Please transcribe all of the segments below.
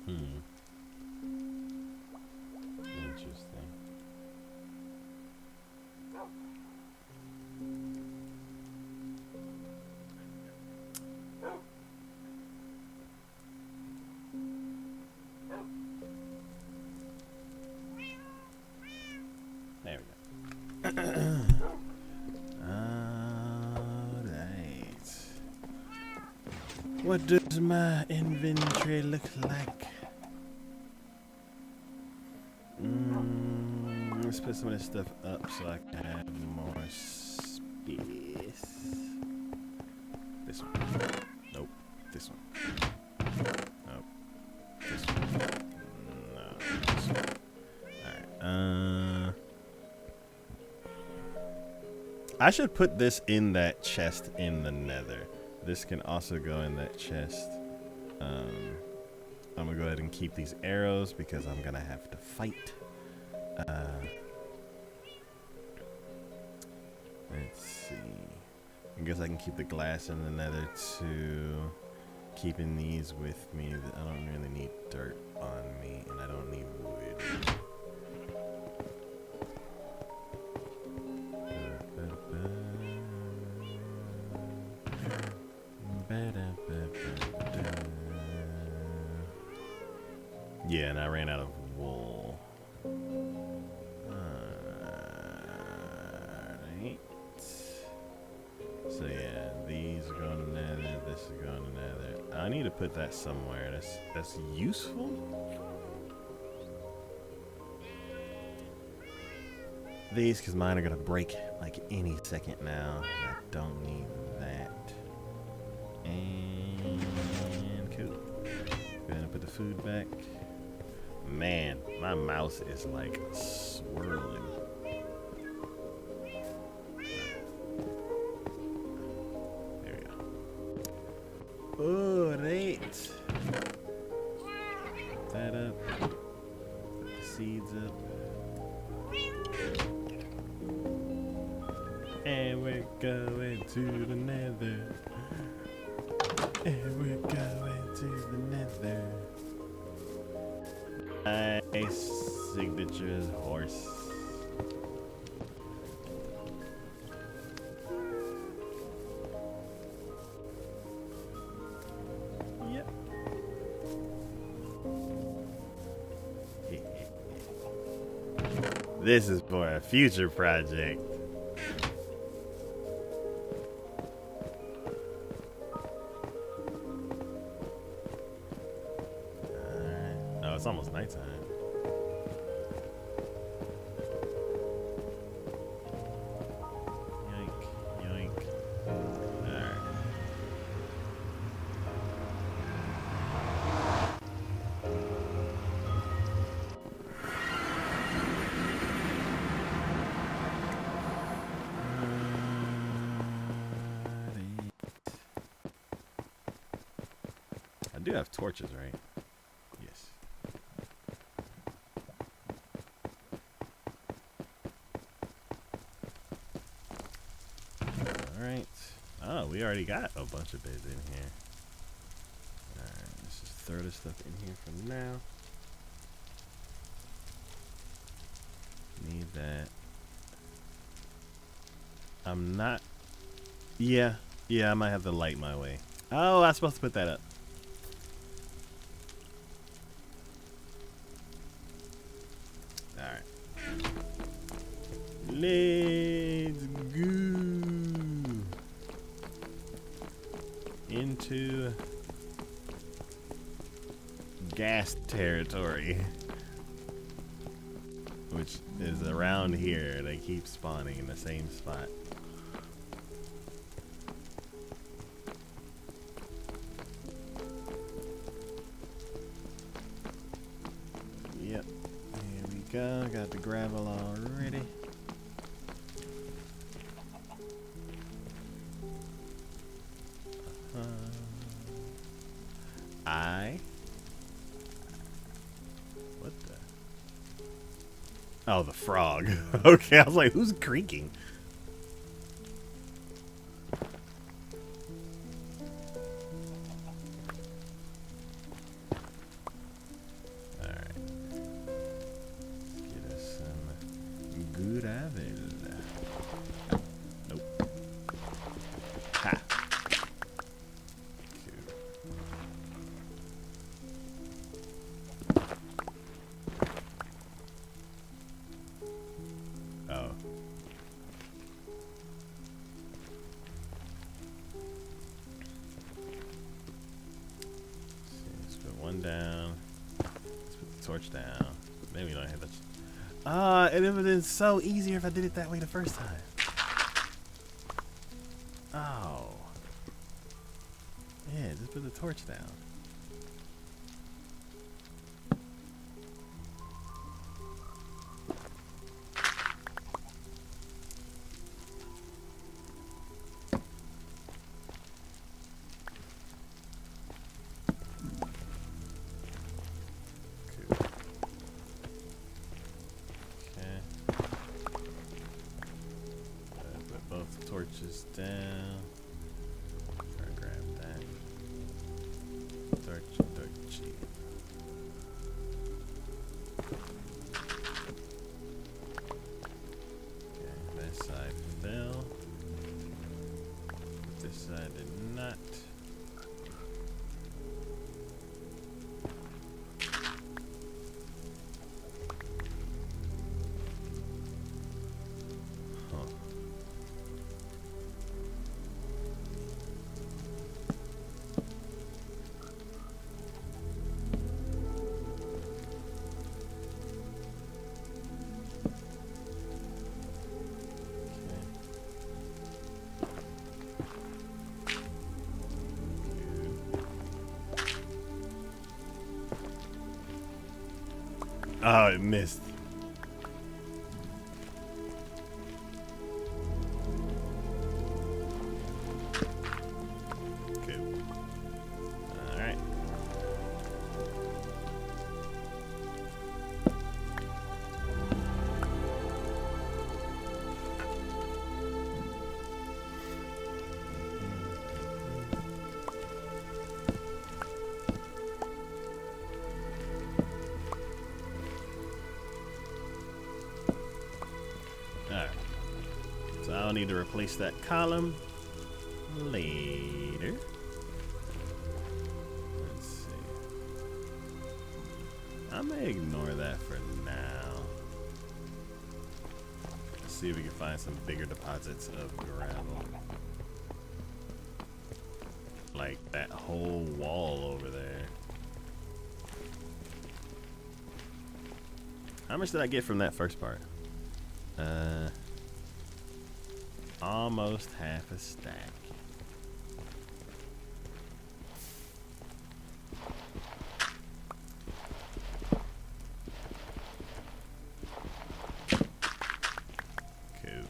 Hmm. Interesting. There we go. Alright. What does my inventory look like? Let's put some of this stuff up so I can have more space. This one. Nope. This one. Nope. This one. No. This one. Alright. I should put this in that chest in the Nether. This can also go in that chest. I'm gonna go ahead and keep these arrows because I'm gonna have to fight. Let's see. I guess I can keep the glass in the Nether too. Keeping these with me. I don't really need dirt on me, and I don't need wood. Yeah, and I ran out of wool. Alright. So yeah, these are going to Nether, this is going to Nether. I need to put that somewhere that's useful. These, because mine are going to break like any second now. I don't need that. And cool. Go ahead and put the food back. Man, my mouse is like swirling. There we go. Alright. Put that up. Put the seeds up. And we're going to the Nether. And we're going to the Nether. Nice signature horse. Yep. This is for a future project. It's almost nighttime. Yoink, yoink. Alright. I do have torches, right? Yes. Alright. Oh, we already got a bunch of beds in here. Alright, let's just throw this stuff in here for now. Need that. I'm not... Yeah, I might have to light my way. Oh, I was supposed to put that up. Alright. Let's go into gas territory, which is around here. They keep spawning in the same spot. Yep, here we go. Got the gravel already. What the? Oh, the frog. Okay, I was like, who's creaking? one down. Let's put the torch down. Maybe we don't have to. It would have been so easier if I did it that way the first time. Oh. Yeah, just put the torch down. Torches down. Try to grab that. Torch. Okay, that side fell. This side did not. Oh, it missed. Cool. All right. So I'll need to replace that column later. Let's see. I may ignore that for now. Let's see if we can find some bigger deposits of gravel. Like that whole wall over there. How much did I get from that first part? Almost half a stack. Cool.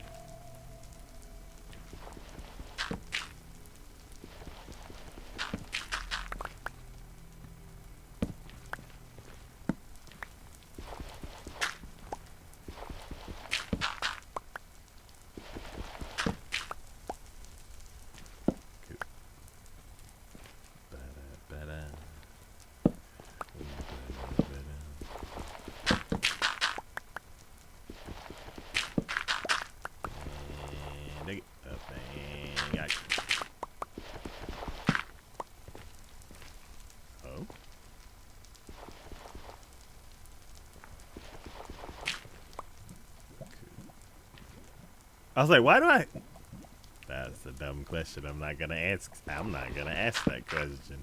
Dig it up and got you. Oh. I was like, why do I? That's a dumb question. I'm not gonna ask that question.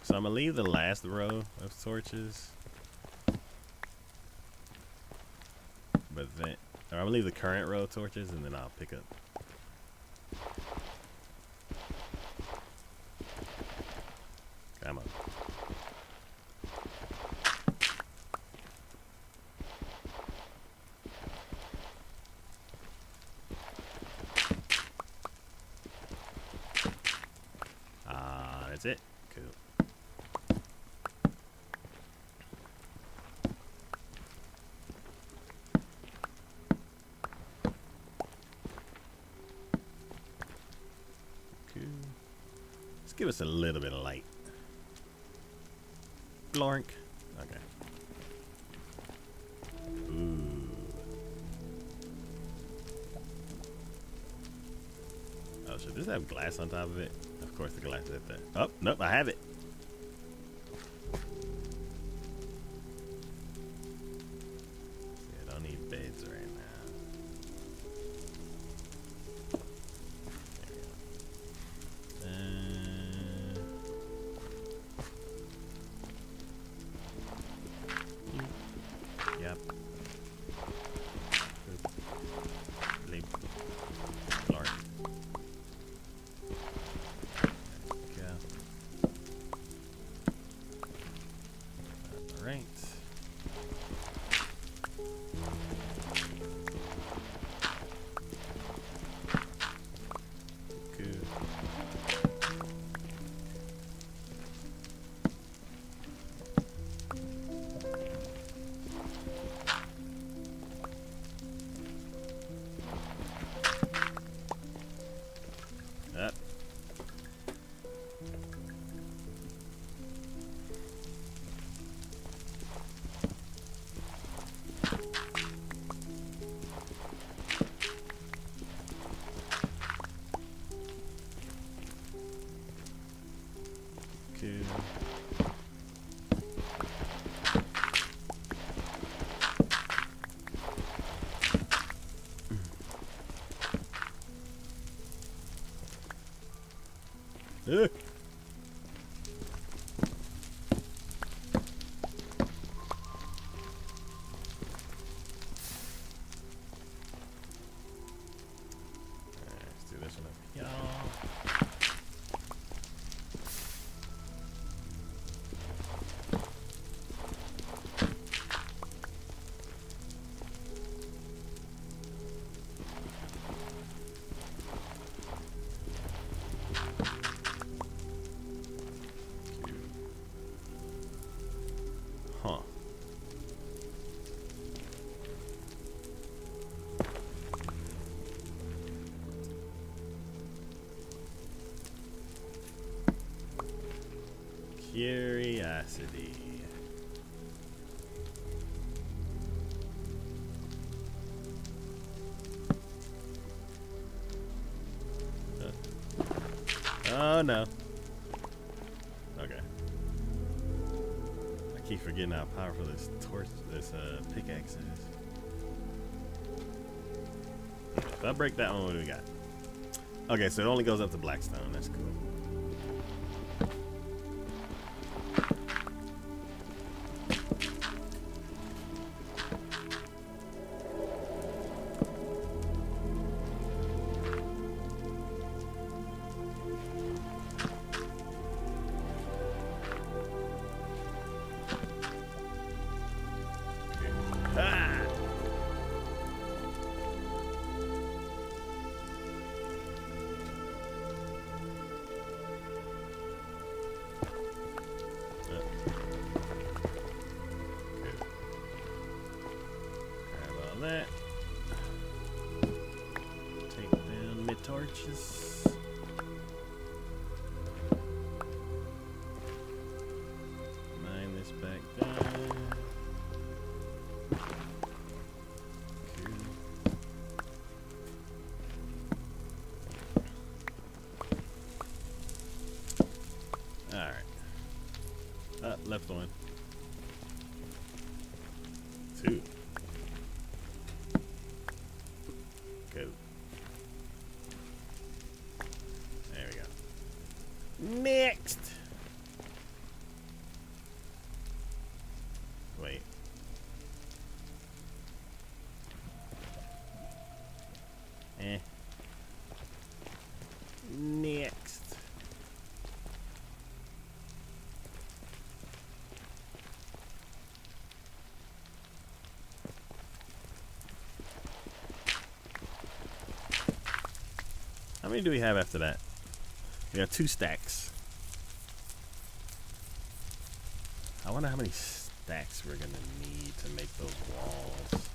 So I'm gonna leave the last row of torches, but then, or I'm gonna leave the current row of torches, and then I'll pick up. Come on. That's it. Cool. Let's give us a little bit of light. Blork. Okay. Ooh. Oh, should this have glass on top of it? Of course the glass is there. Oh, nope, I have it. Alright. Good. Up. Good. Ugh. Let's do this one up here. Huh. Curiosity. Oh no. Okay. I keep forgetting how powerful this pickaxe is. If I break that one, what do we got? Okay, so it only goes up to Blackstone. That's cool. Ah! That. Take down my torches. Mine this back down. Cool. Alright. Left one. Two. Good. There we go. Next. Wait. Next. How many do we have after that? We got 2 stacks. I wonder how many stacks we're gonna need to make those walls.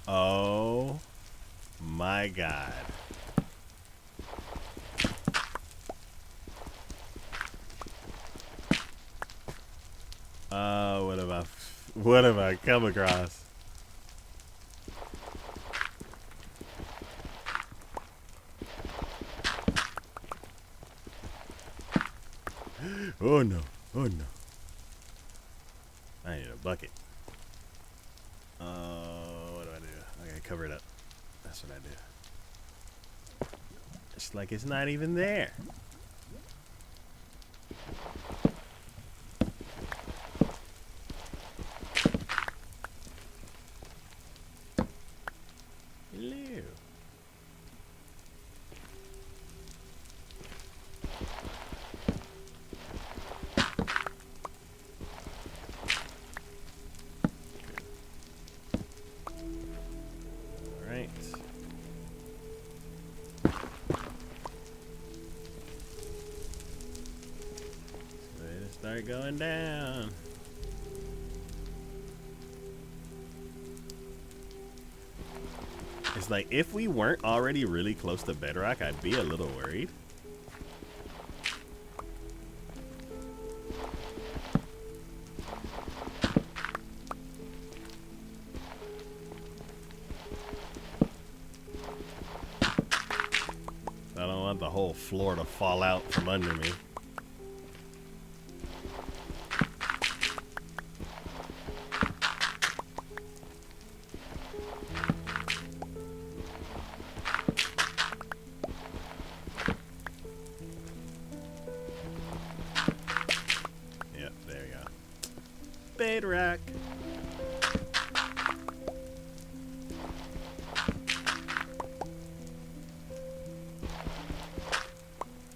Oh my God. What have I come across? Oh no, oh no. I need a bucket. What do I do? Okay, cover it up. That's what I do. It's like it's not even there. Hello. Alright. Let's start going down. It's like if we weren't already really close to bedrock, I'd be a little worried. I don't want the whole floor to fall out from under me. Yep, there you go. Bedrock.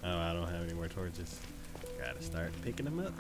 Oh, I don't have any more torches. Gotta start picking them up.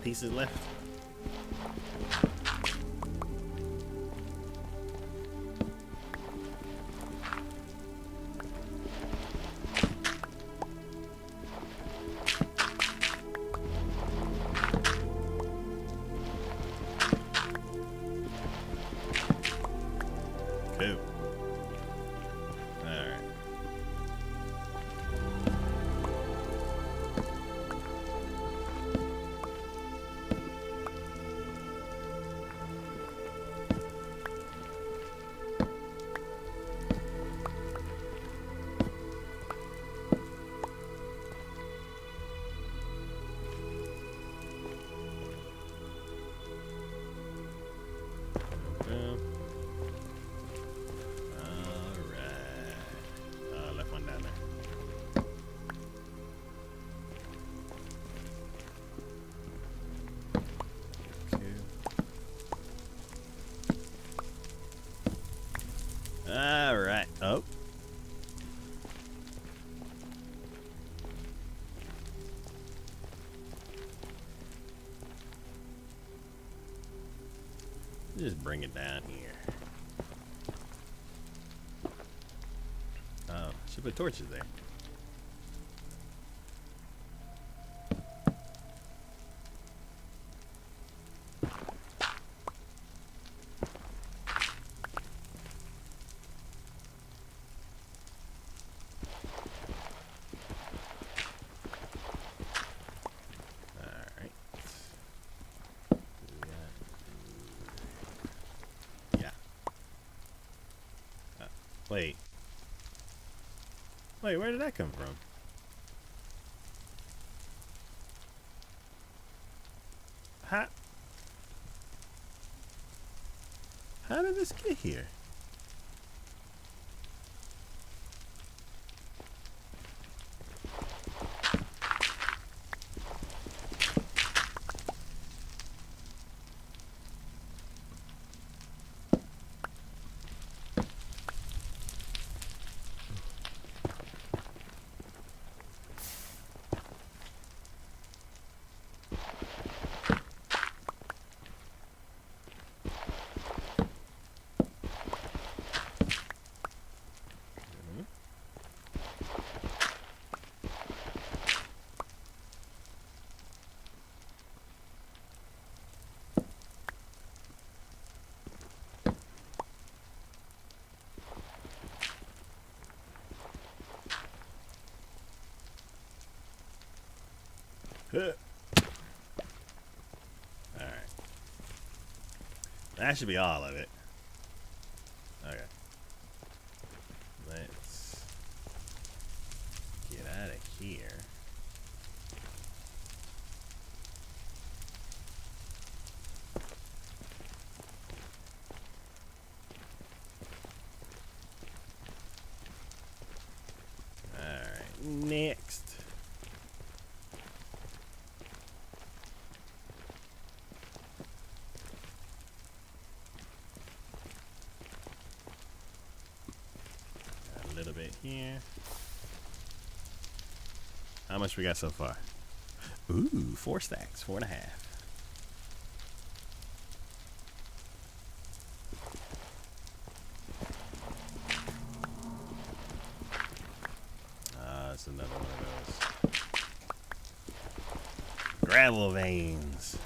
Pieces left. Cool. All right. Left one down there. All right. Oh. Just bring it down here. Oh, should put torches there. Wait. Wait, where did that come from? How? How did this get here? Alright. That should be all of it. Okay. Let's get out of here. Alright, next. Got a little bit here. How much we got so far? Ooh, 4 stacks, 4.5. That's another one of those gravel veins.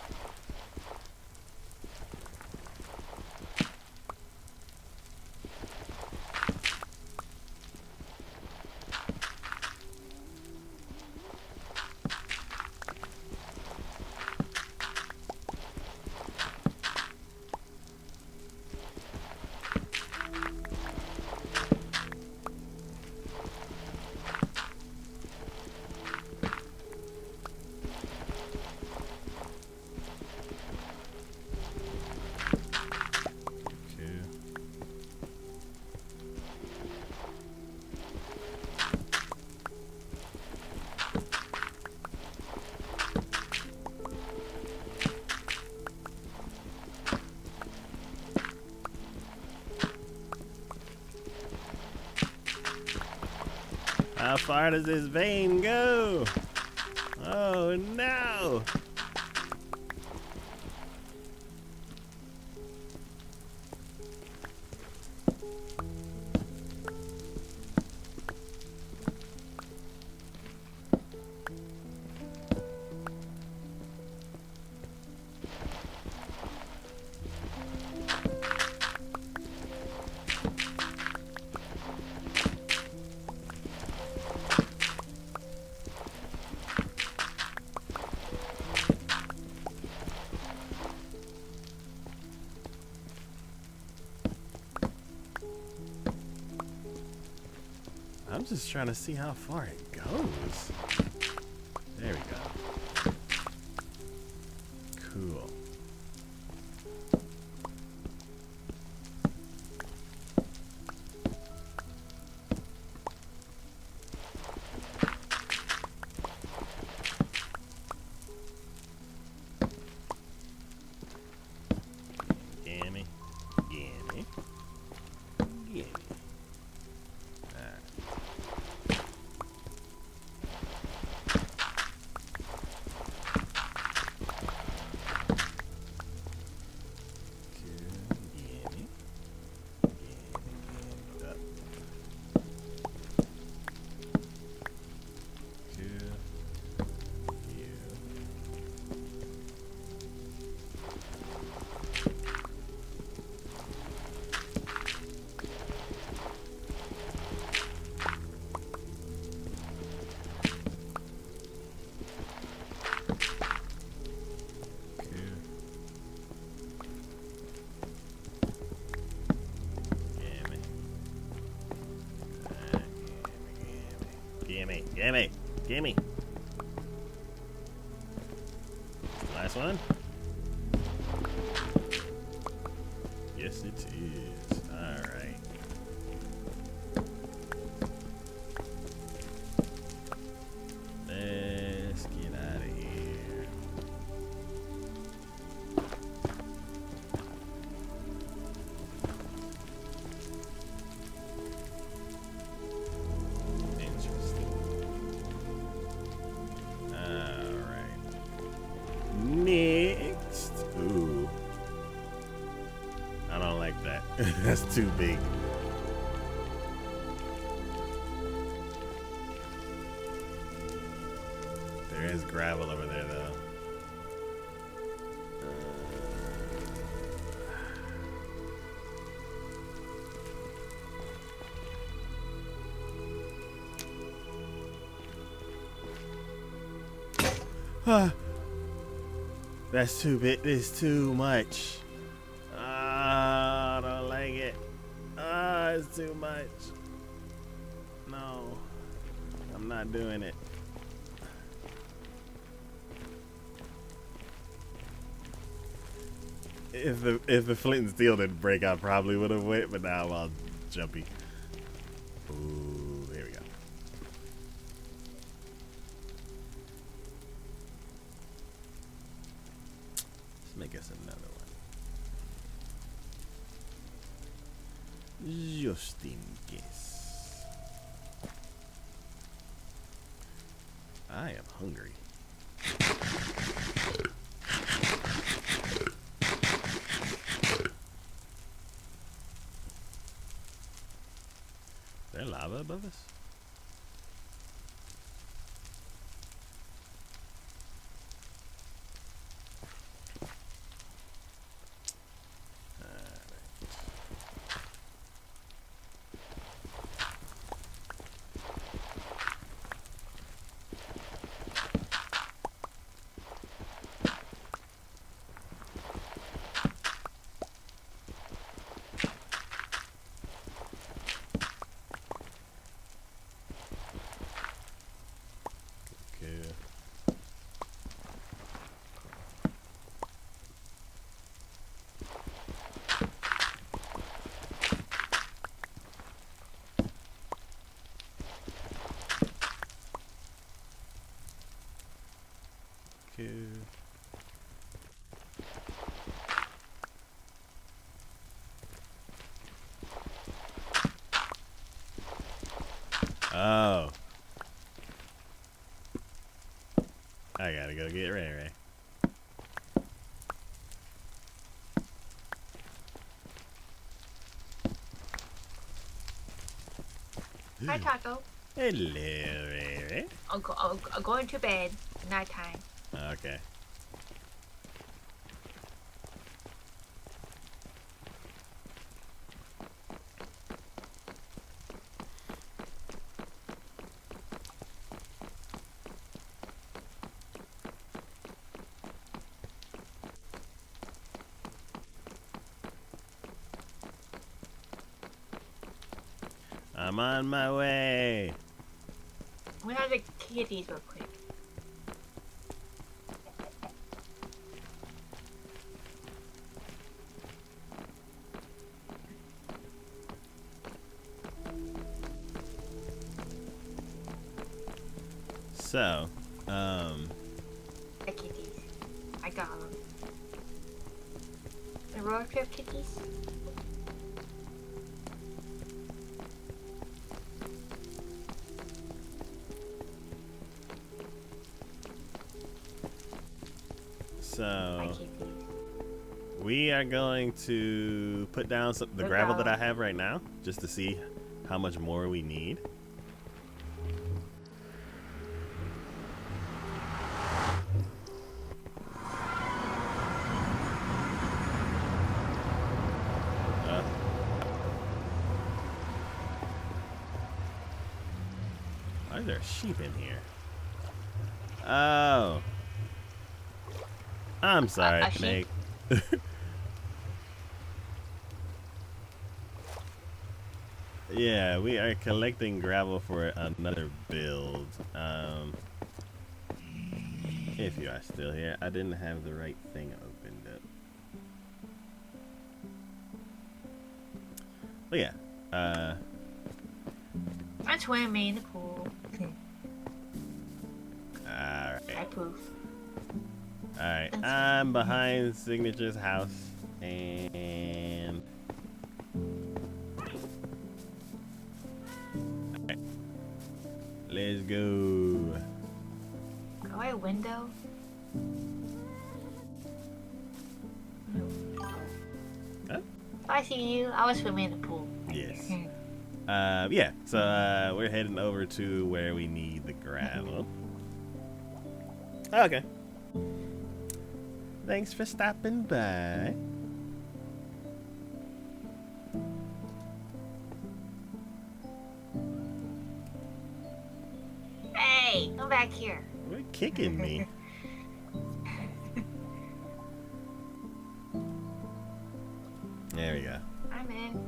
How far does this vein go? Oh no! I'm just trying to see how far it goes. There we go. Cool. Gimme. Gimme. Gimme. Gimme. Gimme. Last one. Yes, it is. Alright. Let's get out of here. Interesting. Alright. Next. Ooh. I don't like that. That's too big. There is gravel over there, though. That's too big. It's too much. I don't like it. It's too much. No, I'm not doing it. If the flint and steel didn't break, I probably would have went, but now I'm all jumpy. Ooh, here we go. Let's make us another one. Just in case. I am hungry. Is there lava above us? Oh. I gotta go get Ray Ray. Hi, Taco. Hello, Ray Ray. I'm going to bed. Nighttime. Okay. I'm on my way. I'm gonna have to get these real quick. So, I kitties. I got them. The road trip kitties. So we are going to put down the gravel that I have right now, just to see how much more we need. Why are there sheep in here? Oh. I'm sorry, Snake. Yeah, we are collecting gravel for another build. If you are still here, I didn't have the right thing opened up. But yeah, I'm swimming in the pool. alright. I poof. Alright, I'm behind Signature's house, and... Alright. Let's go. Go away, window. Huh? I see you. I was swimming in the pool. Yes. Yeah, so we're heading over to where we need the gravel. Okay. Thanks for stopping by. Hey, come back here. You're kicking me. There we go. I'm in.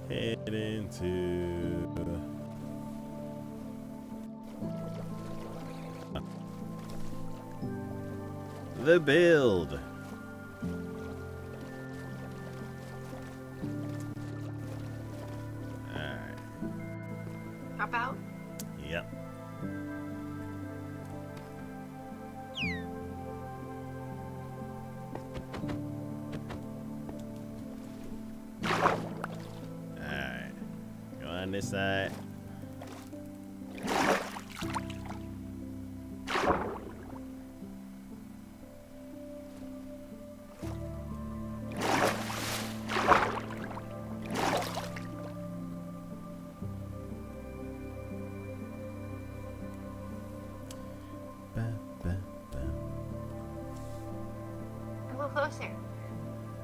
Head into the build. Alright. Hop out. Yep. Alright. Go on this side. A little closer.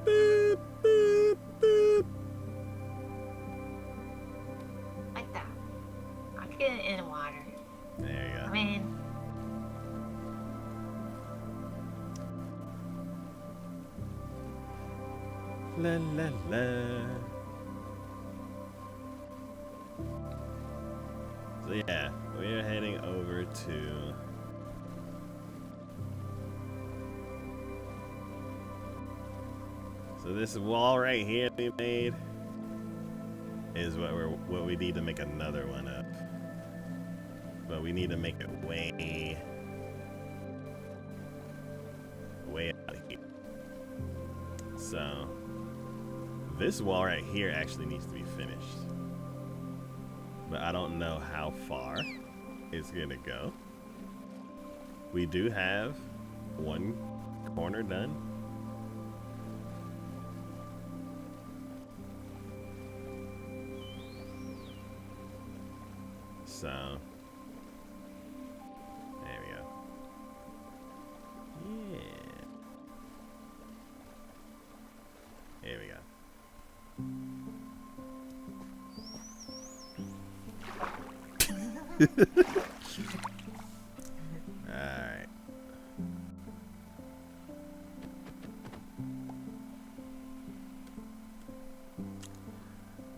Boop, boop, boop. Like that. I can get it in the water. There you I'm go. in. La la la. So yeah, we're heading over to so this wall right here we made is what we need to make another one of. But we need to make it way out of here. So this wall right here actually needs to be finished. But I don't know how far it's gonna go. We do have one corner done. So there we go. Yeah. There we go. Alright.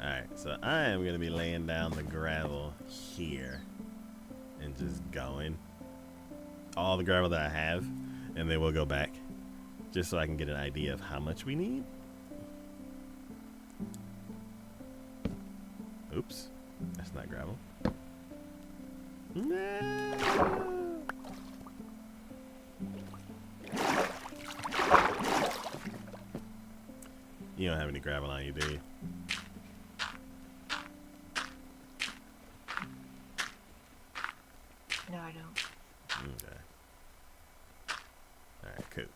Alright, so I am going to be laying down the gravel here and just going. All the gravel that I have, and then we'll go back just so I can get an idea of how much we need. Oops, that's not gravel. No. You don't have any gravel on you, do you? No, I don't. Okay. Alright, cool.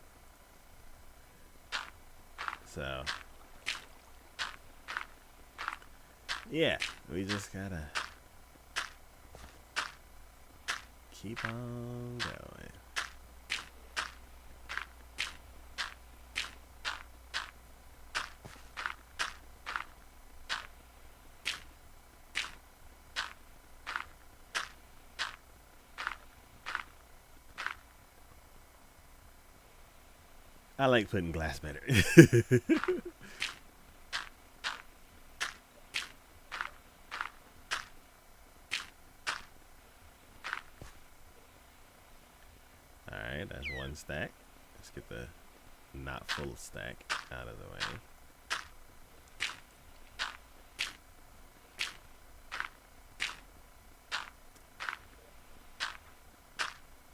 So, yeah, we just gotta keep on going. I like putting glass better. Alright, that's one stack. Let's get the not full stack out of the way.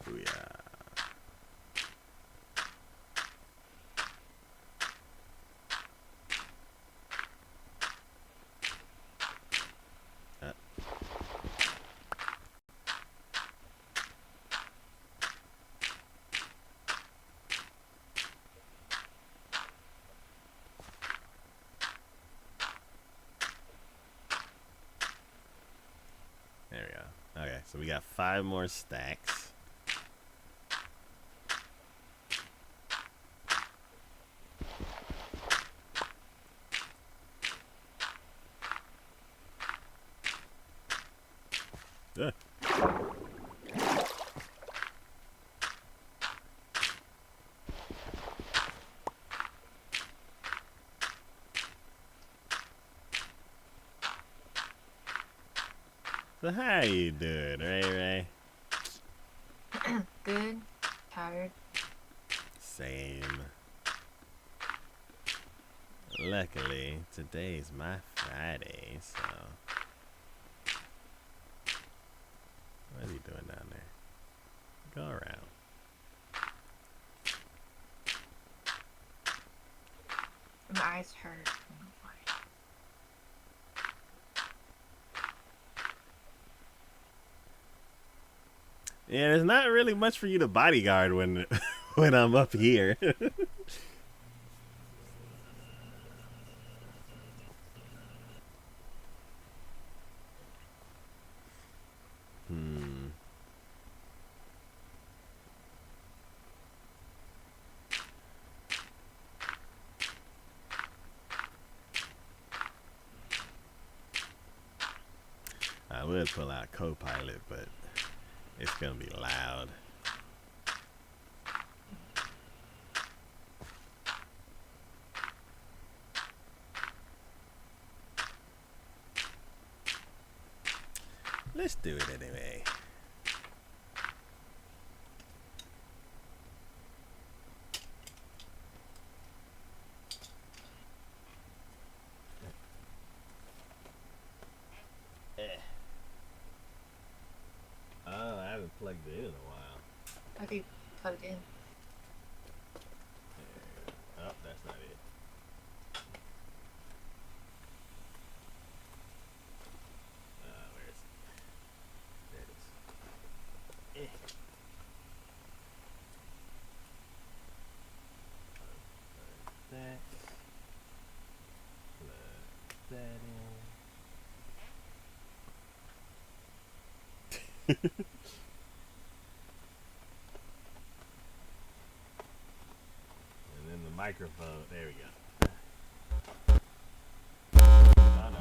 Booyah. There we go. Okay, so we got 5 more stacks. Ugh. So how you doing, Ray? Good. Tired. Same. Luckily, today's my Friday, so... What are you doing down there? Go around. My eyes hurt. Yeah, there's not really much for you to bodyguard when when I'm up here. I would pull out co-pilot, but it's gonna be loud. Let's do it anyway. Oh, I haven't plugged it in a while. Have you plugged in? Oh, that's not it. Where is it? There it is. That. Plug that in. And then the microphone. There we go. Oh, no.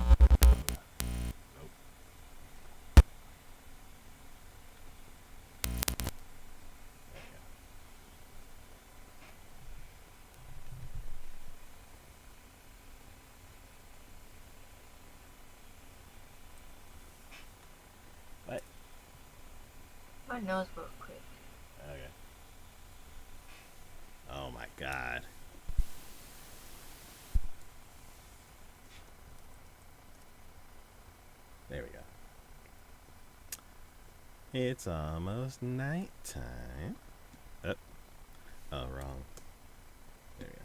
Nope. There we go. What? My nose real quick. Okay. Oh my god. There we go. It's almost nighttime. Oh, wrong. There we go.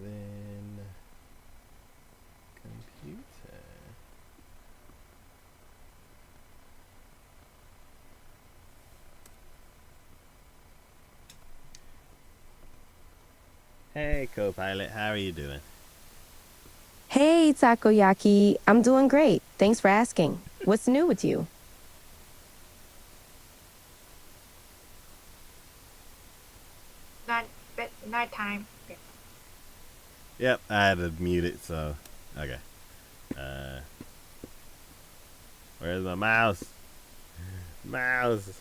Then computer. Hey, co-pilot, how are you doing? Hey, Takoyaki. I'm doing great. Thanks for asking. What's new with you? Nighttime. Yep, I had to mute it, so okay. Where's my mouse? Mouse.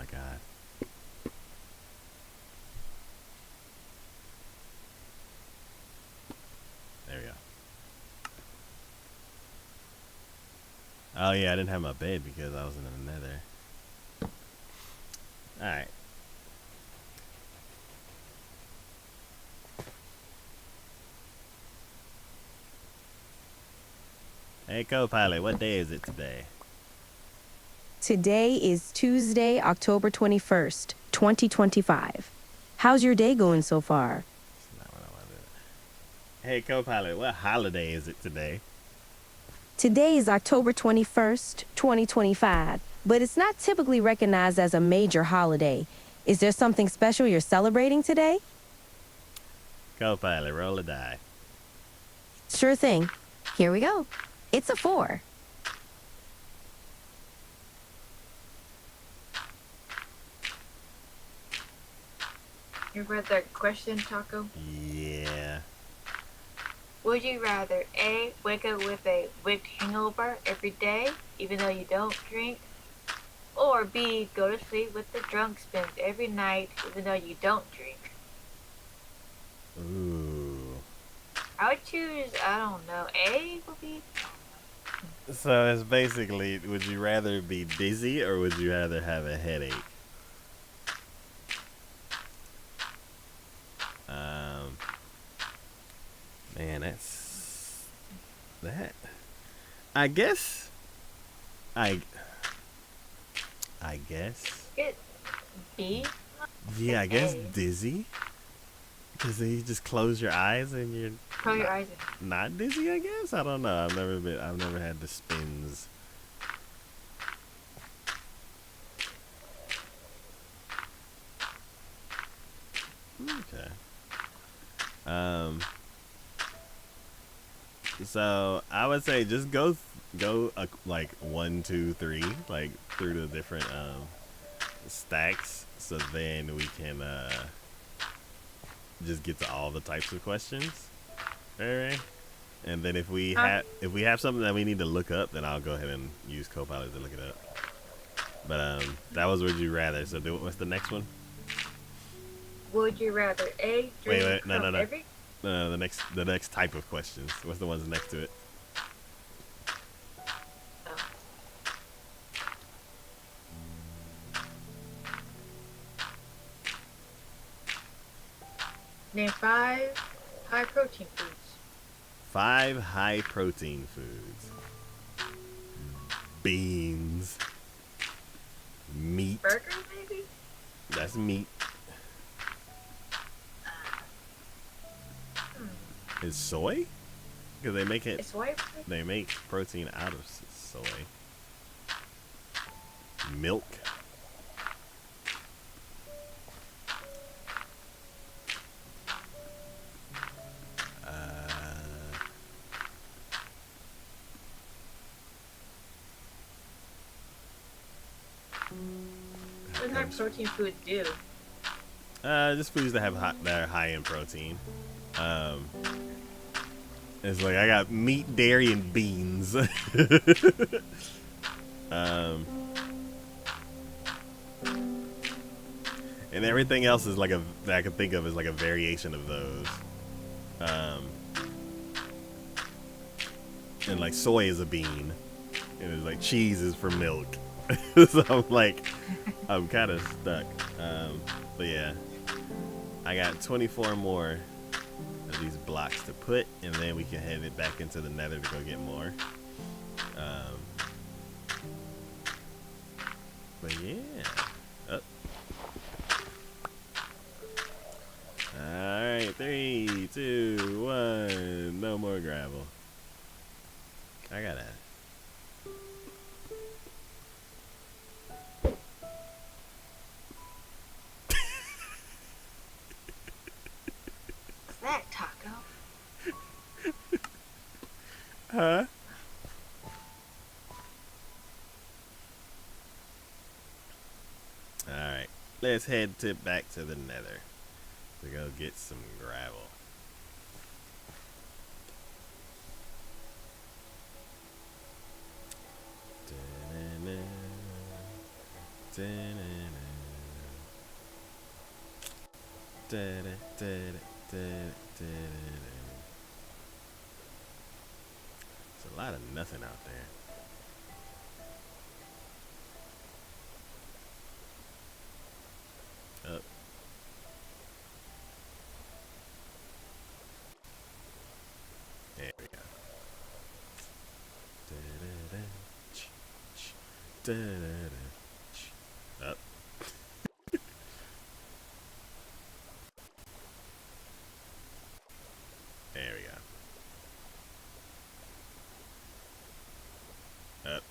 my god. There we go. Oh yeah, I didn't have my bed because I was in the nether. Alright. Hey co-pilot, what day is it today? Today is Tuesday, October 21st, 2025. How's your day going so far? That's not what I wanted. Hey co-pilot, what holiday is it today? Today is October 21st, 2025, but it's not typically recognized as a major holiday. Is there something special you're celebrating today? Co-pilot, roll a die. Sure thing. Here we go. It's a 4. You read the question, Taco? Yeah. Would you rather A, wake up with a wicked hangover every day, even though you don't drink? Or B, go to sleep with the drunk spins every night, even though you don't drink? Ooh. I would choose, I don't know, A would be... So it's basically, would you rather be dizzy or would you rather have a headache? Man, that's that. I guess. I guess. Get B? Yeah, I guess A. dizzy. Because then you just close your eyes and you're Close your eyes. not dizzy. I guess I don't know. I've never had the spins. Okay. So I would say just go like 1, 2, 3, like through the different stacks, so then we can just get to all the types of questions. All right. And then if we have something that we need to look up, then I'll go ahead and use Copilot to look it up. But that was Would You Rather. So what's the next one? Would you rather A, drink Wait, no. every... The next type of questions. What's the ones next to it? Oh. Name 5 high protein foods. 5 high protein foods. Beans. Meat. Burgers, maybe? That's meat. Is soy? Because they make it. It's soy? They make protein out of soy. Milk. What do high protein foods do? Just foods that that are high in protein. It's like I got meat, dairy, and beans. And everything else is like that I can think of as like a variation of those. And like soy is a bean, and it's like cheese is for milk. So I'm kind of stuck. But yeah, I got 24 more of these blocks to put, and then we can head it back into the nether to go get more. But yeah. Alright, 3, 2, 1. No more gravel. I gotta. What's that, Taco? Huh? Alright, let's head back to the nether to go get some gravel. Da-na-na, da-na-na. a lot of nothing out there. Oh. There we go. Up. There we go. Up.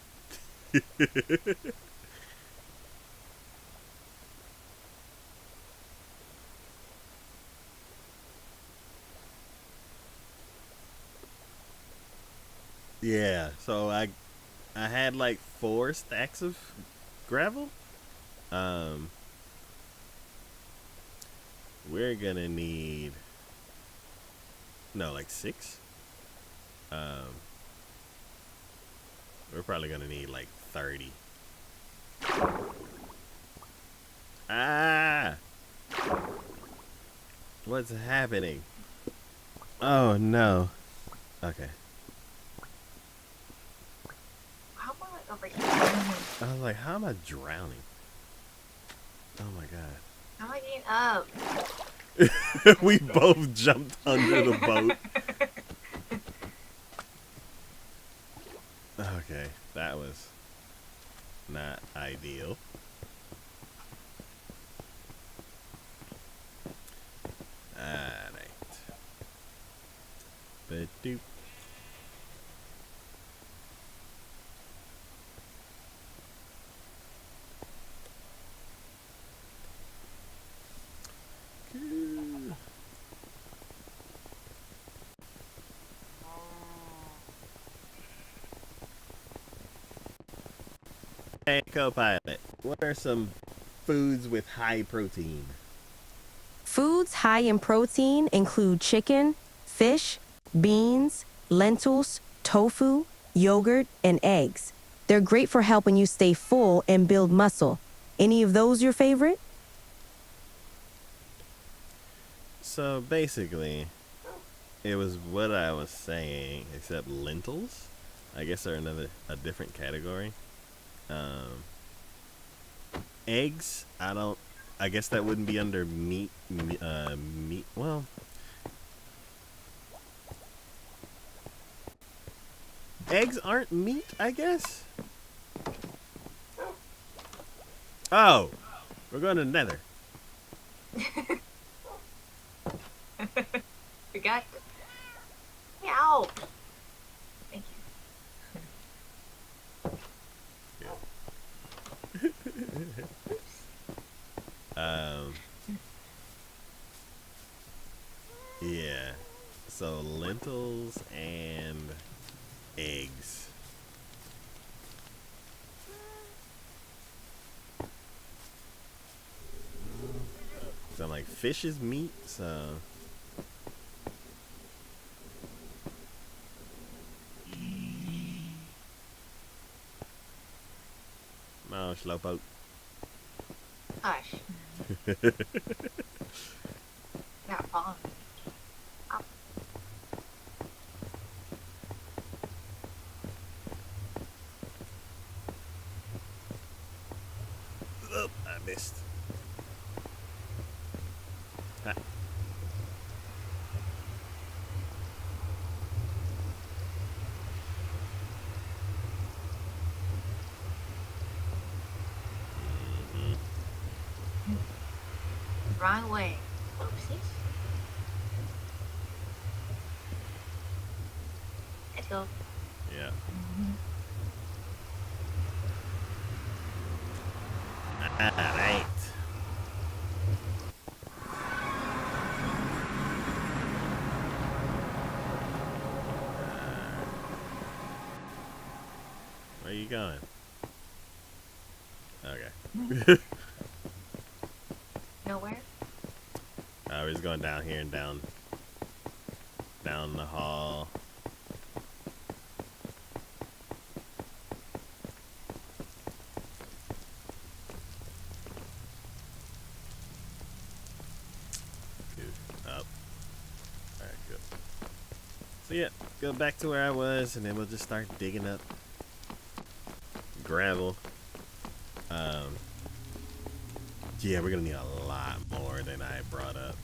Yeah, so I had like 4 stacks of gravel. Um we're gonna need no, like 6. Um we're probably gonna need like 30. Ah! What's happening? Oh no. Okay. How about over here? I was like, how am I drowning? Oh my god. How am I getting up? We both jumped under the boat. Okay, that was not ideal. Alright. But doop. Hey, co-pilot, what are some foods with high protein? Foods high in protein include chicken, fish, beans, lentils, tofu, yogurt, and eggs. They're great for helping you stay full and build muscle. Any of those your favorite? So basically, it was what I was saying, except lentils, I guess, are a different category. Um, Eggs, I guess that wouldn't be under meat. Well, eggs aren't meat, I guess. Oh, we're going to Nether. We got the... Meow! Thank you. Um, yeah. So lentils and eggs. So I'm like, fish is meat, so. No, slowpoke. Hush. Not falling. Up. Oh, I missed. Ha. Wrong way. Oopsies. Let's go. Yeah. Alright. Where you going? Okay. Nowhere? We're just going down here and down the hall. Up. Alright, good. So yeah, go back to where I was, and then we'll just start digging up gravel. Yeah, we're gonna need a lot more than I brought up,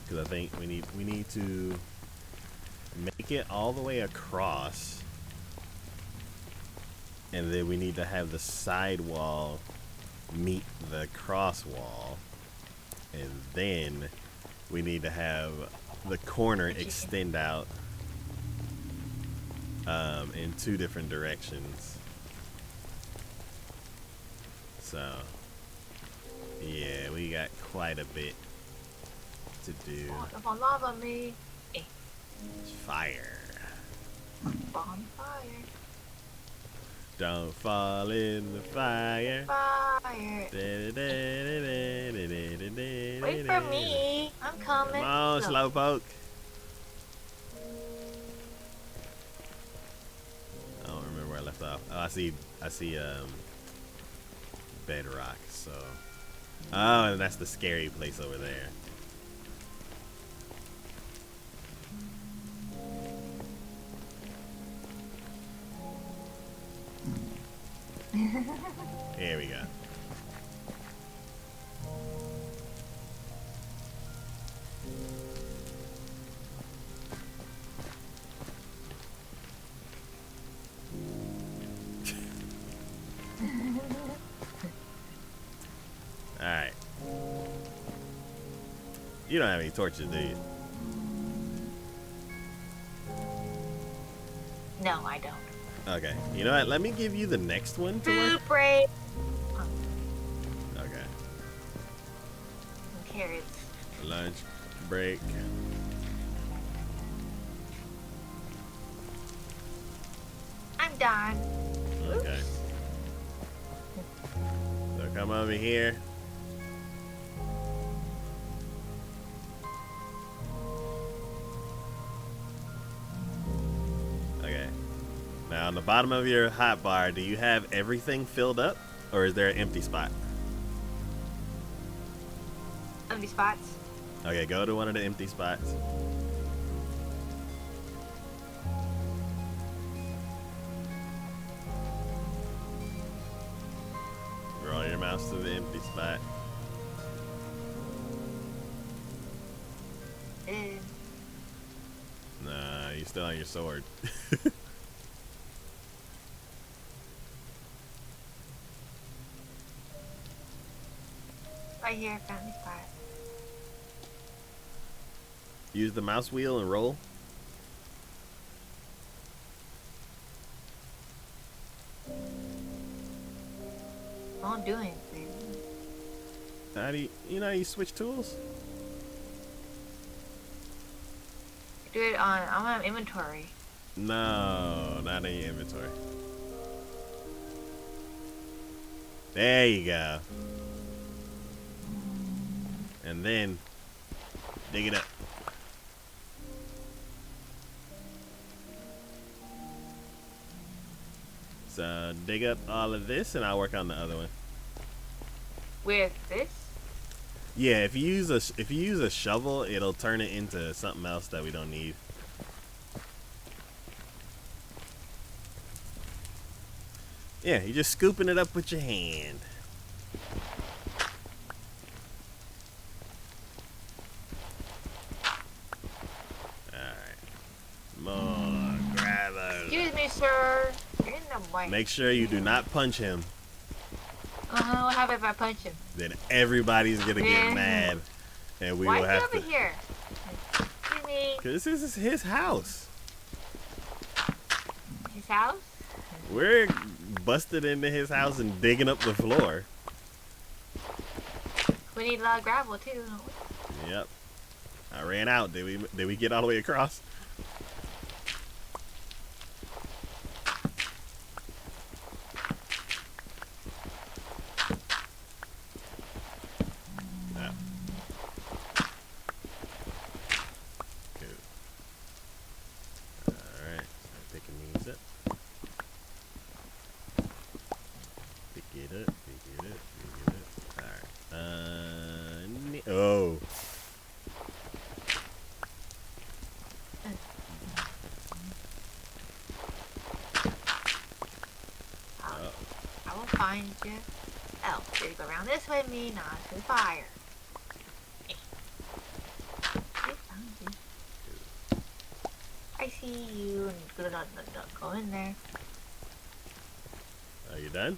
because I think we need to make it all the way across, and then we need to have the side wall meet the cross wall, and then we need to have the corner extend out in 2 different directions. So yeah, we got quite a bit to do. Don't lava me. Fire. Bonfire. Don't fall in the fire. Fire. Wait for me. I'm coming. Come on, slowpoke. I don't remember where I left off. Oh, I see bedrock, so. Oh, and that's the scary place over there. Here we go. Alright. You don't have any torches, do you? No, I don't. Okay. You know what? Let me give you the next one to Food work. break. Okay. Carrots. Lunch break. I'm done. Okay. So come over here. Okay. Now on the bottom of your hotbar, do you have everything filled up, or is there an empty spot? Empty spots. Okay, go to one of the empty spots. Roll your mouse to the empty spot. Nah, you still on your sword. Right here, found the spot. Use the mouse wheel and roll. Won't do anything. How do you know how you switch tools? Do it on. I'm on inventory. No, not in your inventory. There you go. And then dig it up. So dig up all of this, and I'll work on the other one. With this? Yeah, if you use a shovel, it'll turn it into something else that we don't need. Yeah, you're just scooping it up with your hand. Alright. More gravel. Excuse me, sir. You're in the way. Make sure you do not punch him. What happens if I punch him? Then everybody's gonna get Yeah. mad. And we Why will is he have over to. here? Excuse me. Because this is his house. His house? We're busted into his house and digging up the floor. We need a lot of gravel too, don't we? Yep. I ran out. Did we get all the way across? No. Good. Alright. Start picking these up. Pick it up. Pick it up. Pick it up. Alright. Oh. find you. Oh, did go around this way, me, not to the fire. I found you. I see you. Go in there. Are you done?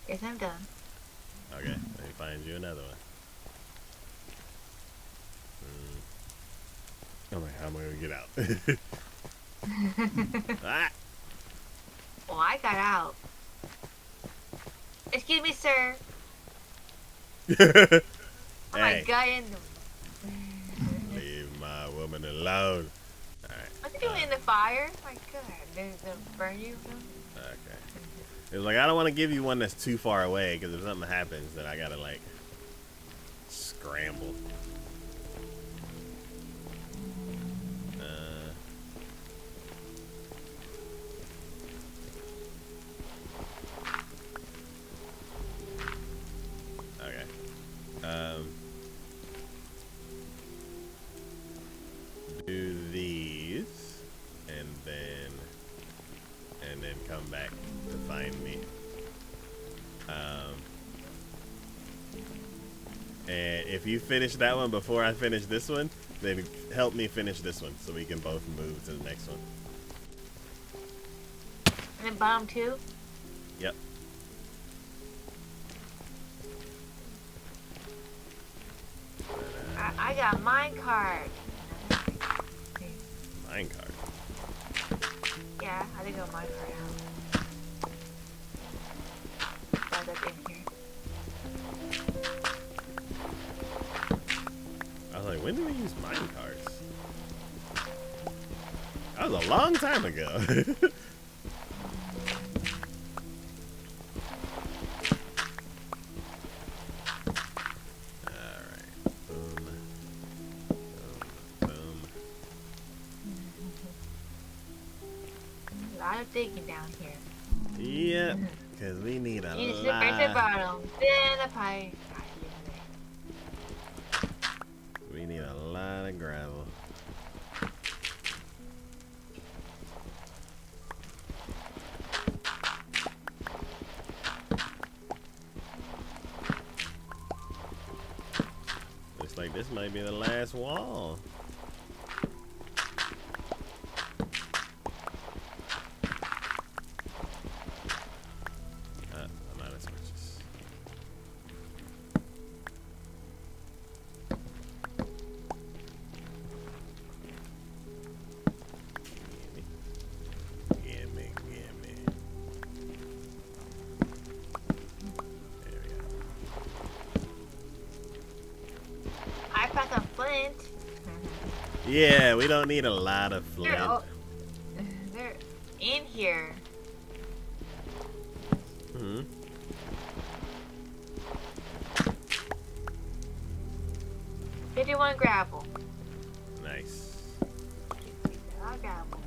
Yes, I'm done. Okay, let me find you another one. Oh my, how am I gonna get out? Ah! Oh, I got out. Excuse me, sir. Oh my Hey, god, in the... leave my woman alone. Alright. What's he doing in the fire? My god, did it burn you? Okay. It's like, I don't want to give you one that's too far away, because if something happens, then I gotta, like, scramble. Okay. Do these, and then come back to find me. And if you finish that one before I finish this one, then help me finish this one so we can both move to the next one. And then bottom two? Yep. I got mine card. Mine card. Yeah, I think I got mine card out. Got that in here. I was like, when did we use mine cards? That was a long time ago. A lot of digging down here. Yep, because we need a You just look right to the lot. bottom, then the pie. We need a lot of gravel. Looks like this might be the last wall. I'm out of switches. Gimme. There we go. I found some flint. Yeah, we don't need a lot of flint. They're in here. Hmm. 51 gravel. Nice. I'll gravel.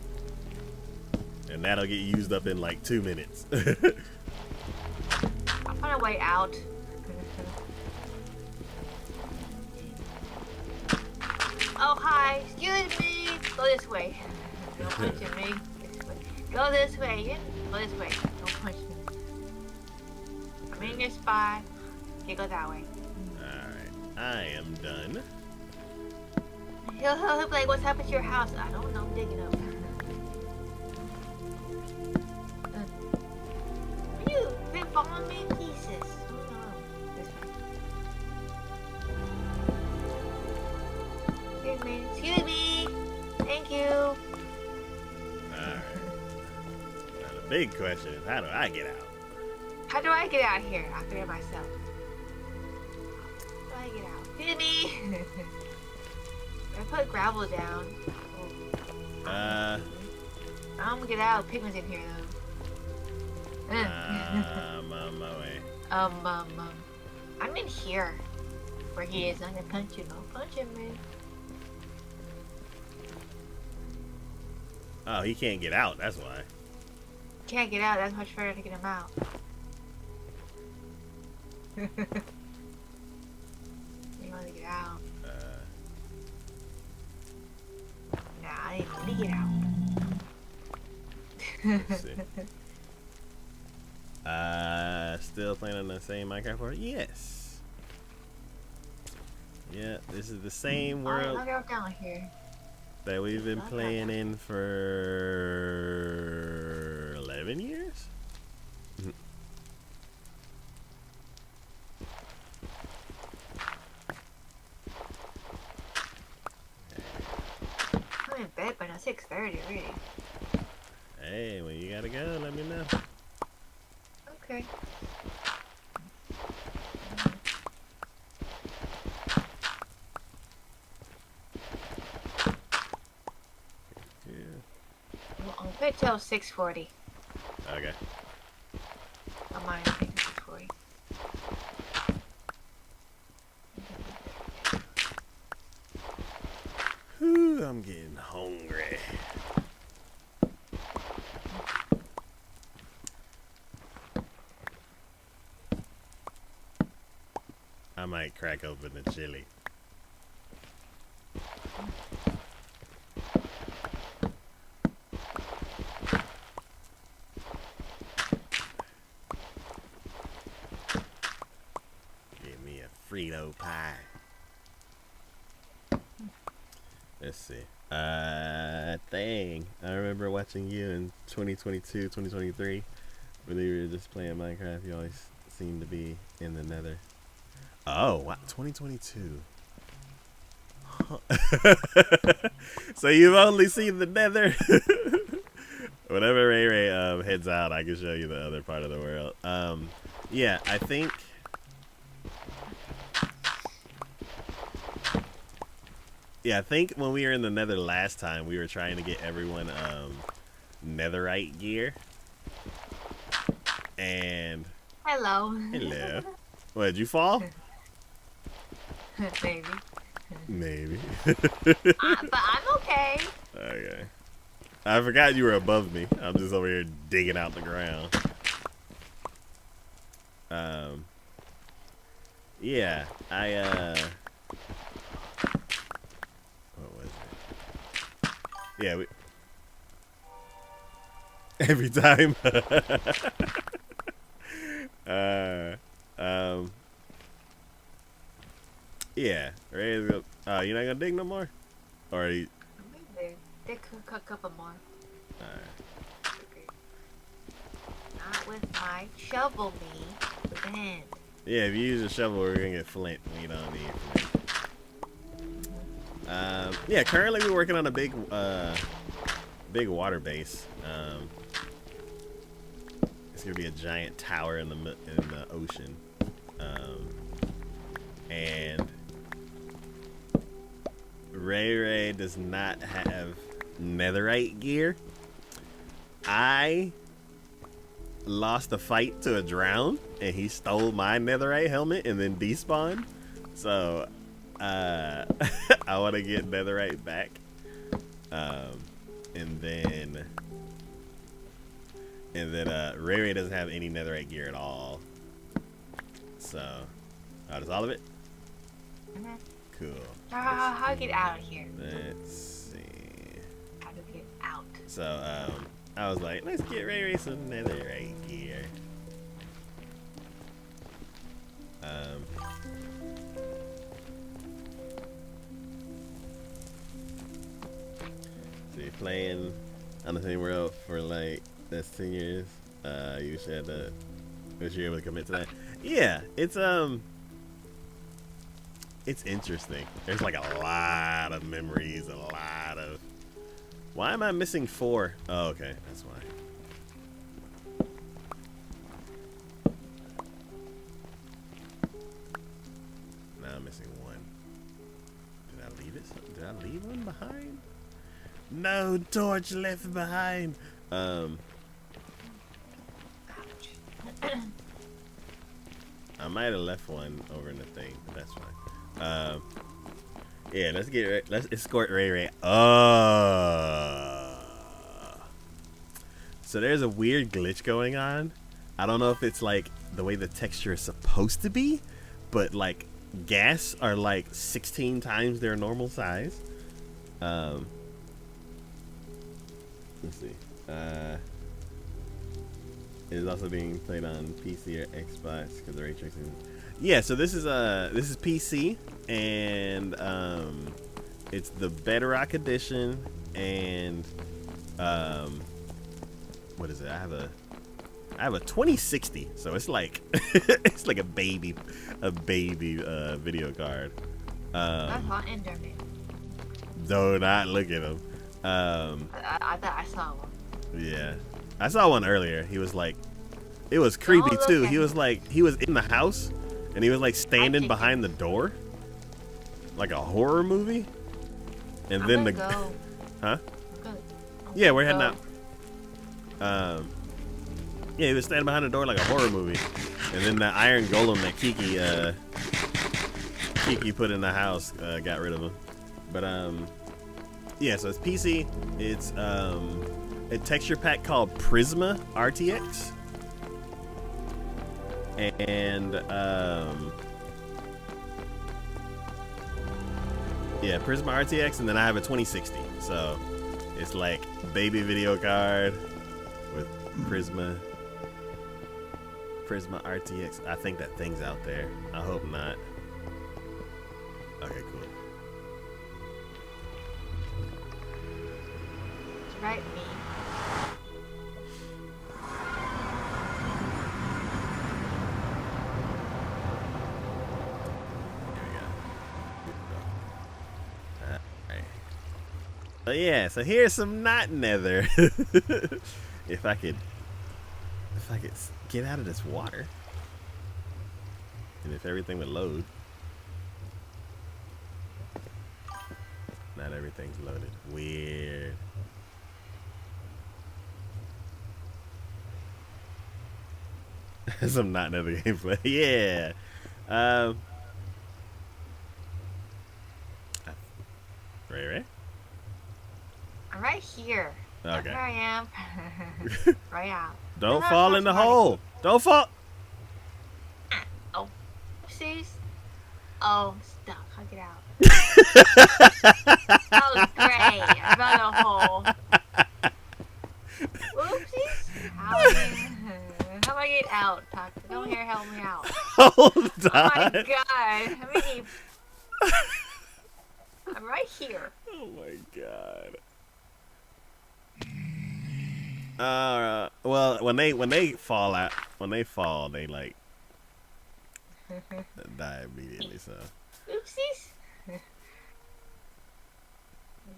And that'll get used up in like 2 minutes. I'll find a way out. Oh, hi. Excuse me. Go this way. Don't punch me. This way. Go this way. Yeah. Go this way. Don't punch me. I'm in your spot. You go that way. Alright, I am done. He'll be like, what's happened to your house? I don't know. I'm digging up. You've been following me in pieces. Oh, no. This way. Excuse me. Excuse me. Thank you. Alright. Now the big question is, how do I get out? How do I get out here? I'll figure it myself. How do I get out? Excuse me. I put gravel down. Uh, I'm gonna get out. Pigman's in here though. I'm on my way. I'm in here. Where he is. I'm gonna punch you. Don't punch him, man. Oh, he can't get out, that's why. Can't get out. That's much harder to get him out. You want to get out? Nah, I didn't want to get out. Let's see. Still playing on the same Minecraft world? Yes. Yeah, this is the same world I'll go down here. that we've been playing in for 11 years? I'm in bed by now, 6:30 already. Hey, when you gotta go, let me know. Okay. Yeah. Well, I'll wait till 6:40. Okay. On mine, I think it's 6:40. Whew, I'm getting hungry. I might crack open the chili. Give me a Frito pie. Let's see. Thing. I remember watching you in 2022, 2023. When you were just playing Minecraft, you always seemed to be in the Nether. Oh, wow. 2022. Huh. So you've only seen the Nether? Whenever Ray Ray heads out, I can show you the other part of the world. Yeah, I think... Yeah, I think when we were in the Nether last time, we were trying to get everyone netherite gear. And... Hello. Hello. What, did you fall? Maybe. Maybe. But I'm okay. Okay. I forgot you were above me. I'm just over here digging out the ground. Yeah, what was it? Yeah, every time. Yeah, ready to go. You're not gonna dig no more? Or are you... Maybe. They could cook a couple more. Alright. Okay. Not with my shovel, me. With a hand. Yeah, if you use a shovel, we're gonna get flint. We don't need flint. Yeah, currently we're working on a big water base. It's gonna be a giant tower in the ocean, and Ray Ray does not have netherite gear. I lost a fight to a drown, and he stole my netherite helmet and then despawned. So, I want to get netherite back. And then Ray Ray doesn't have any netherite gear at all. So, that's all of it? Mm-hmm. Cool. How to get out of here? Let's see. How to get out? So, I was like, let's get Ray Ray some netherite gear. So you're playing on the same world for like that's 10 years. You should have to, was you able to commit to that? Yeah, it's interesting. There's like a lot of memories, a lot of. Why am I missing 4? Oh, okay, that's why. Now I'm missing 1. Did I leave it? Did I leave one behind? No torch left behind. I might have left one over in the thing, but that's fine. Yeah, let's escort Ray Ray. So there's a weird glitch going on. I don't know if it's like the way the texture is supposed to be, but like gas are like 16 times their normal size. Let's see. It is also being played on PC or Xbox because the ray tracing. Yeah, so this is PC, and it's the Bedrock edition, and what is it? I have a 2060, so it's like it's like a baby video card. That's on internet. Do not look at him. I thought I saw one. Yeah, I saw one earlier. He was like, it was creepy too. He was like, he was in the house, and he was like standing behind the door, like a horror movie. And then the, go. huh? Yeah, we're heading out. Yeah, he was standing behind the door like a horror movie, and then the iron golem that Kiki put in the house got rid of him. But yeah, so it's PC. It's a texture pack called Prisma RTX, and yeah, Prisma RTX, and then I have a 2060. So it's like baby video card with Prisma RTX. I think that thing's out there. I hope not. Okay, cool. It's right, me. So yeah, so here's some not nether. If I could get out of this water, and if everything would load. Not everything's loaded. Weird. Some not nether gameplay. Yeah. Right. I'm right here. Okay. Here I am. Right out. Don't fall in the hole. Don't fall. Oh, oopsies. Oh, I'm stuck. I'll get out. That was great. I found a hole. Oopsies. How do I get out? Doctor, come here, help me out. Hold on. Oh my god. I mean, I'm right here. Oh my god. Well, when they fall, they like die immediately. So. Oopsies.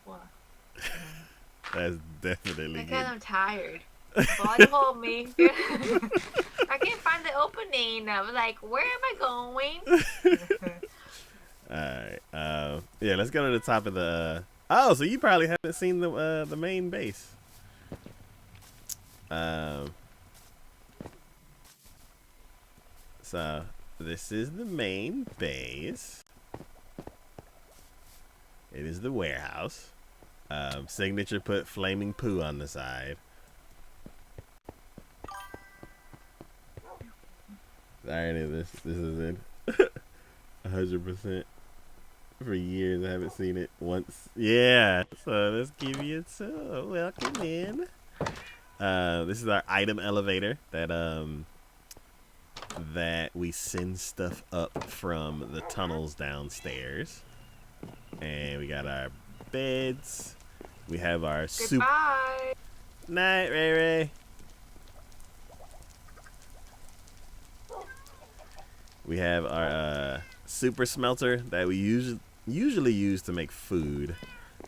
What? That's definitely Because good. I'm tired. Body hold me. I can't find the opening. I was like, where am I going? Alright. Yeah, let's go to the top of the oh, so you probably haven't seen the main base. So this is the main base. It is the warehouse. Signature put flaming poo on the side. The irony of this is in 100%. For years, I haven't seen it once. Yeah, so let's give you a welcome in. This is our item elevator that we send stuff up from the tunnels downstairs. And we got our beds. We have our soup. Goodbye. Night, Ray Ray. We have our super smelter that we usually use to make food,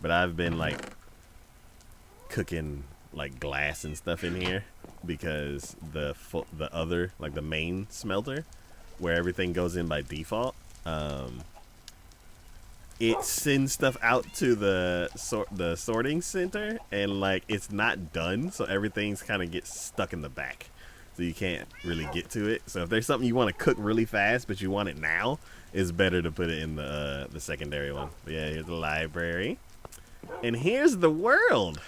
but I've been like cooking like glass and stuff in here because the other, like the main smelter where everything goes in by default, it sends stuff out to the sorting center, and like it's not done, so everything's kind of gets stuck in the back, so you can't really get to it. So if there's something you want to cook really fast but you want it now, it's better to put it in the secondary one. But yeah, here's the library, and here's the world.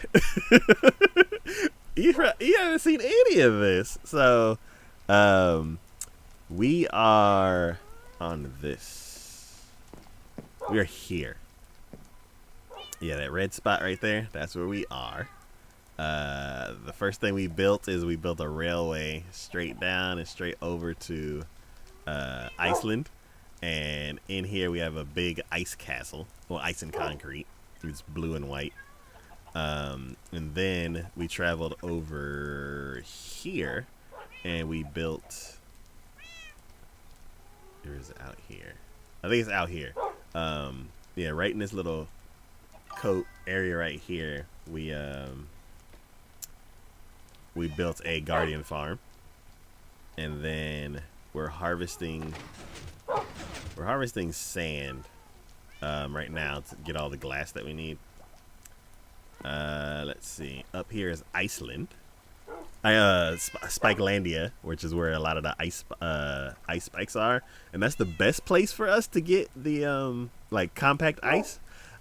You haven't seen any of this, so we are on this. We are here. Yeah, that red spot right there, that's where we are. The first thing we built is we built a railway straight down and straight over to Iceland. And in here we have a big ice castle. Well, ice and concrete. It's blue and white. And then we traveled over here and we built. Or is it out here? I think it's out here. Yeah, right in this little coat area right here, we built a guardian farm, and then we're harvesting sand right now to get all the glass that we need. Let's see. Up here is Iceland. Spikelandia, which is where a lot of the ice spikes are, and that's the best place for us to get the like compact ice.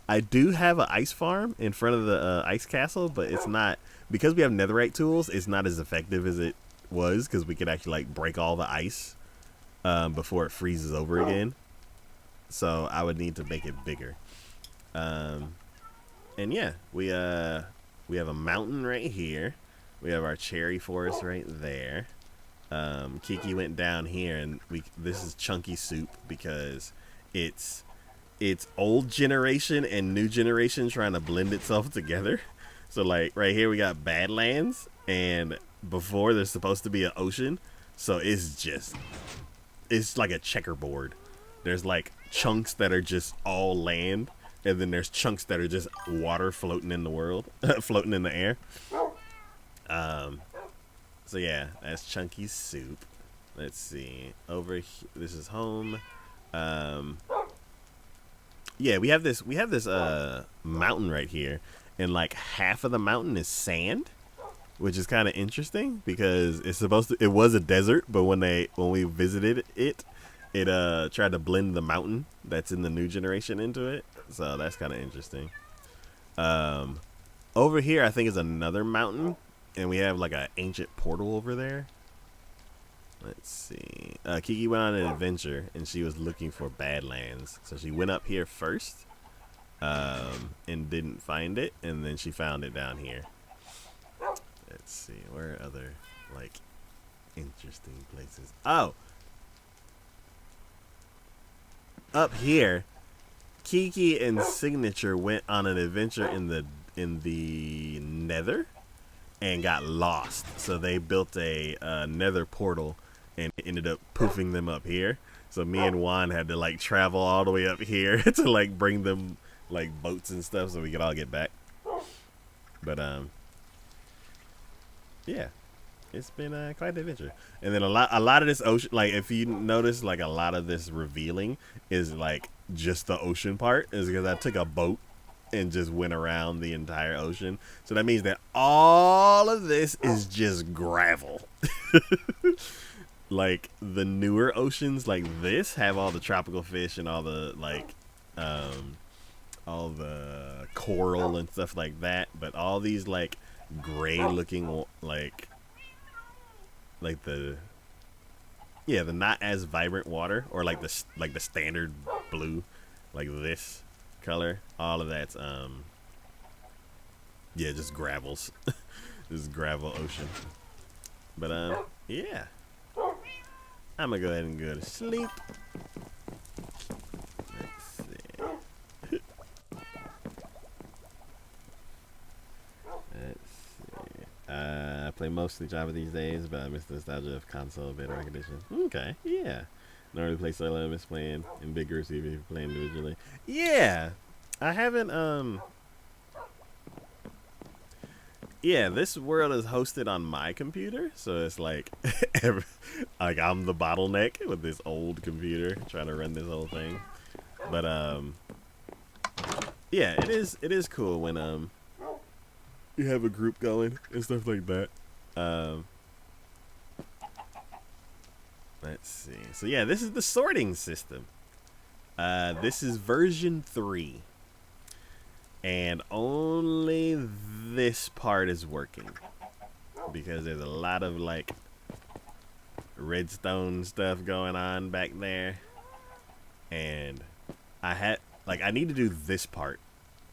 I do have an ice farm in front of the ice castle, but it's not, because we have netherite tools. It's not as effective as it was, because we could actually like break all the ice before it freezes over again. So I would need to make it bigger. And yeah, we have a mountain right here. We have our cherry forest right there. Kiki went down here, and this is chunky soup because it's old generation and new generation trying to blend itself together. So like right here we got Badlands, and before there's supposed to be an ocean, so it's like a checkerboard. There's like chunks that are just all land, and then there's chunks that are just water floating in the world, floating in the air. So yeah, that's chunky soup. Let's see. Over here, this is home. Yeah, we have this mountain right here, and like half of the mountain is sand, which is kind of interesting because it was a desert, but when we visited it tried to blend the mountain that's in the new generation into it. So that's kind of interesting. Over here I think is another mountain, and we have like an ancient portal over there. Let's see. Kiki went on an adventure, and she was looking for Badlands. So she went up here first, and didn't find it, and then she found it down here. Let's see. Where are other, like, interesting places? Oh! Up here, Kiki and Signature went on an adventure in the Nether and got lost. So they built a Nether portal, and it ended up poofing them up here. So me and Juan had to like travel all the way up here to like bring them like boats and stuff so we could all get back. But yeah, it's been quite an adventure. And then a lot of this ocean, like if you notice, like a lot of this revealing is like just the ocean part, is because I took a boat and just went around the entire ocean. So that means that all of this is just gravel. Like the newer oceans like this have all the tropical fish and all the like all the coral and stuff like that, but all these like gray looking like the not as vibrant water, or like the standard blue, like this color, all of that's just gravels. This gravel ocean. But yeah, I'm gonna go ahead and go to sleep. Let's see. I play mostly Java these days, but I miss the nostalgia of console beta recognition. Okay, yeah. Normally play solo, I miss playing in big groups even if you play individually. Yeah, I haven't yeah, this world is hosted on my computer, so it's like like I'm the bottleneck with this old computer trying to run this whole thing. But yeah, it is cool when you have a group going and stuff like that. Let's see. So yeah, this is the sorting system. This is version 3. And only this part is working, because there's a lot of like redstone stuff going on back there, and I need to do this part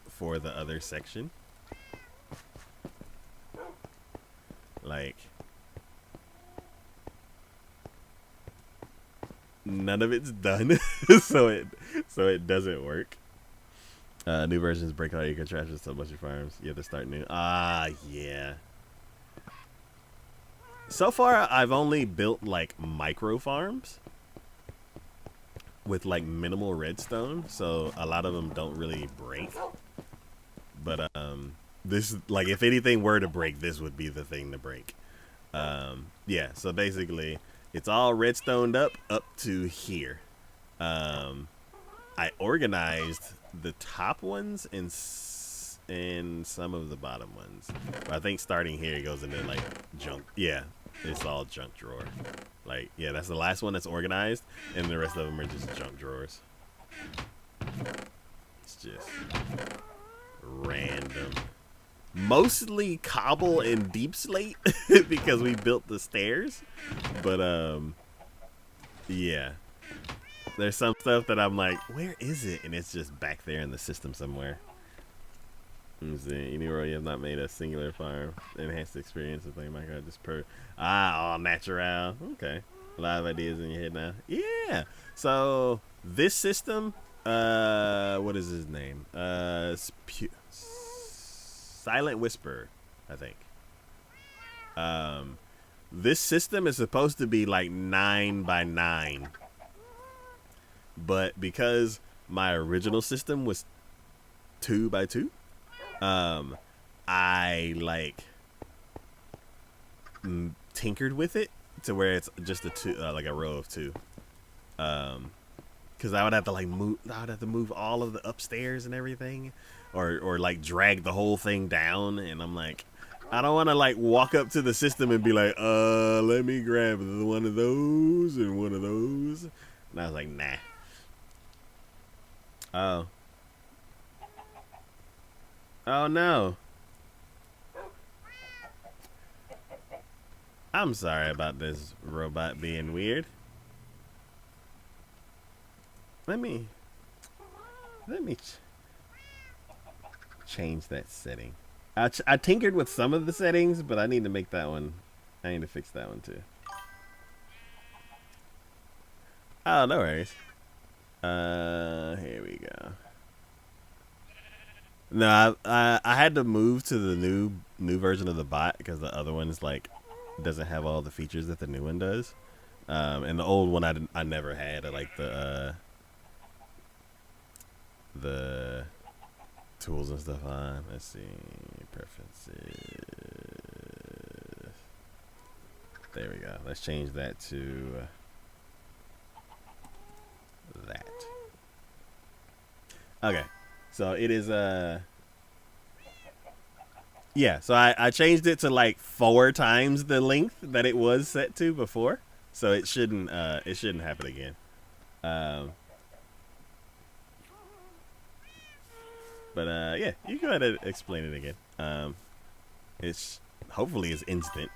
for the other section. Like, none of it's done, so it doesn't work. New versions break all your contraptions to a bunch of farms. You have to start new. Ah, yeah. So far, I've only built like micro farms with like minimal redstone, so a lot of them don't really break. But this, like, if anything were to break, this would be the thing to break. Yeah. So basically, it's all redstoned up to here. I organized the top ones and some of the bottom ones. But I think starting here it goes into like junk. Yeah, it's all junk drawer. Like, yeah, that's the last one that's organized, and the rest of them are just junk drawers. It's just random. Mostly cobble and deep slate because we built the stairs. But yeah. There's some stuff that I'm like, where is it? And it's just back there in the system somewhere. Let me see. Anywhere you have not made a singular farm. Enhanced experience of playing Minecraft just all natural. Okay. A lot of ideas in your head now. Yeah. So this system, what is his name? Silent Whisper, I think. This system is supposed to be like 9 by 9. But because my original system was 2 by 2, I like tinkered with it to where it's just a two, like a row of 2. Because I would have to like move. I would have to move all of the upstairs and everything, or like drag the whole thing down. And I'm like, I don't want to like walk up to the system and be like, let me grab one of those and one of those. And I was like, nah. Oh. Oh no. I'm sorry about this robot being weird. Let me change that setting. I tinkered with some of the settings, but I need to make that one. I need to fix that one too. Oh, no worries. Here we go. No, I had to move to the new version of the bot because the other one is like doesn't have all the features that the new one does. And the old one I never had. I like the tools and stuff on. Let's see, preferences. There we go. Let's change that to that. Okay, so it is yeah, so I changed it to like 4 times the length that it was set to before, so it shouldn't happen again. But yeah, you go ahead and explain it again. It's hopefully it's instant.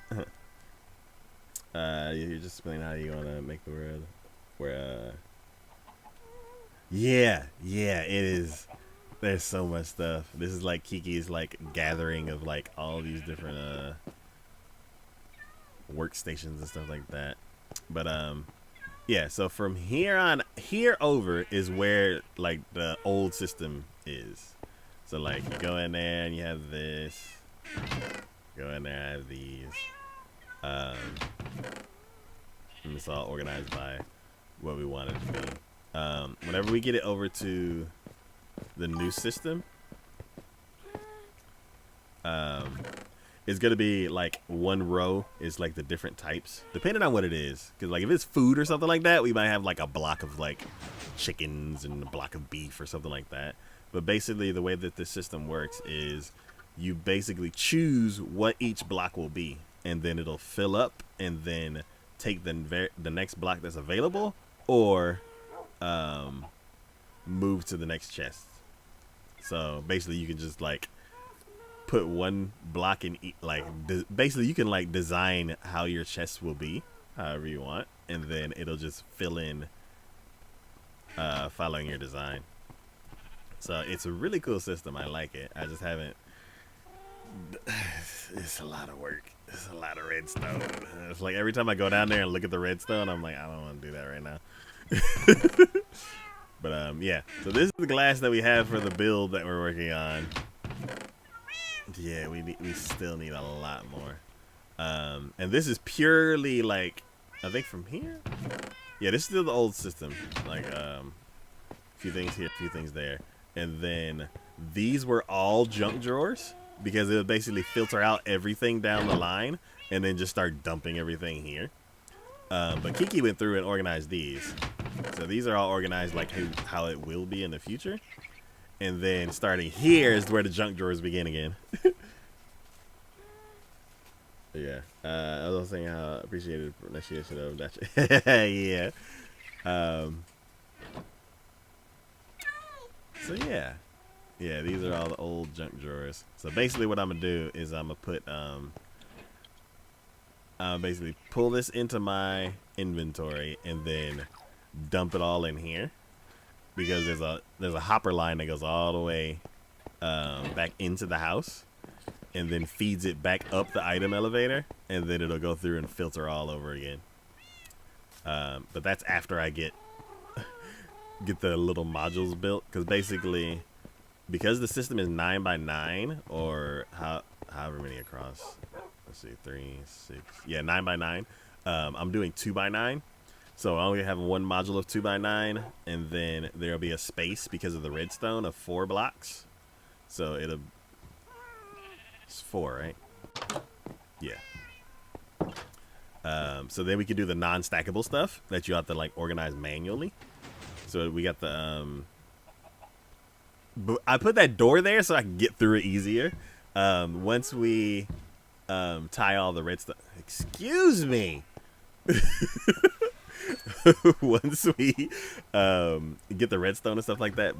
You just explain how you want to make the world where yeah, it is. There's so much stuff. This is like Kiki's like gathering of like all these different workstations and stuff like that. But yeah, so from here over is where like the old system is. So like you go in there and you have this. Go in there, I have these. And it's all organized by what we want it to be. Whenever we get it over to the new system, it's gonna be like one row is like the different types, depending on what it is. Because like if it's food or something like that, we might have like a block of like chickens and a block of beef or something like that. But basically, the way that this system works is you basically choose what each block will be, and then it'll fill up, and then take the next block that's available, or move to the next chest. So basically, you can just like put one block in like basically you can like design how your chest will be, however you want, and then it'll just fill in following your design. So it's a really cool system. I like it. I just haven't It's a lot of work. It's a lot of redstone. It's like every time I go down there and look at the redstone, I'm like, I don't want to do that right now. But yeah. So this is the glass that we have for the build that we're working on. Yeah, we still need a lot more. And this is purely like, I think from here. Yeah, this is still the old system. Like a few things here, a few things there, and then these were all junk drawers because it would basically filter out everything down the line and then just start dumping everything here. But Kiki went through and organized these. So these are all organized like how it will be in the future. And then starting here is where the junk drawers begin again. Yeah. I was saying how appreciated pronunciation of that. Yeah. So yeah. Yeah, these are all the old junk drawers. So basically what I'm going to do is I'm going to put basically pull this into my inventory and then dump it all in here because there's a hopper line that goes all the way back into the house and then feeds it back up the item elevator, and then it'll go through and filter all over again. But that's after I get the little modules built, because basically because the system is 9x9 or however many across. Let's see, 3, 6. Yeah, 9x9. I'm doing 2x9. So I only have one module of 2x9, and then there'll be a space because of the redstone of 4 blocks. So it's 4, right? Yeah. So then we can do the non-stackable stuff that you have to like organize manually. So we got the but I put that door there so I can get through it easier. Once we tie all the redstone. Excuse me. Once we get the redstone and stuff like that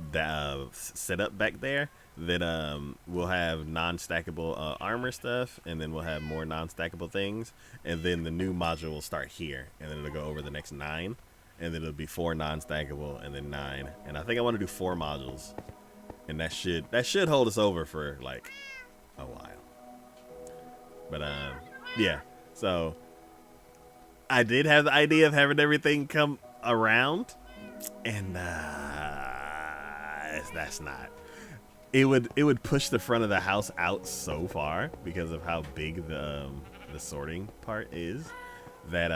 set up back there, then we'll have non-stackable armor stuff, and then we'll have more non-stackable things, and then the new module will start here, and then it'll go over the next 9, and then it'll be 4 non-stackable, and then 9, and I think I want to do 4 modules, and that should hold us over for like a while. But yeah, so I did have the idea of having everything come around, and that's not. It would push the front of the house out so far because of how big the sorting part is that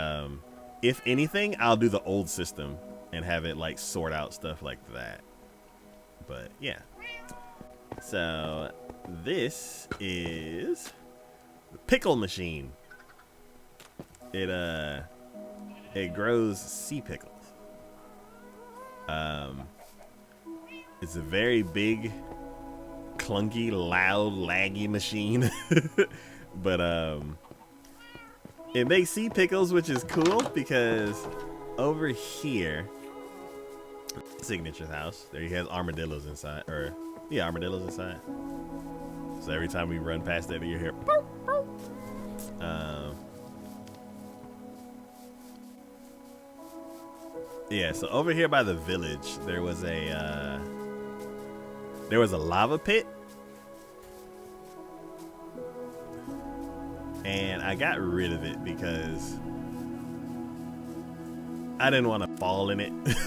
if anything, I'll do the old system and have it like sort out stuff like that. But yeah. So this is the pickle machine. It grows sea pickles. It's a very big, clunky, loud, laggy machine. But it makes sea pickles, which is cool because over here, Signature's house, there he has armadillos inside, or yeah, armadillos inside. So every time we run past that, you hear boop, boop. Yeah, so over here by the village, there was a lava pit, and I got rid of it because I didn't want to fall in it. There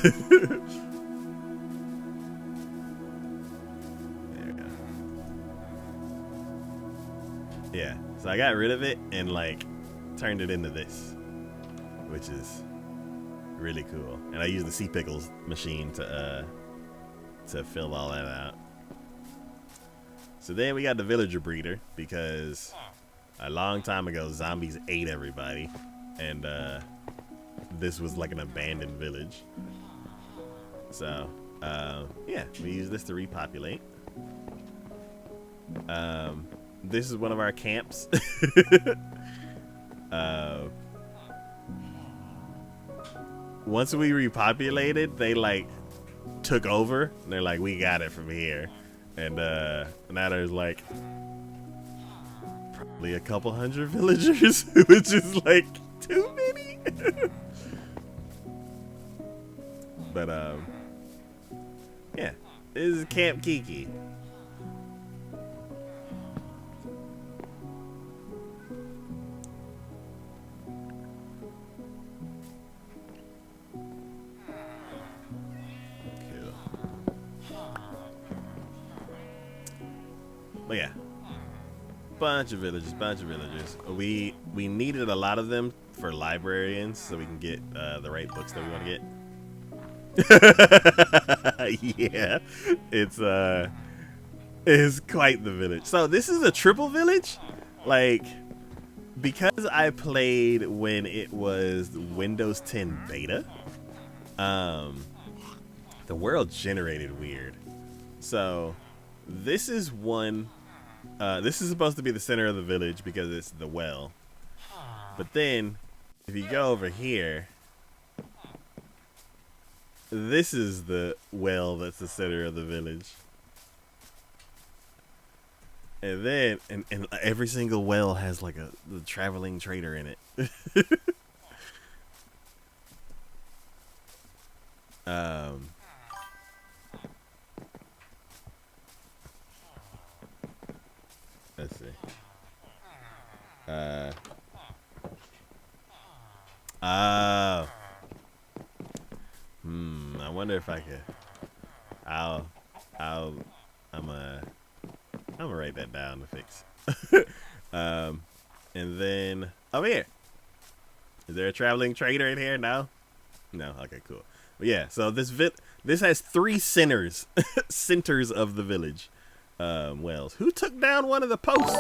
we go. Yeah, so I got rid of it and like turned it into this, which is really cool. And I use the sea pickles machine to fill all that out. So then we got the villager breeder because a long time ago zombies ate everybody, and this was like an abandoned village. So yeah, we use this to repopulate. This is one of our camps. Once we repopulated, they like took over. And they're like, we got it from here. And now there's like probably a couple hundred villagers, which is like too many. But yeah, this is Camp Kiki. But yeah, bunch of villagers, We needed a lot of them for librarians so we can get the right books that we want to get. Yeah, it's quite the village. So this is a triple village, like, because I played when it was Windows 10 beta. The world generated weird. So this is one. This is supposed to be the center of the village because it's the well. But then, if you go over here, this is the well that's the center of the village. And then, and every single well has like the traveling trader in it. Let's see. Oh. I wonder if I could. I'm gonna write that down to fix. And then over here. Is there a traveling trader in here? No. No. Okay. Cool. But yeah. So this has 3 centers, centers of the village. Wells. Who took down one of the posts?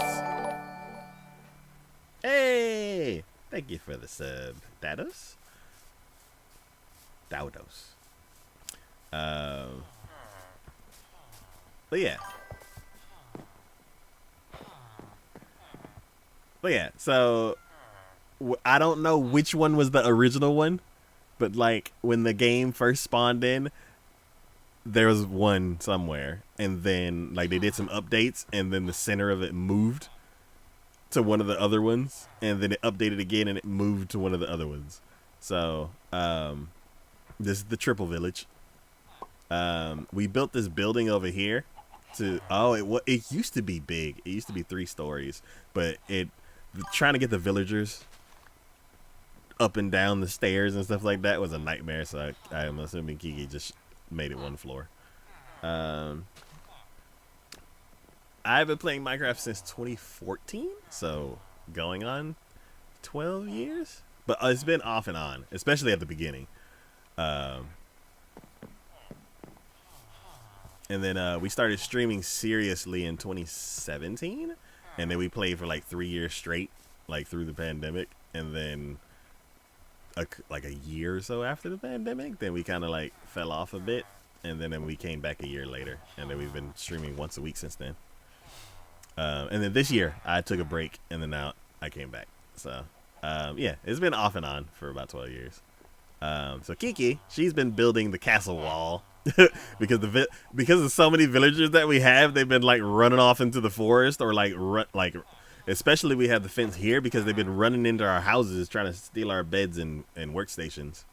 Hey! Thank you for the sub, Dados. But yeah. So I don't know which one was the original one, but like when the game first spawned in, there was one somewhere, and then like they did some updates, and then the center of it moved to one of the other ones, and then it updated again and it moved to one of the other ones. So this is the triple village. We built this building over here to it used to be big. It used to be 3 stories, but trying to get the villagers up and down the stairs and stuff like that was a nightmare. So I'm assuming Kiki just made it 1 floor. I've been playing Minecraft since 2014, so going on 12 years. But it's been off and on, especially at the beginning. And then we started streaming seriously in 2017, and then we played for like 3 years straight, like through the pandemic. And then like a year or so after the pandemic, then we kind of like fell off a bit, and then we came back a year later, and then we've been streaming once a week since then. And then this year I took a break, and then now I came back. So yeah, it's been off and on for about 12 years. So Kiki, she's been building the castle wall because of so many villagers that we have. They've been like running off into the forest, or like especially we have the fence here because they've been running into our houses trying to steal our beds and workstations.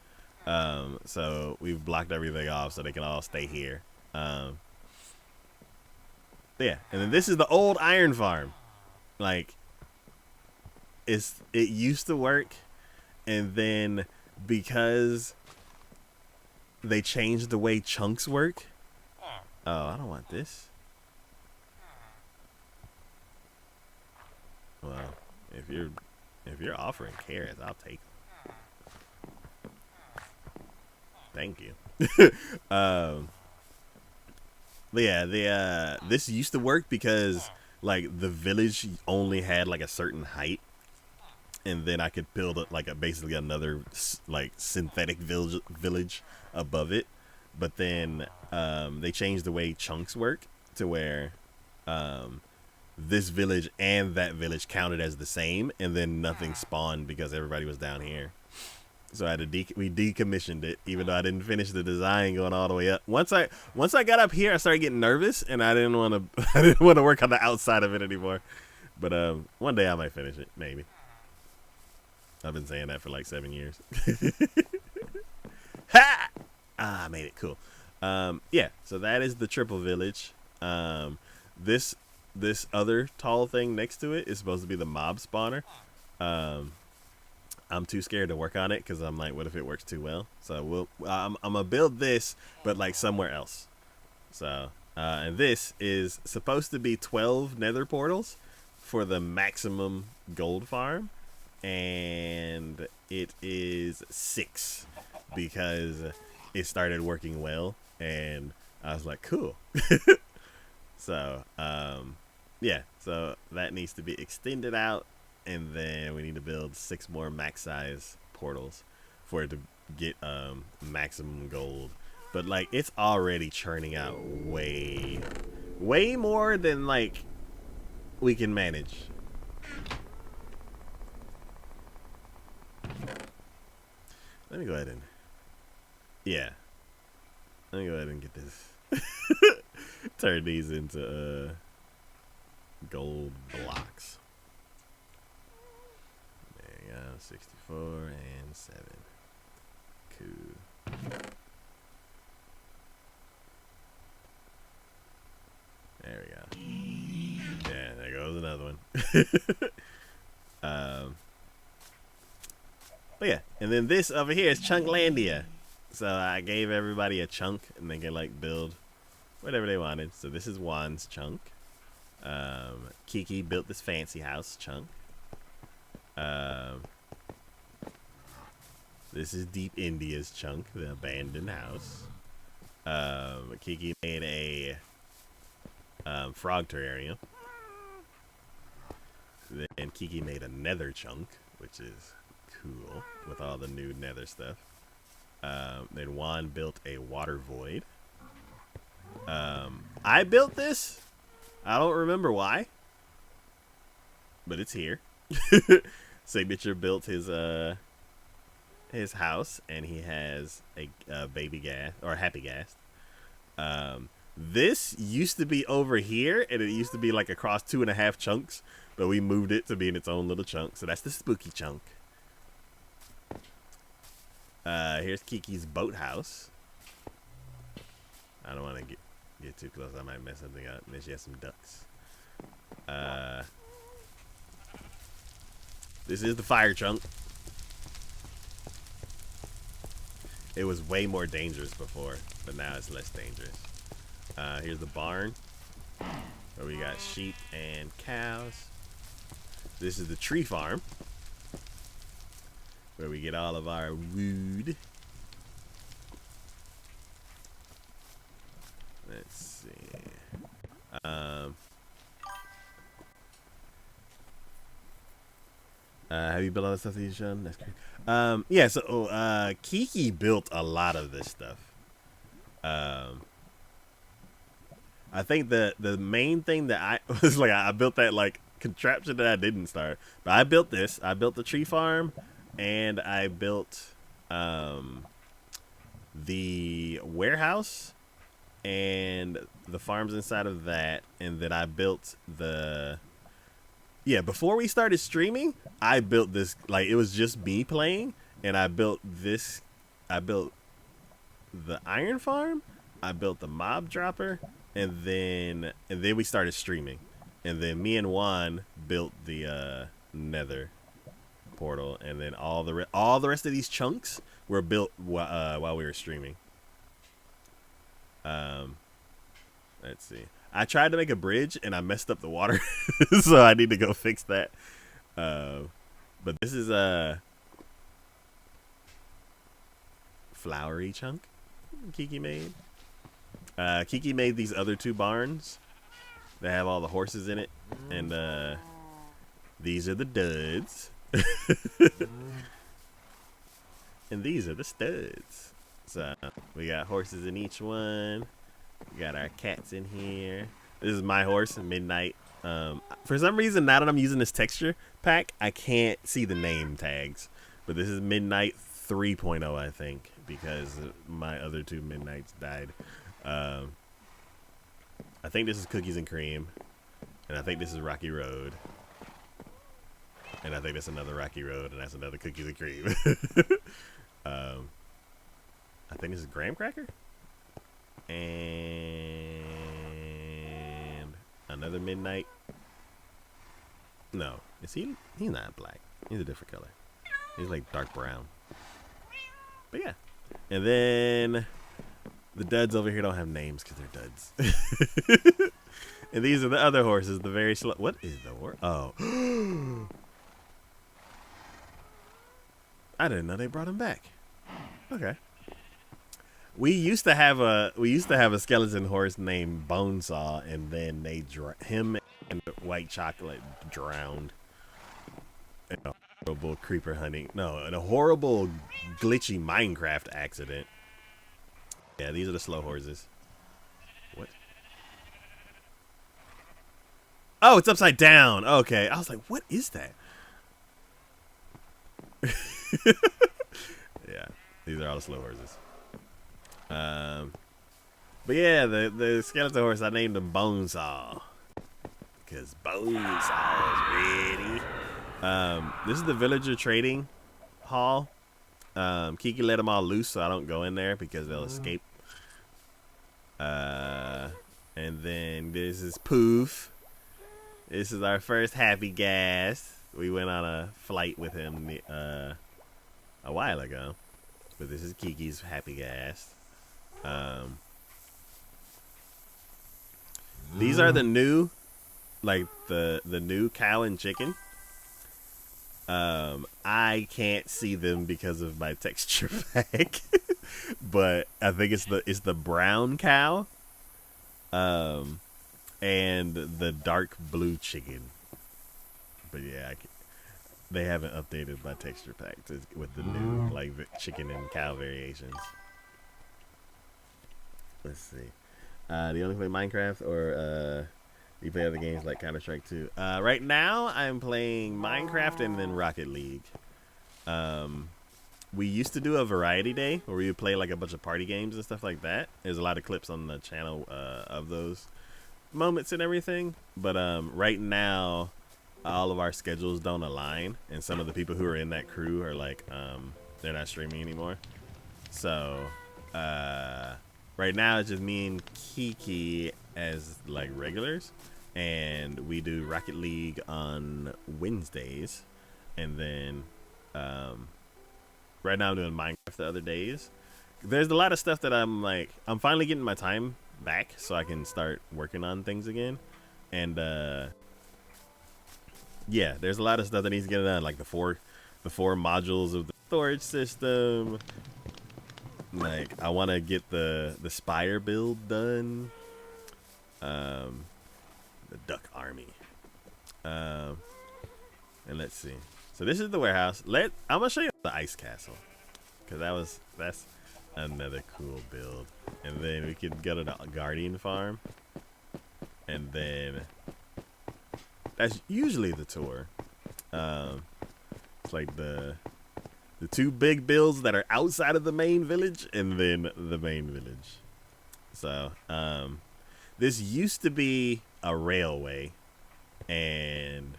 So we've blocked everything off so they can all stay here. Yeah, and then this is the old iron farm. Like, it used to work, and then because they changed the way chunks work. Oh, I don't want this. Well, if you're offering carrots, I'll take them. Thank you. But yeah, this used to work because like the village only had like a certain height, and then I could build basically another like synthetic village above it. But then they changed the way chunks work to where this village and that village counted as the same, and then nothing spawned because everybody was down here. So I had to we decommissioned it, even though I didn't finish the design going all the way up. Once I got up here, I started getting nervous, and I didn't want to work on the outside of it anymore. But one day I might finish it, maybe. I've been saying that for like 7 years. Ha! I made it cool. Yeah, so that is the triple village. This other tall thing next to it is supposed to be the mob spawner. I'm too scared to work on it because I'm like, what if it works too well? So I'm gonna build this, but like somewhere else. So And this is supposed to be 12 nether portals for the maximum gold farm. And it is 6 because it started working well. And I was like, cool. So, yeah. So that needs to be extended out. And then we need to build 6 more max size portals for it to get maximum gold. But like it's already churning out way more than like we can manage. Let me go ahead and let me go ahead and get this. Turn these into gold blocks. There you go, 64 and 7. Cool. There we go. Yeah, there goes another one. But yeah, and then this over here is Chunklandia. So I gave everybody a chunk, and they can like build whatever they wanted. So this is Juan's chunk. Kiki built this fancy house chunk. This is Deep India's chunk, the abandoned house. Kiki made a frog terrarium. Then Kiki made a nether chunk, which is cool with all the new nether stuff. Then Juan built a water void. I built this. I don't remember why, but it's here. Signature built his house, and he has a baby gas or happy gas. This used to be over here, and it used to be like across 2.5 chunks, but we moved it to be in its own little chunk. So that's the spooky chunk. Here's Kiki's boathouse. I don't want to get too close. I might mess something up. And then she has some ducks. This is the fire chunk. It was way more dangerous before, but now it's less dangerous. Here's the barn, where we got sheep and cows. This is the tree farm, where we get all of our wood. Let's see. Have you built all the stuff that you've shown? That's great. Yeah, so Kiki built a lot of this stuff. I think the main thing that I was like, I built that like contraption that I didn't start, but I built this. I built the tree farm, and I built the warehouse and the farms inside of that, and then I built before we started streaming, I built this, like it was just me playing, and I built this. I built the iron farm, I built the mob dropper, and then we started streaming, and then me and Juan built the nether portal, and then all the rest of these chunks were built while we were streaming. Let's see. I tried to make a bridge and I messed up the water, so I need to go fix that. But this is a flowery chunk Kiki made. Kiki made these other 2 barns that have all the horses in it, and these are the duds, and these are the studs. So we got horses in each one. We got our cats in here. This is my horse, Midnight. For some reason, now that I'm using this texture pack, I can't see the name tags. But this is Midnight 3.0, I think, because my other 2 Midnights died. I think this is Cookies and Cream. And I think this is Rocky Road. And I think that's another Rocky Road, and that's another Cookies and Cream. I think this is Graham Cracker. And another Midnight. No, is he? He's not black. He's a different color. He's like dark brown. But yeah, and then The duds over here don't have names because they're duds. And these are the other horses, the very slow. What is the horse? Oh. I didn't know they brought him back. Okay. We used to have a skeleton horse named Bonesaw, and then him and White Chocolate drowned in a horrible creeper hunting. No, in a horrible glitchy Minecraft accident. Yeah, these are the slow horses. What? Oh, it's upside down. Okay, I was like, what is that? Yeah, these are all the slow horses. But yeah, the skeleton horse, I named him Bonesaw. Because Bonesaw is ready. This is the villager trading hall. Kiki let them all loose so I don't go in there because they'll escape. And then this is Poof. This is our first happy gas. We went on a flight with him a while ago. But this is Kiki's happy gas. These are the new, like the new cow and chicken. I can't see them because of my texture pack, but I think it's the brown cow, and the dark blue chicken. But yeah, they haven't updated my texture pack with the new like chicken and cow variations. Let's see. Do you only play Minecraft or do you play other games like Counter-Strike 2? Right now, I'm playing Minecraft and then Rocket League. We used to do a variety day where we would play like a bunch of party games and stuff like that. There's a lot of clips on the channel of those moments and everything. But right now, all of our schedules don't align, and some of the people who are in that crew are like, they're not streaming anymore. So right now, it's just me and Kiki as like regulars, and we do Rocket League on Wednesdays, and then right now I'm doing Minecraft the other days. There's a lot of stuff that I'm finally getting my time back so I can start working on things again, and yeah, there's a lot of stuff that needs to get done, like the four modules of the storage system. Like, I want to get the Spire build done. The Duck Army. And let's see. So this is the warehouse. I'm gonna show you the ice castle, because that's another cool build. And then we can go to the Guardian farm, and then that's usually the tour. It's like the two big builds that are outside of the main village, and then the main village. So, this used to be a railway, and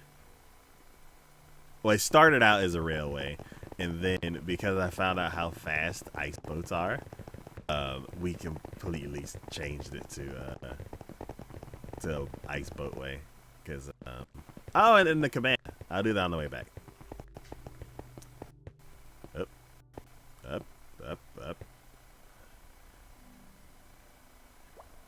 well, it started out as a railway, and then because I found out how fast ice boats are, we completely changed it to ice boatway. Because oh, and then the command, I'll do that on the way back. Up.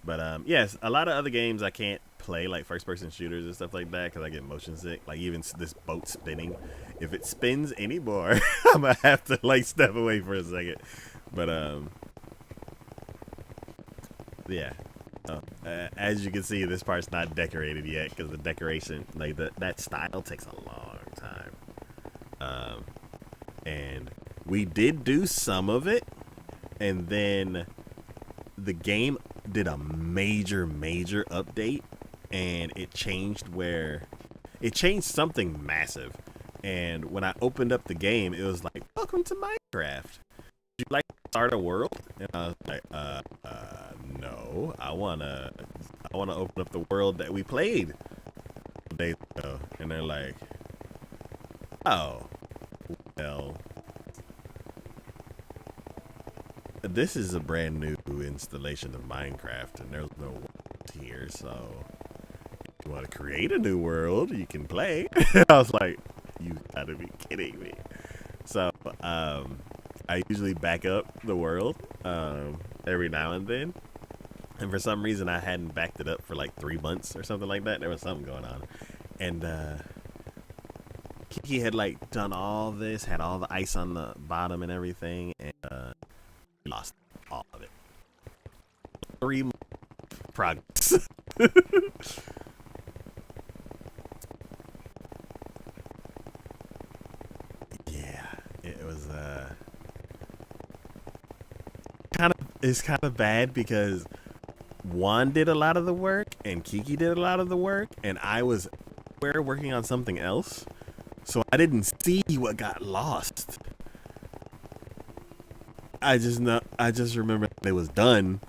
But yes, a lot of other games I can't play, like first-person shooters and stuff like that, because I get motion sick. Like even this boat spinning, if it spins anymore, I'm gonna have to like step away for a second. But yeah. As you can see, this part's not decorated yet because the decoration, like that style, takes a long time. And we did do some of it, and then the game did a major update, and it changed something massive. And when I opened up the game, it was like, "Welcome to Minecraft. Would you like to start a world?" And I was like, no, I wanna open up the world that we played days ago. And they're like, oh, well, this is a brand new installation of Minecraft, and there's no world here, so if you want to create a new world, you can play. I was like, you gotta be kidding me. So I usually back up the world every now and then. And for some reason, I hadn't backed it up for like 3 months or something like that. There was something going on. And Kiki had like done all this, had all the ice on the bottom and everything, and lost all of it. 3 months progress. Yeah, it was it's kind of bad because Juan did a lot of the work and Kiki did a lot of the work, and I was working on something else, so I didn't see what got lost. I just remember it was done,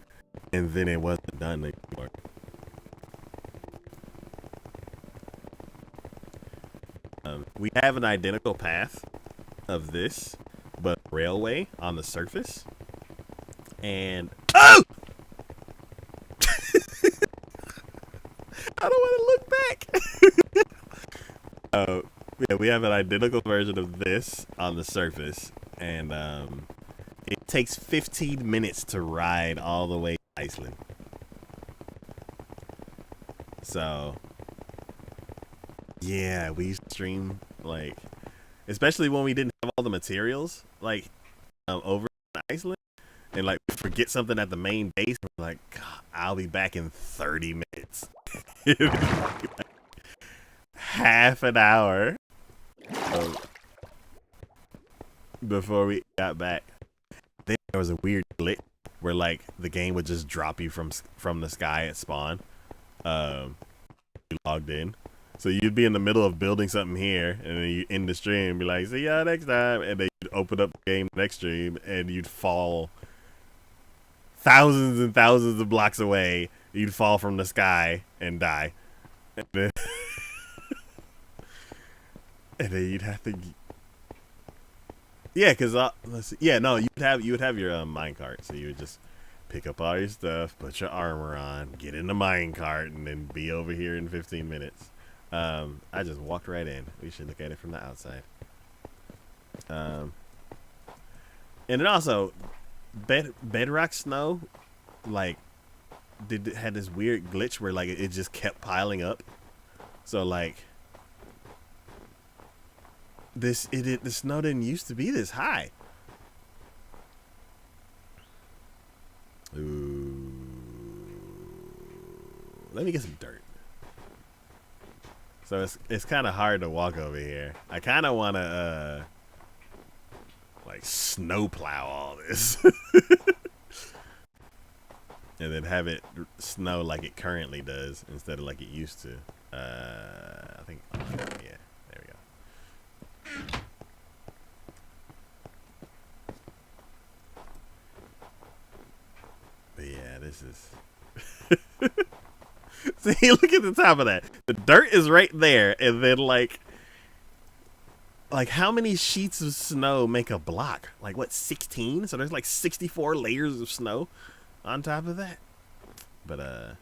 and then it wasn't done anymore. We have an identical path of this, but railway on the surface, and oh! I don't want to look back. Yeah, we have an identical version of this on the surface, and it takes 15 minutes to ride all the way to Iceland. So, yeah, we used to stream, like, especially when we didn't have all the materials, like, over in Iceland, and, like, we forget something at the main base, we're like, God, I'll be back in 30 minutes. Half an hour before we got back. Then there was a weird glitch where like the game would just drop you from the sky at spawn. You logged in, so you'd be in the middle of building something here, and then you end the stream and be like, "See y'all next time," and then you'd open up the game next stream, and you'd fall thousands and thousands of blocks away. You'd fall from the sky and die, and then, and then you'd have to. Yeah, cause let's see. Yeah, no, you would have your minecart, so you would just pick up all your stuff, put your armor on, get in the minecart, and then be over here in 15 minutes. I just walked right in. We should look at it from the outside. And then also, bedrock snow, like, had this weird glitch where like it just kept piling up. So like. The snow didn't used to be this high. Ooh. Let me get some dirt. So it's kind of hard to walk over here. I kind of want to like snow plow all this. And then have it snow like it currently does instead of like it used to. I think yeah. But yeah, this is. See, look at the top of that. The dirt is right there, and then like how many sheets of snow make a block? Like what, 16? So there's like 64 layers of snow on top of that. But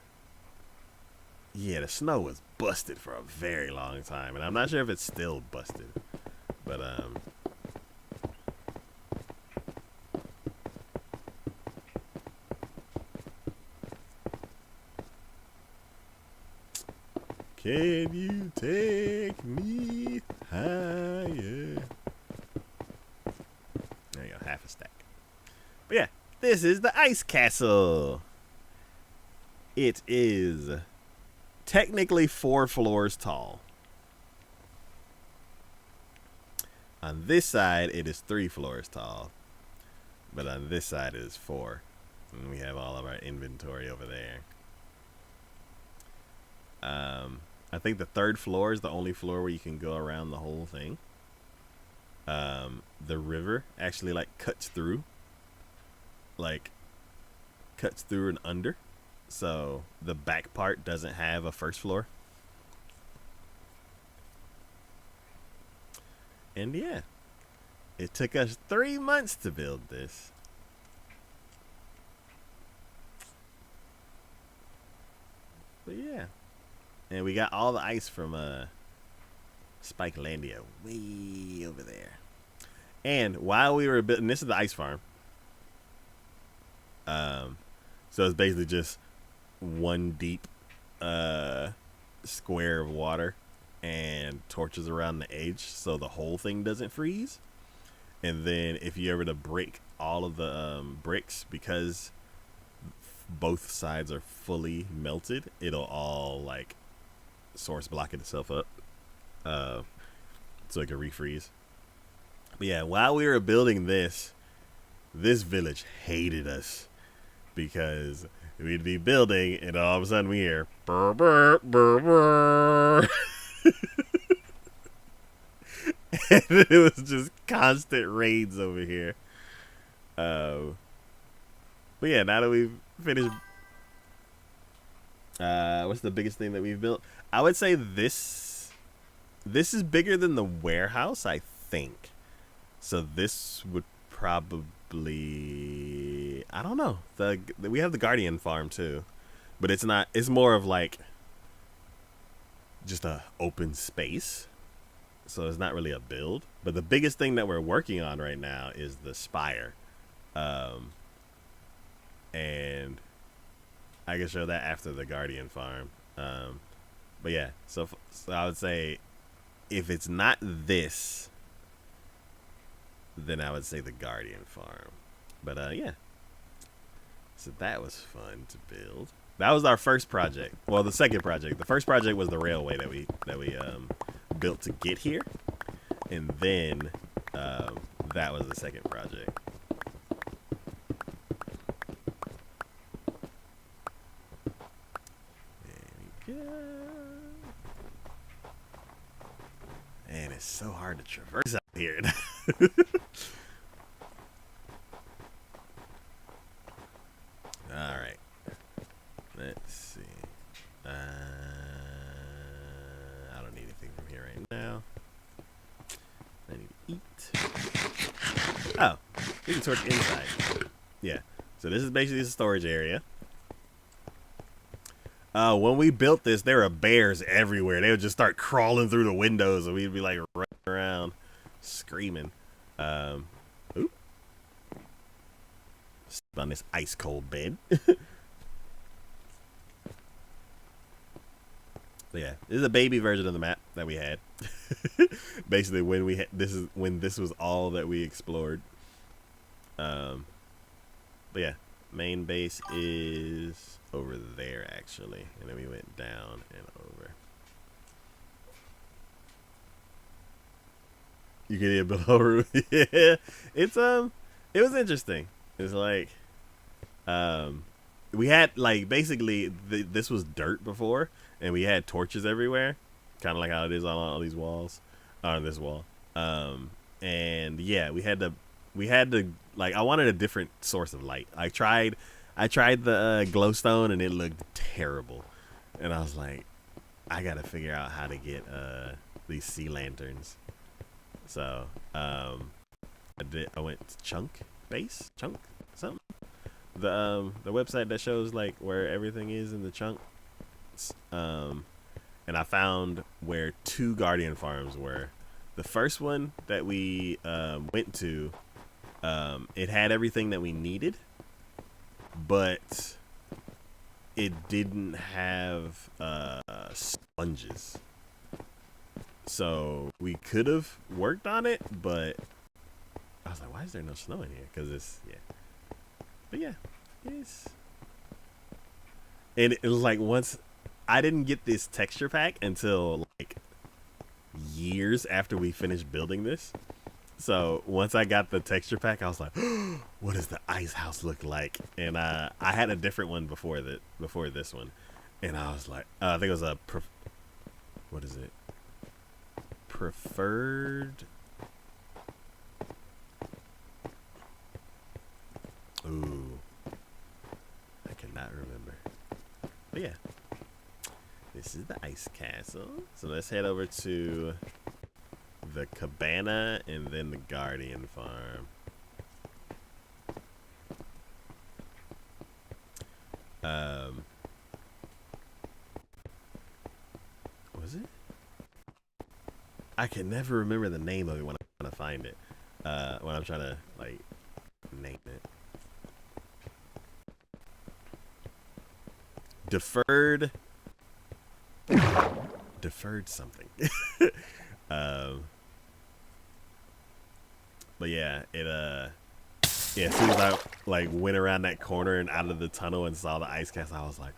yeah, the snow was busted for a very long time, and I'm not sure if it's still busted. But can you take me higher? There you go, half a stack. But yeah, this is the ice castle. It is technically 4 floors tall. On this side, it is 3 floors tall. But on this side, it is 4. And we have all of our inventory over there. I think the 3rd floor is the only floor where you can go around the whole thing. The river actually, like, cuts through. Like, cuts through and under. So, the back part doesn't have a 1st floor. And yeah, it took us 3 months to build this. But yeah, and we got all the ice from Spikelandia way over there. And while we were building, this is the ice farm. So it's basically just one deep square of water and torches around the edge so the whole thing doesn't freeze. And then if you ever to break all of the bricks, because both sides are fully melted, it'll all like source block itself up, so it can refreeze. But yeah, while we were building this village hated us because we'd be building and all of a sudden we hear burr, burr, burr, burr. And it was just constant raids over here. But yeah, now that we've finished, what's the biggest thing that we've built? I would say this is bigger than the warehouse, I think. So this would probably, I don't know. We have the Guardian farm too, but it's not. It's more of like just a open space. So it's not really a build. But the biggest thing that we're working on right now is the spire. And I can show that after the Guardian farm. But yeah, so I would say if it's not this, then I would say the Guardian farm. But yeah, so that was fun to build. That was our first project. Well, the second project. The first project was the railway that we built to get here, and then that was the second project. There we go. And it's so hard to traverse out here. All right. Let's see. I don't need anything from here right now. I need to eat. Oh, we can torch inside. Yeah. So this is basically a storage area. When we built this, there were bears everywhere. They would just start crawling through the windows, and we'd be like running around, screaming. Oop. On this ice cold bed. But yeah, this is a baby version of the map that we had. Basically, when this was all that we explored. But yeah, main base is over there actually, and then we went down and over. You can get below. Yeah, it was interesting. It's like, we had like basically this was dirt before. And we had torches everywhere, kind of like how it is on all these walls, on this wall. And yeah, we had to like, I wanted a different source of light. I tried the glowstone and it looked terrible, and I was like, I gotta figure out how to get these sea lanterns. So I went to Chunk something, the website that shows like where everything is in the chunk. And I found where 2 Guardian farms were. The first one that we went to, it had everything that we needed, but it didn't have sponges. So we could have worked on it, but I was like, why is there no snow in here? Because it's, yeah. But yeah, and it was like, once I didn't get this texture pack until like years after we finished building this. So once I got the texture pack, I was like, oh, what does the ice house look like? And I had a different one before this one, and I was like, I think it was what is it? Preferred. Ooh, I cannot remember. But yeah. This is the ice castle. So let's head over to the cabana and then the Guardian farm. Was it? I can never remember the name of it when I'm trying to find it. When I'm trying to like name it. deferred something. But yeah, yeah, as soon as I like went around that corner and out of the tunnel and saw the ice castle, I was like,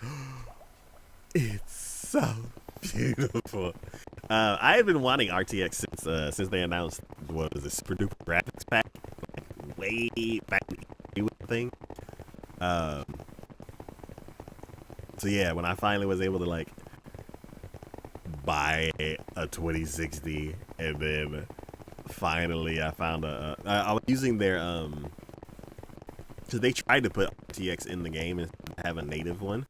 it's so beautiful. I had been wanting RTX since they announced what was it, Super Duper graphics pack, like, way back in the thing. So yeah, when I finally was able to like buy a 2060, and then finally I found I was using their because they tried to put RTX in the game and have a native one,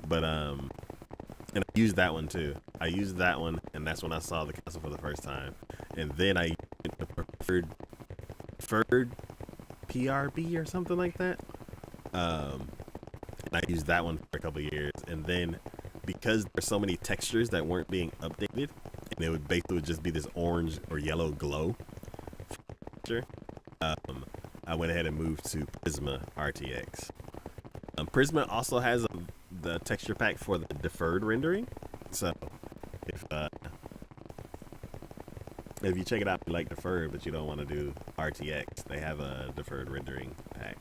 but and I used that one too. I used that one, and that's when I saw the castle for the first time, and then I used the preferred PRB or something like that. And I used that one for a couple of years, and then because there's so many textures that weren't being updated, and it would basically just be this orange or yellow glow texture, I went ahead and moved to Prisma RTX. Prisma also has the texture pack for the deferred rendering, so if you check it out, you like deferred, but you don't want to do RTX, they have a deferred rendering pack.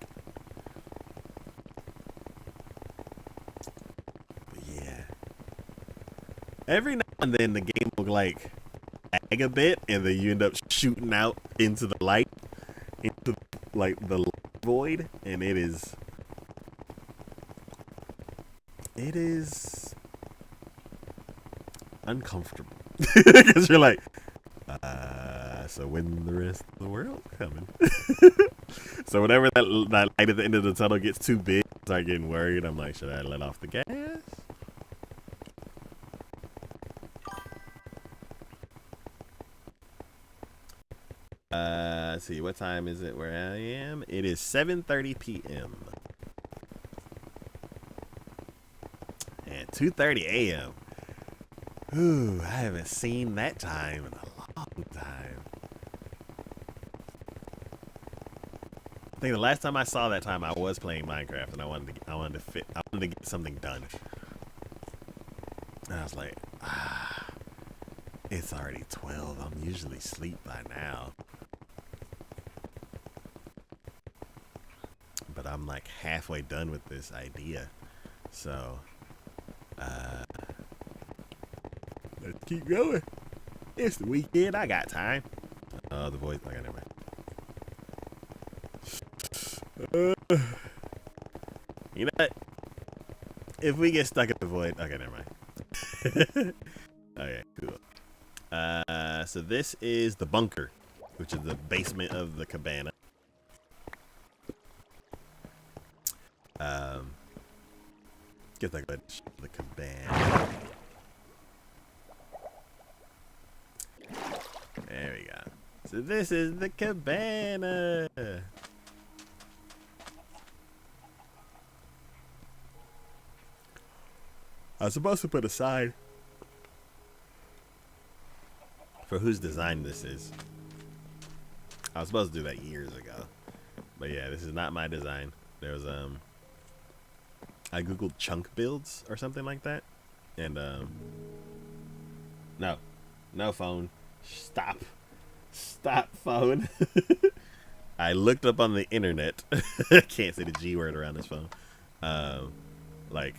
Every now and then the game will like lag a bit, and then you end up shooting out into the light, into like the void, and it is uncomfortable because you're like, so when the rest of the world's coming? So whenever that light at the end of the tunnel gets too big, I start getting worried. I'm like, should I let off the gas? Let's see, what time is it where I am? It is 7:30 p.m. and 2:30 a.m. Ooh, I haven't seen that time in a long time. I think the last time I saw that time, I was playing Minecraft, and I wanted to get something done. And I was like, it's already 12. I'm usually asleep by now. But I'm like halfway done with this idea. So, let's keep going. It's the weekend. I got time. The voice. Okay, never mind. You know what? If we get stuck in the void, okay, never mind. Okay, cool. So this is the bunker, which is the basement of the cabana. Get that good. The cabana. There we go. So this is the cabana. I was supposed to put a sign for whose design this is. I was supposed to do that years ago. But yeah, this is not my design. There was I googled chunk builds or something like that. And no phone. Stop phone. I looked up on the internet. I can't say the G word around this phone. Like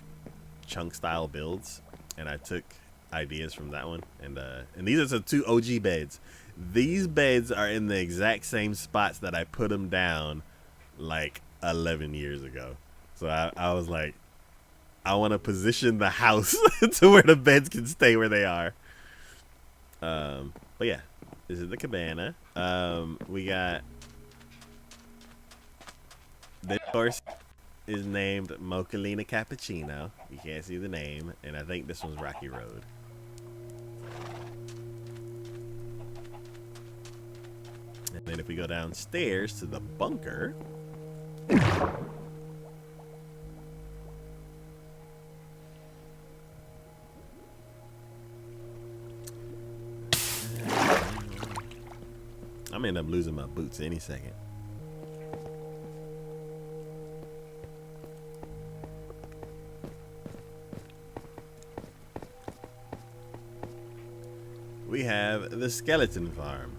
chunk style builds, and I took ideas from that one, and these are the two OG beds. These beds are in the exact same spots that I put them down like 11 years ago. So I was like, I want to position the house to where the beds can stay where they are. But yeah, this is the cabana. We got this horse is named Moccalina Cappuccino. You can't see the name, and I think this one's Rocky Road. And then if we go downstairs to the bunker, I'm gonna end up losing my boots any second. we have the skeleton farm.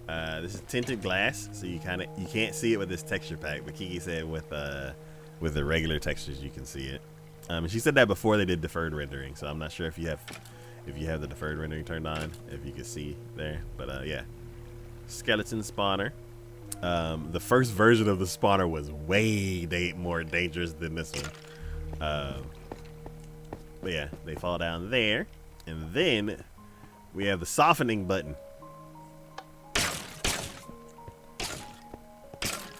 This is tinted glass, so you can't see it with this texture pack. But Kiki said with the regular textures you can see it. She said that before they did deferred rendering, so I'm not sure if you have the deferred rendering turned on, if you can see there. But yeah, skeleton spawner. The first version of the spawner was way more dangerous than this one. But yeah, they fall down there, and then we have the softening button,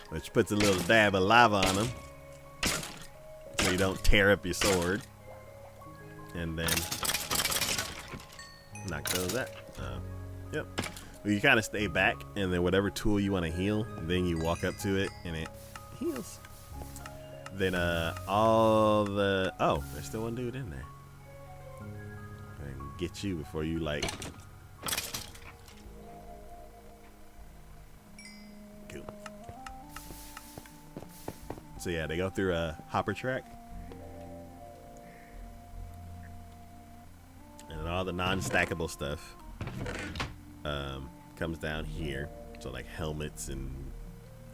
which puts a little dab of lava on them so you don't tear up your sword. And then knock those out. Yep. Well, you kind of stay back, and then whatever tool you want to heal, then you walk up to it, and it heals. Then all the... Oh, there's still one dude in there. I can get you before you, like... Cool. So yeah, they go through a hopper track. And then all the non-stackable stuff comes down here. So like helmets and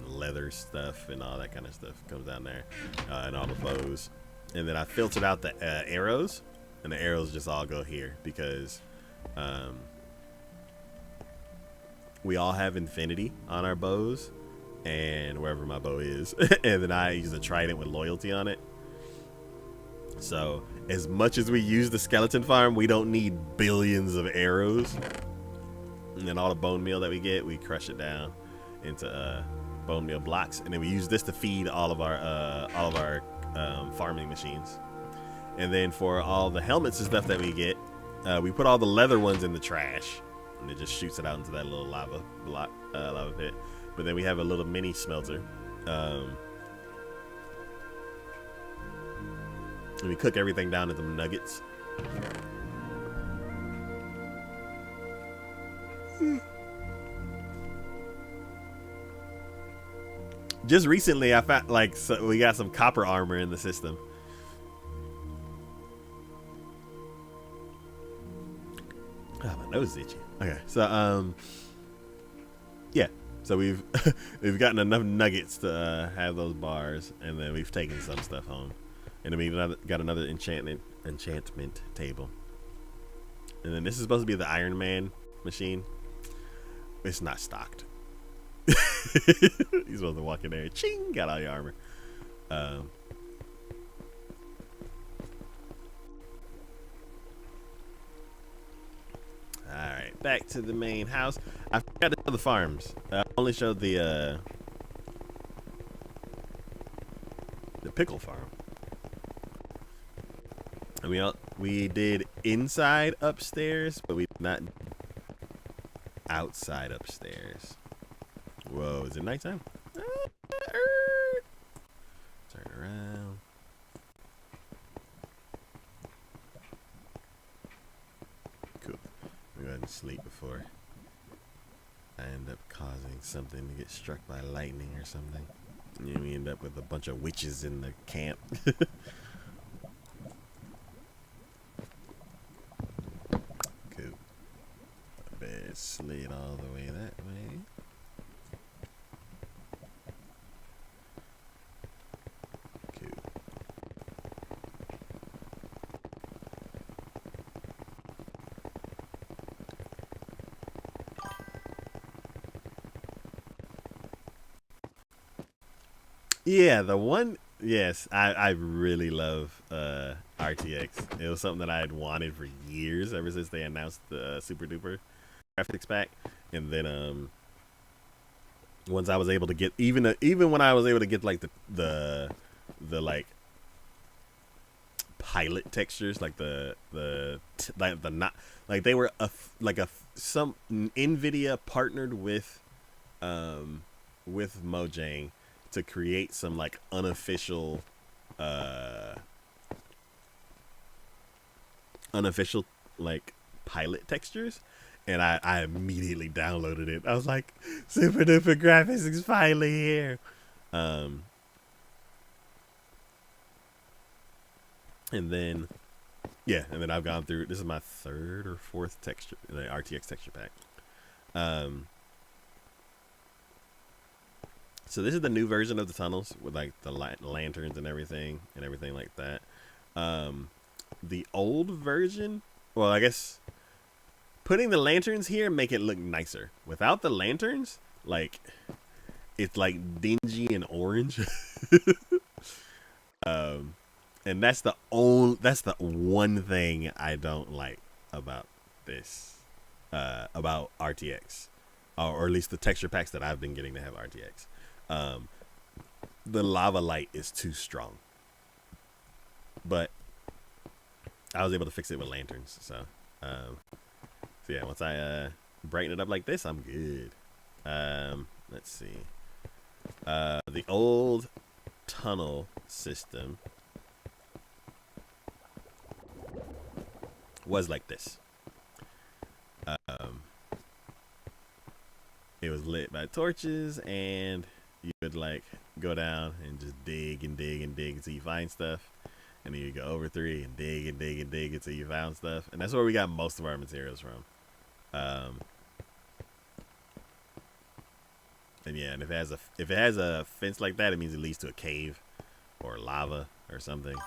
leather stuff and all that kind of stuff comes down there. And all the bows. And then I filtered out the arrows. And the arrows just all go here because we all have infinity on our bows. And wherever my bow is. And then I use a trident with loyalty on it. So as much as we use the skeleton farm, we don't need billions of arrows. And then all the bone meal that we get, we crush it down into bone meal blocks, and then we use this to feed all of our farming machines. And then for all the helmets and stuff that we get, we put all the leather ones in the trash, and it just shoots it out into that little lava pit. But then we have a little mini smelter. And we cook everything down into nuggets. Just recently, I found we got some copper armor in the system. Oh, my nose is itchy. Okay, so yeah, so we've we've gotten enough nuggets to have those bars, and then we've taken some stuff home, and then we've got another enchantment table, and then this is supposed to be the Iron Man machine. It's not stocked. He's supposed to walk in there, ching, got all your armor. Alright, back to the main house. I forgot to show the farms. I only showed the pickle farm. And we did inside upstairs, but we did not outside upstairs. Whoa, is it nighttime? Turn around. Cool. We go ahead and sleep before I end up causing something to get struck by lightning or something. And then we end up with a bunch of witches in the camp. Cool. I better slid all the way that way. Yeah, the one, yes, I really love RTX. It was something that I had wanted for years, ever since they announced the Super Duper graphics pack. And then once I was able to get, even when I was able to get like the like pilot textures, like like they were some NVIDIA partnered with Mojang to create some like unofficial like pilot textures, and I immediately downloaded it. I was like, Super Duper graphics is finally here. And then Yeah, and then I've gone through. This is my third or fourth texture, the RTX texture pack. Um, so this is the new version of the tunnels with like the lanterns and everything like that. The old version, well, I guess putting the lanterns here make it look nicer. Without the lanterns, like it's like dingy and orange. And that's the one thing I don't like about this, about RTX, or at least the texture packs that I've been getting to have RTX. The lava light is too strong, but I was able to fix it with lanterns. So yeah, once I brighten it up like this, I'm good. Let's see. The old tunnel system was like this. It was lit by torches, and you would like go down and just dig and dig and dig until you find stuff, and then you go over 3 and dig and dig and dig until you found stuff, and that's where we got most of our materials from. And yeah, and if it has a fence like that, it means it leads to a cave or lava or something.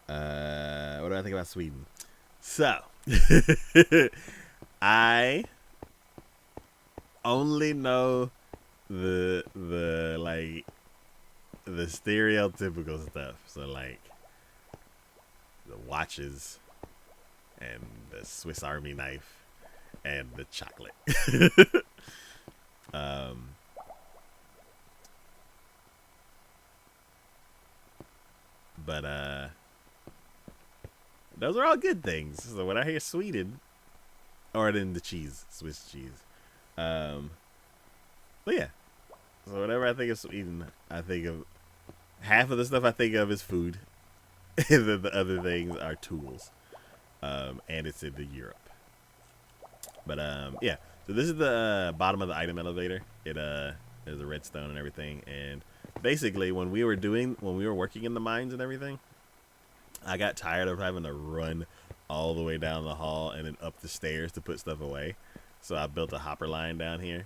What do I think about Sweden? So, I only know the like the stereotypical stuff. So like the watches and the Swiss Army knife and the chocolate. But those are all good things. So when I hear Sweden, or then the cheese, Swiss cheese. But yeah. So whenever I think of Sweden, I think of half of the stuff I think of is food, and then the other things are tools. And it's in the Europe. But yeah. So this is the bottom of the item elevator. There's a redstone and everything, and basically when we were working in the mines and everything, I got tired of having to run all the way down the hall and then up the stairs to put stuff away. So I built a hopper line down here.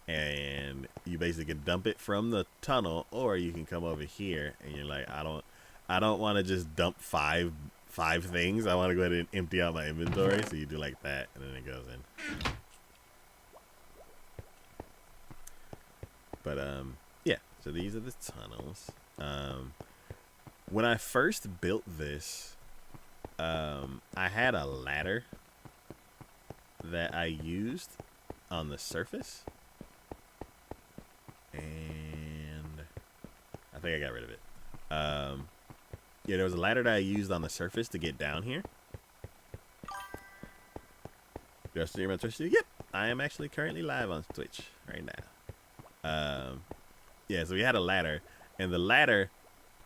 And you basically can dump it from the tunnel, or you can come over here and you're like, I don't want to just dump five things. I want to go ahead and empty out my inventory. So you do like that, and then it goes in. But yeah. So these are the tunnels. When I first built this, I had a ladder that I used on the surface, and I think I got rid of it. Yeah, there was a ladder that I used on the surface to get down here. Do I stream on Twitch? Yep, I am actually currently live on Twitch right now. Yeah, so we had a ladder, and the ladder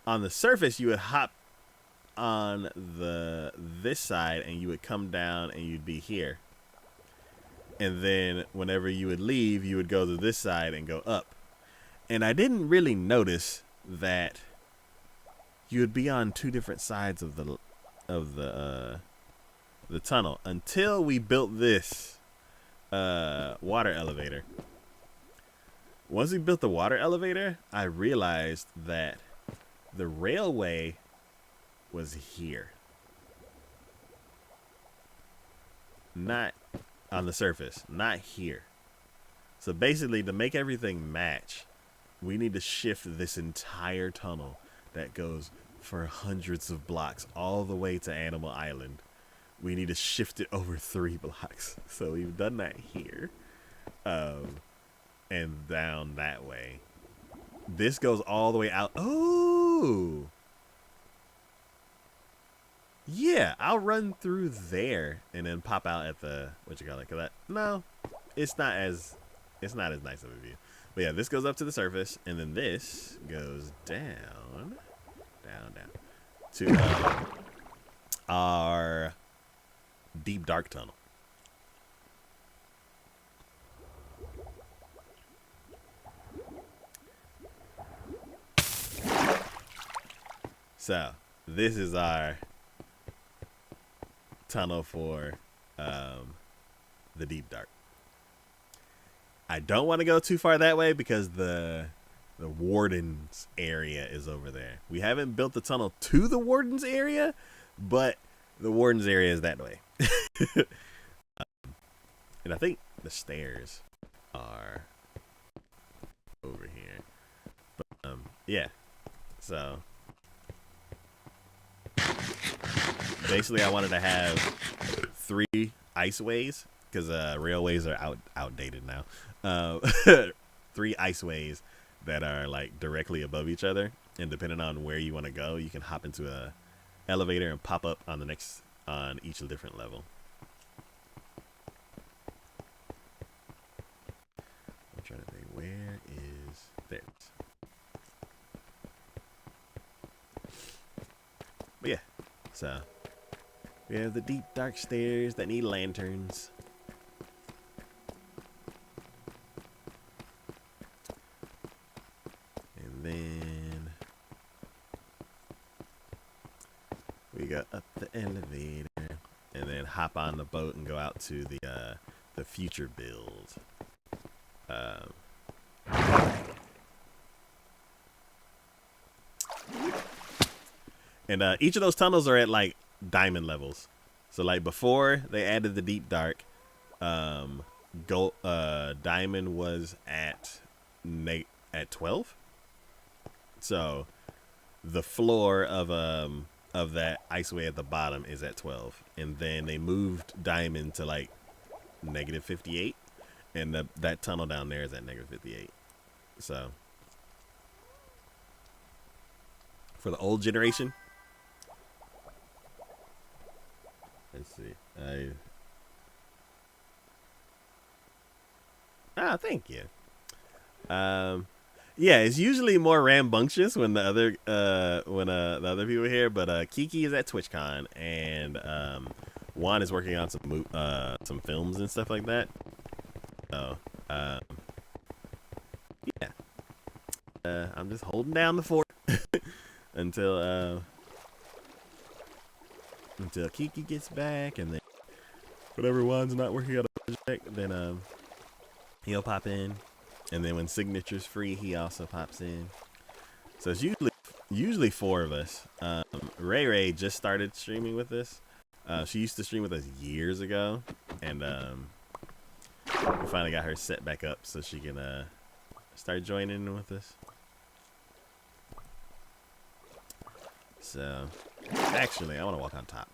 on the surface, you would hop on this side, and you would come down, and you'd be here. And then whenever you would leave, you would go to this side and go up. And I didn't really notice that you would be on 2 different sides of the tunnel until we built this water elevator. Once we built the water elevator, I realized that the railway was here, not on the surface, not here. So basically, to make everything match, we need to shift this entire tunnel that goes for hundreds of blocks all the way to Animal Island. We need to shift it over 3 blocks. So we've done that here, and down that way. This goes all the way out. Oh, yeah, I'll run through there and then pop out at the no, it's not as nice of a view. But yeah, this goes up to the surface, and then this goes down to our deep dark tunnel. So this is our tunnel for the deep dark. I don't want to go too far that way because the warden's area is over there. We haven't built the tunnel to the warden's area, but the warden's area is that way. And I think the stairs are over here. But yeah. So basically I wanted to have 3 iceways because railways are outdated now. 3 iceways that are like directly above each other, and depending on where you want to go, you can hop into a elevator and pop up on each different level. I'm trying to think, where is there? But yeah, so we have the deep dark stairs that need lanterns. And then we go up the elevator and then hop on the boat and go out to the future build. And each of those tunnels are at like diamond levels. So like before they added the deep dark, gold diamond was at 12. So the floor of that iceway at the bottom is at 12, and then they moved diamond to like -58, and that tunnel down there is at -58. So for the old generation, let's see. Thank you. Yeah, it's usually more rambunctious when the other people are here, but Kiki is at TwitchCon, and Juan is working on some films and stuff like that. So yeah, I'm just holding down the fort until Kiki gets back, and then whenever Juan's not working on a project, then he'll pop in. And then when Signature's free, he also pops in. So it's usually 4 of us. Ray Ray just started streaming with us. She used to stream with us years ago, and we finally got her set back up so she can start joining in with us. So actually, I want to walk on top.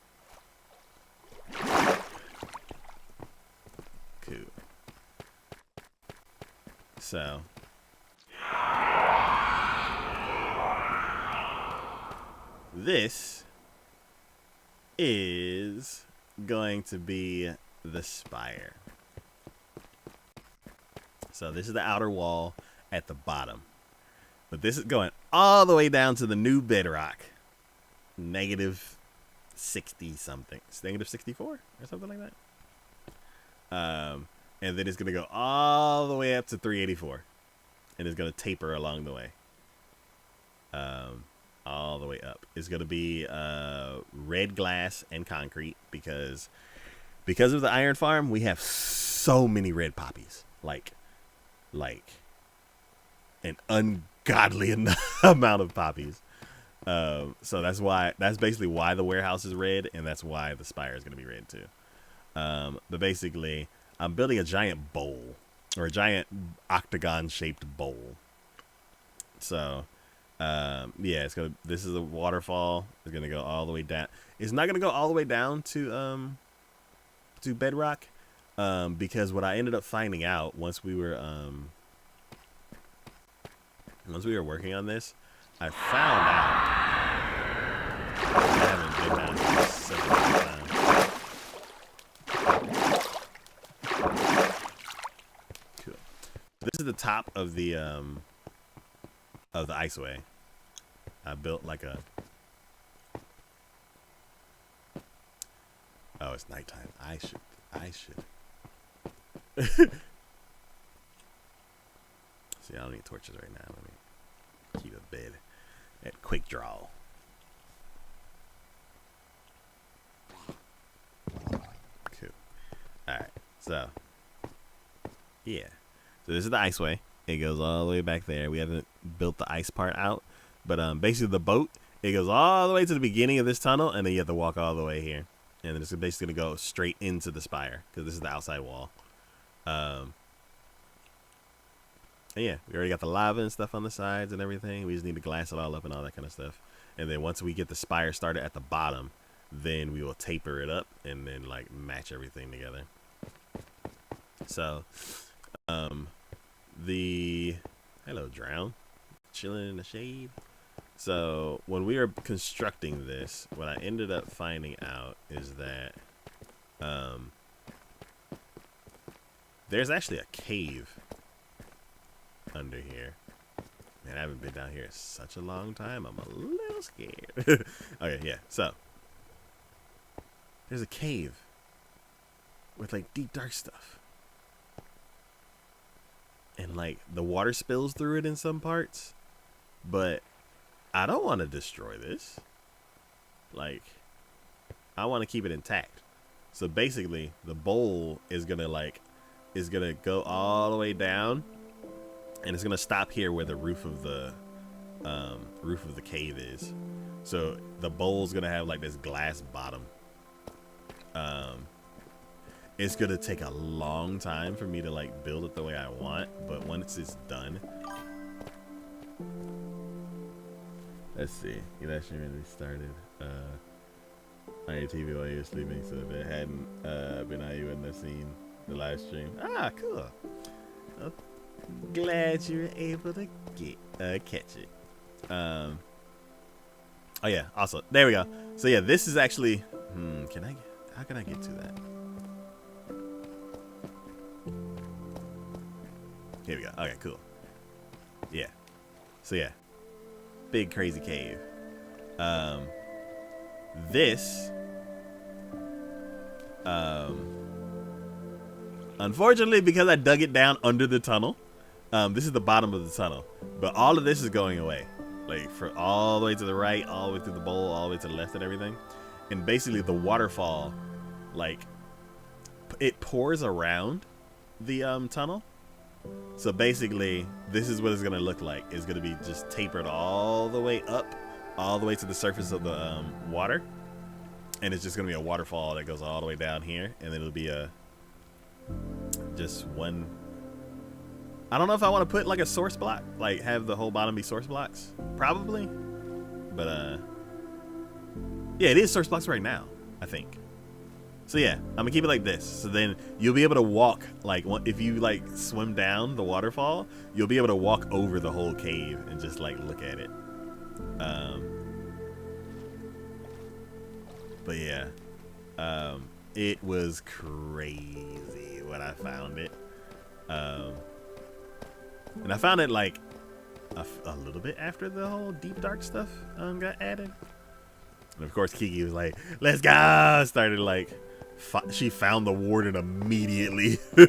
Cool. So this is going to be the spire. So this is the outer wall at the bottom, but this is going all the way down to the new bedrock, -60 something, -64 or something like that. And then it's going to go all the way up to 384. And it's going to taper along the way. All the way up. It's going to be red glass and concrete because of the iron farm, we have so many red poppies. Like an ungodly amount of poppies. So that's basically why the warehouse is red, and that's why the spire is going to be red too. But basically, I'm building a giant bowl, or a giant octagon-shaped bowl. So, yeah, this is a waterfall. It's gonna go all the way down. It's not gonna go all the way down to bedrock, because what I ended up finding out once we were working on this, I found out. I haven't been down here several times. This is the top of the iceway. I built like a. Oh, it's nighttime. I should. See, I don't need torches right now. Let me keep a bed at quick draw. So, yeah. So this is the iceway. It goes all the way back there. We haven't built the ice part out. But basically the boat, it goes all the way to the beginning of this tunnel, and then you have to walk all the way here. And then it's basically going to go straight into the spire, because this is the outside wall. And yeah, we already got the lava and stuff on the sides and everything. We just need to glass it all up and all that kind of stuff. And then once we get the spire started at the bottom, then we will taper it up and then like match everything together. So, hello Drown, chilling in the shade. So when we were constructing this, what I ended up finding out is that there's actually a cave under here. Man, I haven't been down here in such a long time. I'm a little scared. Okay, yeah. So there's a cave with like deep dark stuff. And like the water spills through it in some parts. But I don't want to destroy this. Like, I want to keep it intact. So basically, the bowl is gonna go all the way down, and it's gonna stop here where the roof of the cave is. So the bowl's gonna have like this glass bottom. It's gonna take a long time for me to like build it the way I want, but once it's done. Let's see. You actually really started on your TV while you were sleeping, so if it hadn't been on, you wouldn't have seen the live stream. Ah, cool. Well, glad you were able to catch it. Oh yeah. Also, there we go. So yeah, this is actually. How can I get to that? Here we go. Okay, cool. Yeah. So yeah. Big crazy cave. This unfortunately, because I dug it down under the tunnel, this is the bottom of the tunnel, but all of this is going away, like for all the way to the right, all the way through the bowl, all the way to the left and everything. And basically the waterfall, like, it pours around the tunnel. So basically, this is what it's gonna look like. It's gonna be just tapered all the way up, all the way to the surface of the water, and it's just gonna be a waterfall that goes all the way down here, and it'll be just one. I don't know if I want to put like a source block, like have the whole bottom be source blocks, probably, but yeah, it is source blocks right now, I think. So yeah, I'm gonna keep it like this. So then you'll be able to walk, like if you like swim down the waterfall, you'll be able to walk over the whole cave and just like look at it. But yeah, it was crazy when I found it. And I found it like a little bit after the whole deep dark stuff got added. And of course Kiki was like, "Let's go!" Started like. She found the warden immediately. But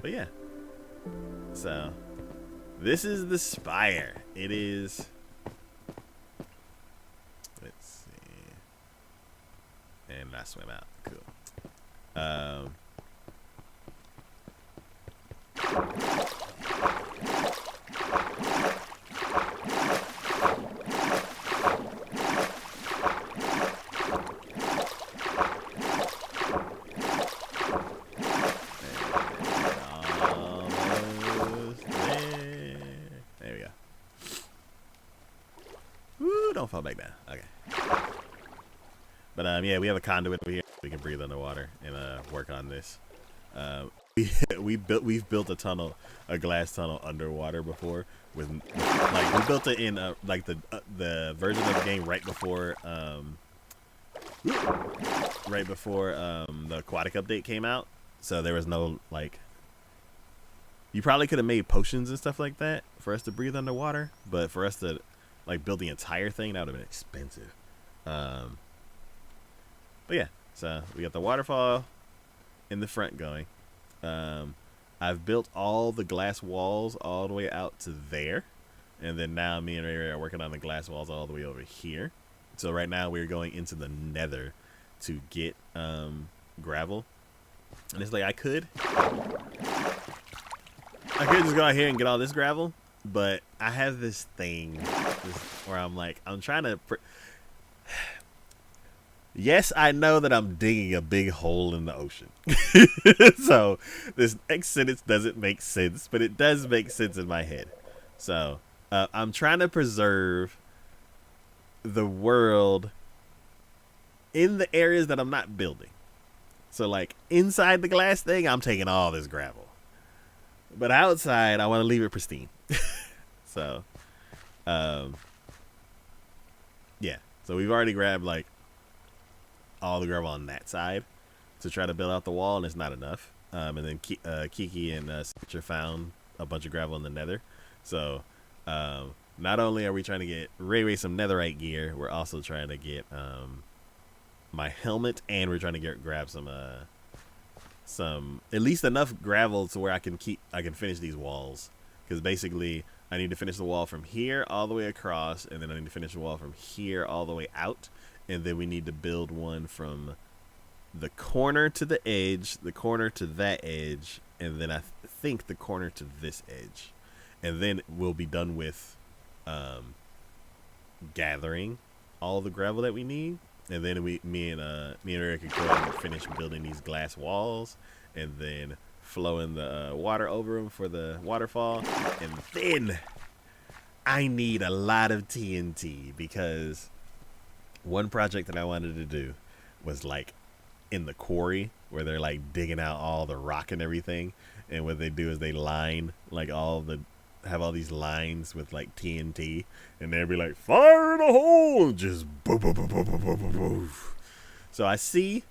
yeah, so this is the spire. It is, let's see, and I swim out. Cool. Don't fall back down. Okay. But yeah, we have a conduit over here. We can breathe underwater and work on this. We've built a tunnel, a glass tunnel underwater before. With like we built it in like the version of the game right before the aquatic update came out. So there was no like. You probably could have made potions and stuff like that for us to breathe underwater, but for us to like build the entire thing, that would have been expensive. But yeah, so we got the waterfall in the front going. I've built all the glass walls all the way out to there, and then now me and Ray are working on the glass walls all the way over here. So right now we're going into the Nether to get gravel. And it's like I could just go out here and get all this gravel, but I have this thing where I'm like, I'm trying to yes, I know that I'm digging a big hole in the ocean. So this next sentence doesn't make sense, but it does make sense in my head. So I'm trying to preserve the world in the areas that I'm not building. So like inside the glass thing, I'm taking all this gravel. But outside, I want to leave it pristine. So, yeah. So we've already grabbed like all the gravel on that side to try to build out the wall, and it's not enough. And then Kiki and Signature found a bunch of gravel in the Nether. So not only are we trying to get Ray some Netherite gear, we're also trying to get my helmet, and we're trying to grab some at least enough gravel to where I can finish these walls. Because basically I need to finish the wall from here all the way across, and then I need to finish the wall from here all the way out. And then we need to build one from the corner to the edge, the corner to that edge, and then I think the corner to this edge. And then we'll be done with gathering all the gravel that we need. And then me and Eric could go and finish building these glass walls, and then flowing the water over them for the waterfall. And then I need a lot of TNT, because one project that I wanted to do was like in the quarry where they're like digging out all the rock and everything, and what they do is they line like have all these lines with like TNT, and they'll be like, fire in a hole, just boom, boom, boom, boom, boom, boom, boom, boom. So I see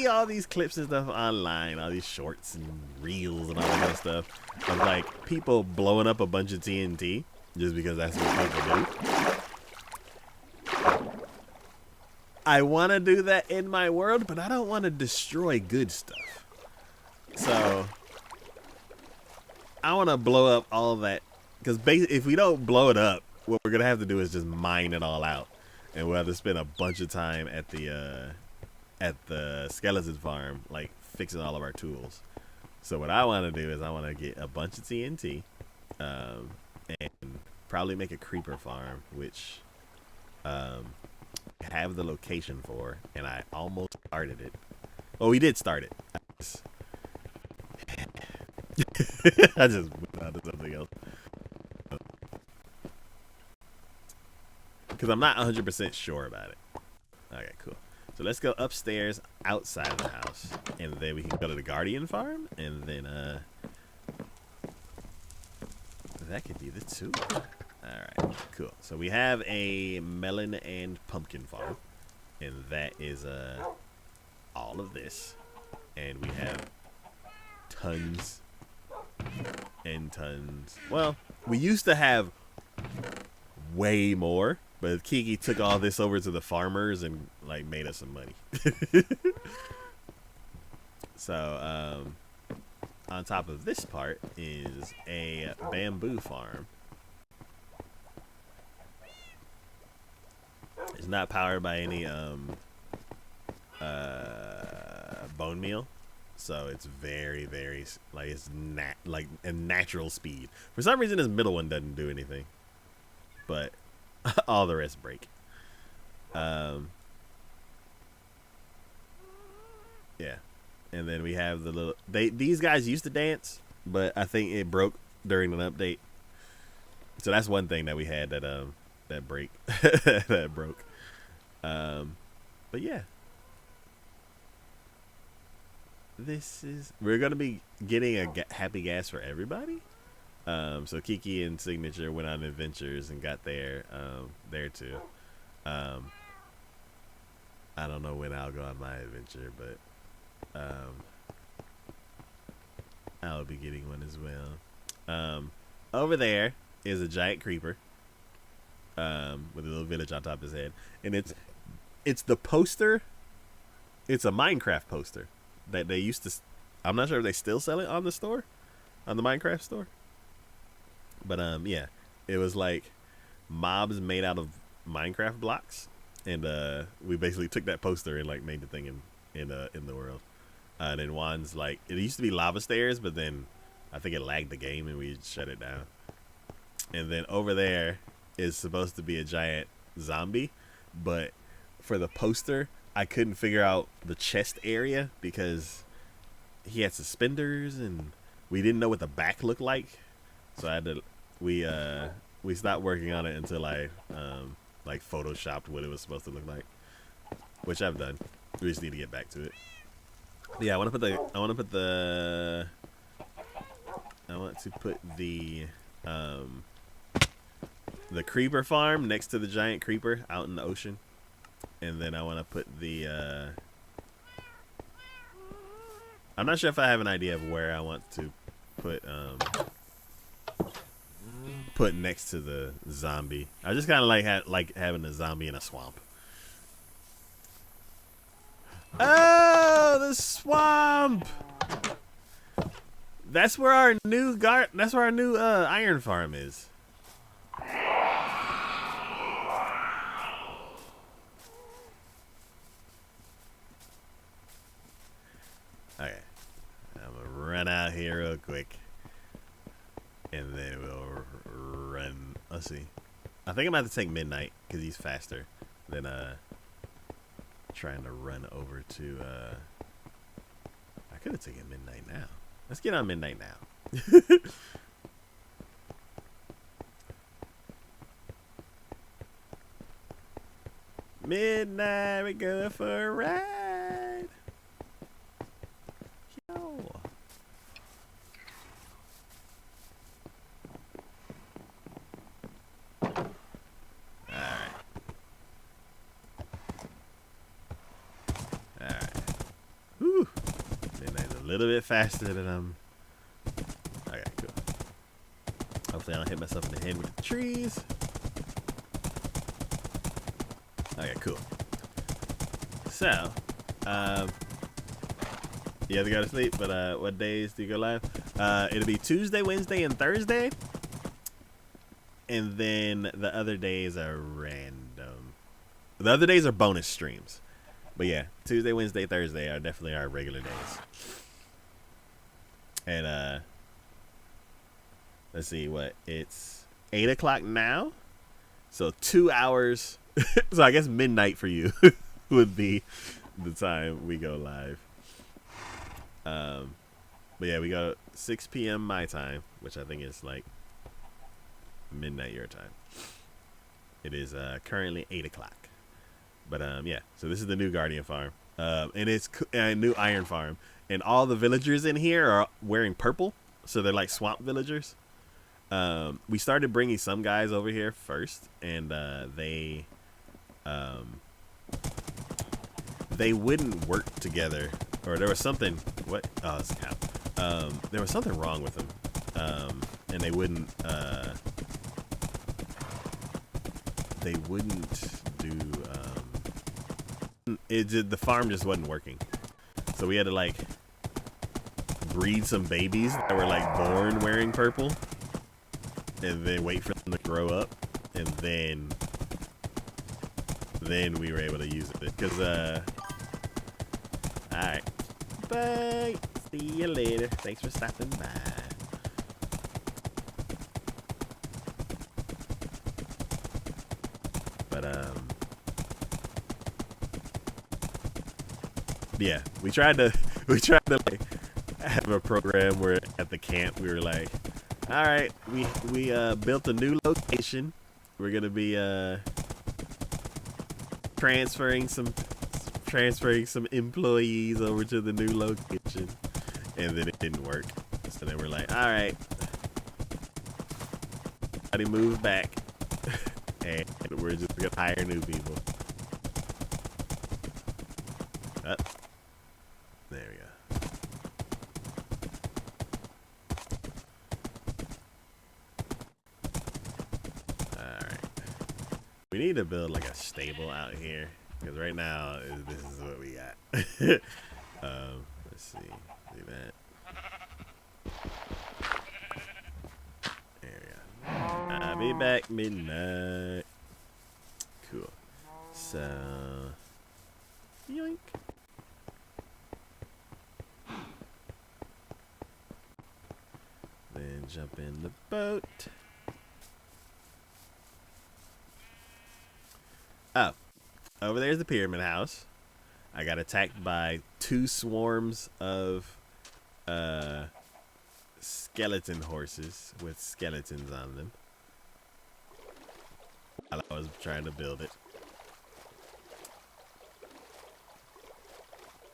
all these clips and stuff online, all these shorts and reels and all that kind of stuff of like people blowing up a bunch of TNT just because that's what people do. I want to do that in my world, but I don't want to destroy good stuff. So I want to blow up all of that, because if we don't blow it up, what we're going to have to do is just mine it all out. And we'll have to spend a bunch of time at the skeleton farm, like fixing all of our tools. So what I want to do is I want to get a bunch of TNT and probably make a creeper farm, which have the location for, and I almost started it. Oh, we did start it. I just went on to something else because I'm not 100% sure about it. Okay, cool. So let's go upstairs outside of the house, and then we can go to the Guardian farm, and then that could be the two. Alright, cool. So we have a melon and pumpkin farm, and that is all of this, and we have tons and tons. Well, we used to have way more, but Kiki took all this over to the farmers and like made us some money. So on top of this part is a bamboo farm. It's not powered by any bone meal, so it's very, very like it's like a natural speed. For some reason, this middle one doesn't do anything, but all the rest break. Yeah, and then we have the little. These guys used to dance, but I think it broke during an update. So that's one thing that we had that that broke. But yeah, we're gonna be getting a happy gas for everybody. So Kiki and Signature went on adventures and got there too. I don't know when I'll go on my adventure, but I'll be getting one as well. Over there is a giant creeper with a little village on top of his head, and it's the poster. It's a Minecraft poster that they used to. I'm not sure if they still sell it on the Minecraft store. But yeah, it was like mobs made out of Minecraft blocks, and we basically took that poster and like made the thing in the world. And then Juan's like, it used to be lava stairs, but then I think it lagged the game and we shut it down. And then over there is supposed to be a giant zombie, but for the poster, I couldn't figure out the chest area because he had suspenders and we didn't know what the back looked like. So I had to we stopped working on it until I like photoshopped what it was supposed to look like, which I've done. We just need to get back to it. But yeah, I want to put the creeper farm next to the giant creeper out in the ocean, and then I want to put the I'm not sure if I have an idea of where I want to put next to the zombie. I just kind of like having a zombie in a swamp. Oh, the swamp! That's where our new iron farm is. Okay, I'm gonna run out here real quick, and then we'll run. Let's see. I think I'm gonna have to take midnight because he's faster than trying to run over to. I could have taken midnight now. Let's get on midnight now. Midnight, we going for a ride. Yo. Alright. Whew. Midnight's a little bit faster than I'm. Okay, cool. Hopefully I don't hit myself in the head with the trees. Okay, cool. So, you have to go to sleep, but what days do you go live? It'll be Tuesday, Wednesday, and Thursday. And then the other days are random. The other days are bonus streams. But yeah, Tuesday, Wednesday, Thursday are definitely our regular days. And let's see what it's 8 o'clock now. So 2 hours. So I guess midnight for you would be the time we go live. But yeah, we go 6 p.m. my time, which I think is like midnight your time. It is currently 8 o'clock. But yeah, so this is the new Guardian farm. And it's a new iron farm. And all the villagers in here are wearing purple. So they're like swamp villagers. We started bringing some guys over here first. And they wouldn't work together. Or there was something. What? Oh, it's a cow. There was something wrong with them. And they wouldn't do. The farm just wasn't working. So we had to like breed some babies that were like born wearing purple, and then wait for them to grow up, and then we were able to use it. Because all right, bye. See you later. Thanks for stopping by. But yeah, we tried to like have a program where at the camp we were like, all right, we built a new location. We're gonna be transferring some employees over to the new location, and then it didn't work. So then we're like, all right, everybody move back, and we're just gonna hire new people. There we go. Alright. We need to build like a stable out here. Because right now, this is what we got. Let's see. Do that. There we go. I'll be back midnight. Cool. So, yoink. Then jump in the boat. Oh, over there's the pyramid house. I got attacked by 2 swarms of skeleton horses with skeletons on them while I was trying to build it.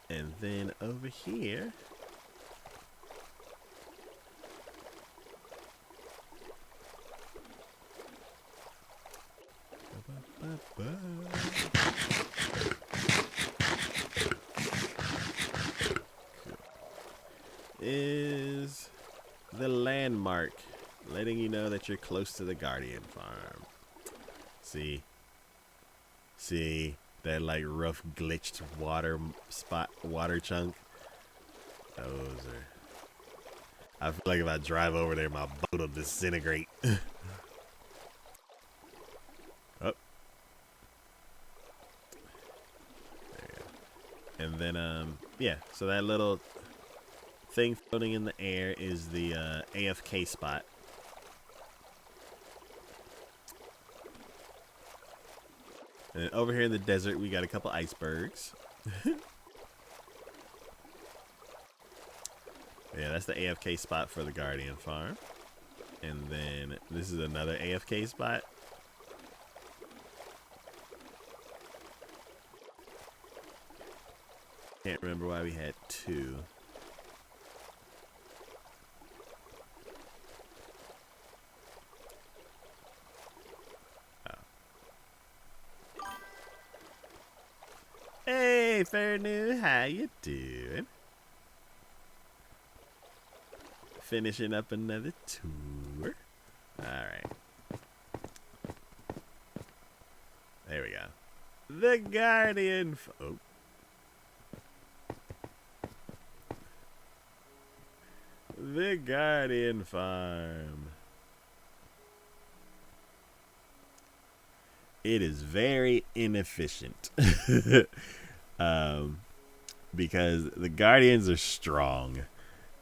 And then over here, is the landmark, letting you know that you're close to the Guardian farm. See that like rough glitched water chunk? Those are, I feel like if I drive over there, my boat will disintegrate. Oh. There you go. And then, yeah, so that little thing floating in the air is the AFK spot. And over here in the desert, we got a couple icebergs. Yeah, that's the AFK spot for the Guardian farm. And then this is another AFK spot. Can't remember why we had 2. Hey, Fairnew, how you doing? Finishing up another tour. Alright. There we go. The Guardian... Oh. The Guardian farm. It is very inefficient. Because the Guardians are strong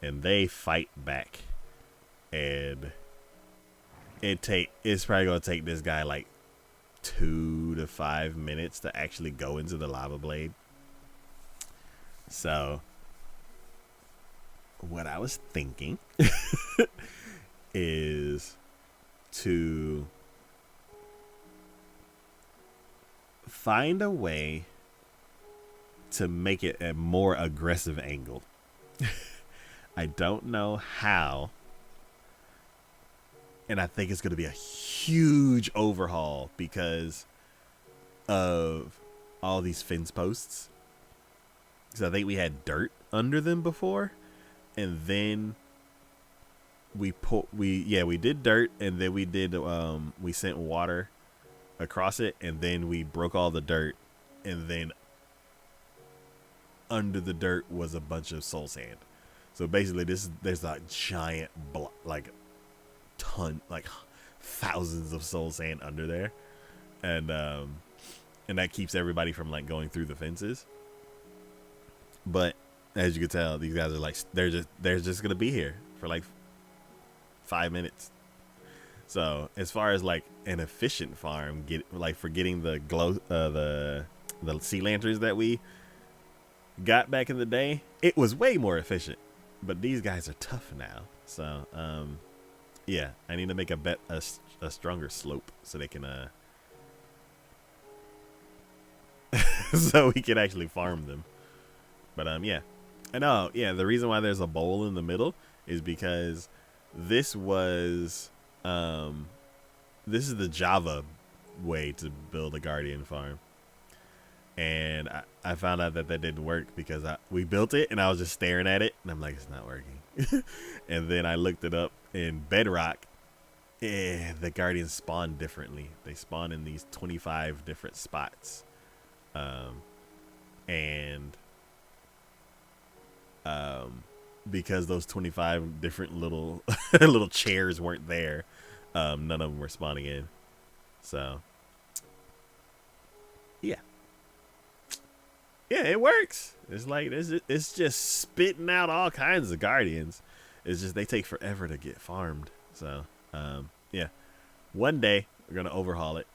and they fight back, and it's probably gonna take this guy like 2 to 5 minutes to actually go into the lava blade. So what I was thinking is to find a way to make it a more aggressive angle. I don't know how, and I think it's going to be a huge overhaul because of all these fence posts. Because I think we had dirt under them before, and then we did dirt, and then we did we sent water across it, and then we broke all the dirt, and then under the dirt was a bunch of soul sand. So basically there's a giant thousands of soul sand under there, and that keeps everybody from like going through the fences. But as you can tell, these guys are like they're just gonna be here for like 5 minutes. So as far as like an efficient farm, for getting the the sea lanterns that we got back in the day, it was way more efficient. But these guys are tough now. So yeah, I need to make a stronger slope so they can so we can actually farm them. But yeah. And yeah, the reason why there's a bowl in the middle is because this was this is the Java way to build a Guardian farm. And I found out that didn't work because we built it and I was just staring at it and I'm like, it's not working. And then I looked it up in Bedrock. The Guardians spawn differently. They spawn in these 25 different spots. Because those 25 different little little chairs weren't there, none of them were spawning in. So yeah, Yeah, it works. It's like it's just spitting out all kinds of guardians. It's just they take forever to get farmed. So yeah, one day we're gonna overhaul it.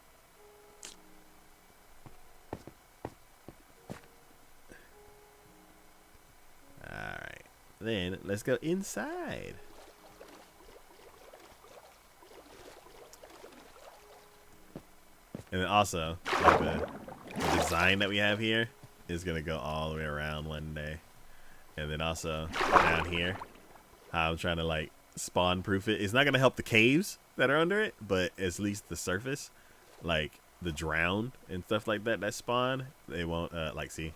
All right, then let's go inside. And then also, like the design that we have here is gonna go all the way around one day. And then also down here, how I'm trying to like spawn proof it. It's not gonna help the caves that are under it, but at least the surface, like the drowned and stuff like that spawn, they won't like see.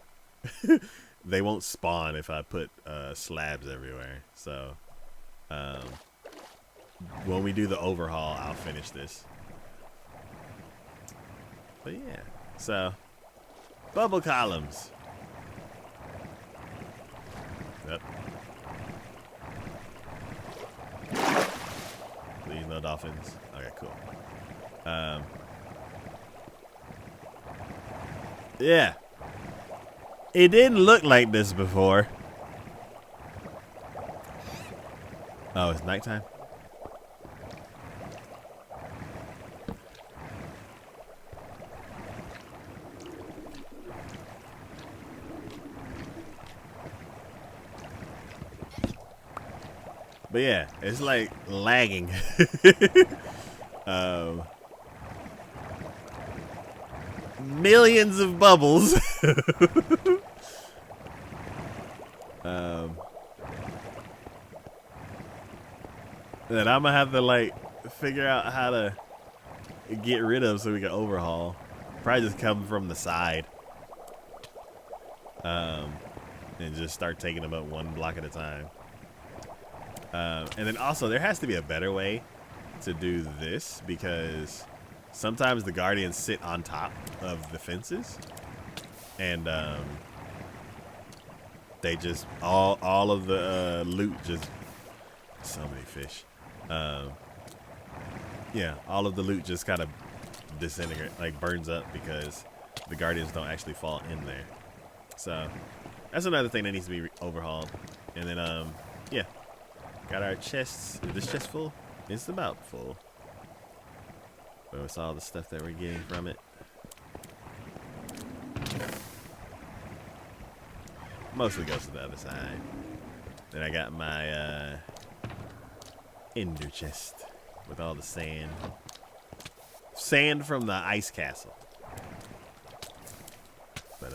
They won't spawn if I put slabs everywhere. So when we do the overhaul, I'll finish this. But yeah, so bubble columns. Yep. Please no dolphins. Okay, cool. Yeah. It didn't look like this before. Oh, it's nighttime? But yeah, it's like lagging. Millions of bubbles. That I'm gonna have to like figure out how to get rid of so we can overhaul. Probably just come from the side. And just start taking them up one block at a time. And then also there has to be a better way to do this, because sometimes the guardians sit on top of the fences, and they just all of the loot just so many fish. Yeah, all of the loot just kind of disintegrate, like burns up, because the guardians don't actually fall in there. So that's another thing that needs to be overhauled. And then yeah, got our chests. Is this chest full? It's about full. But it's all the stuff that we're getting from it. Mostly goes to the other side. Then I got my ender chest with all the sand. Sand from the ice castle. But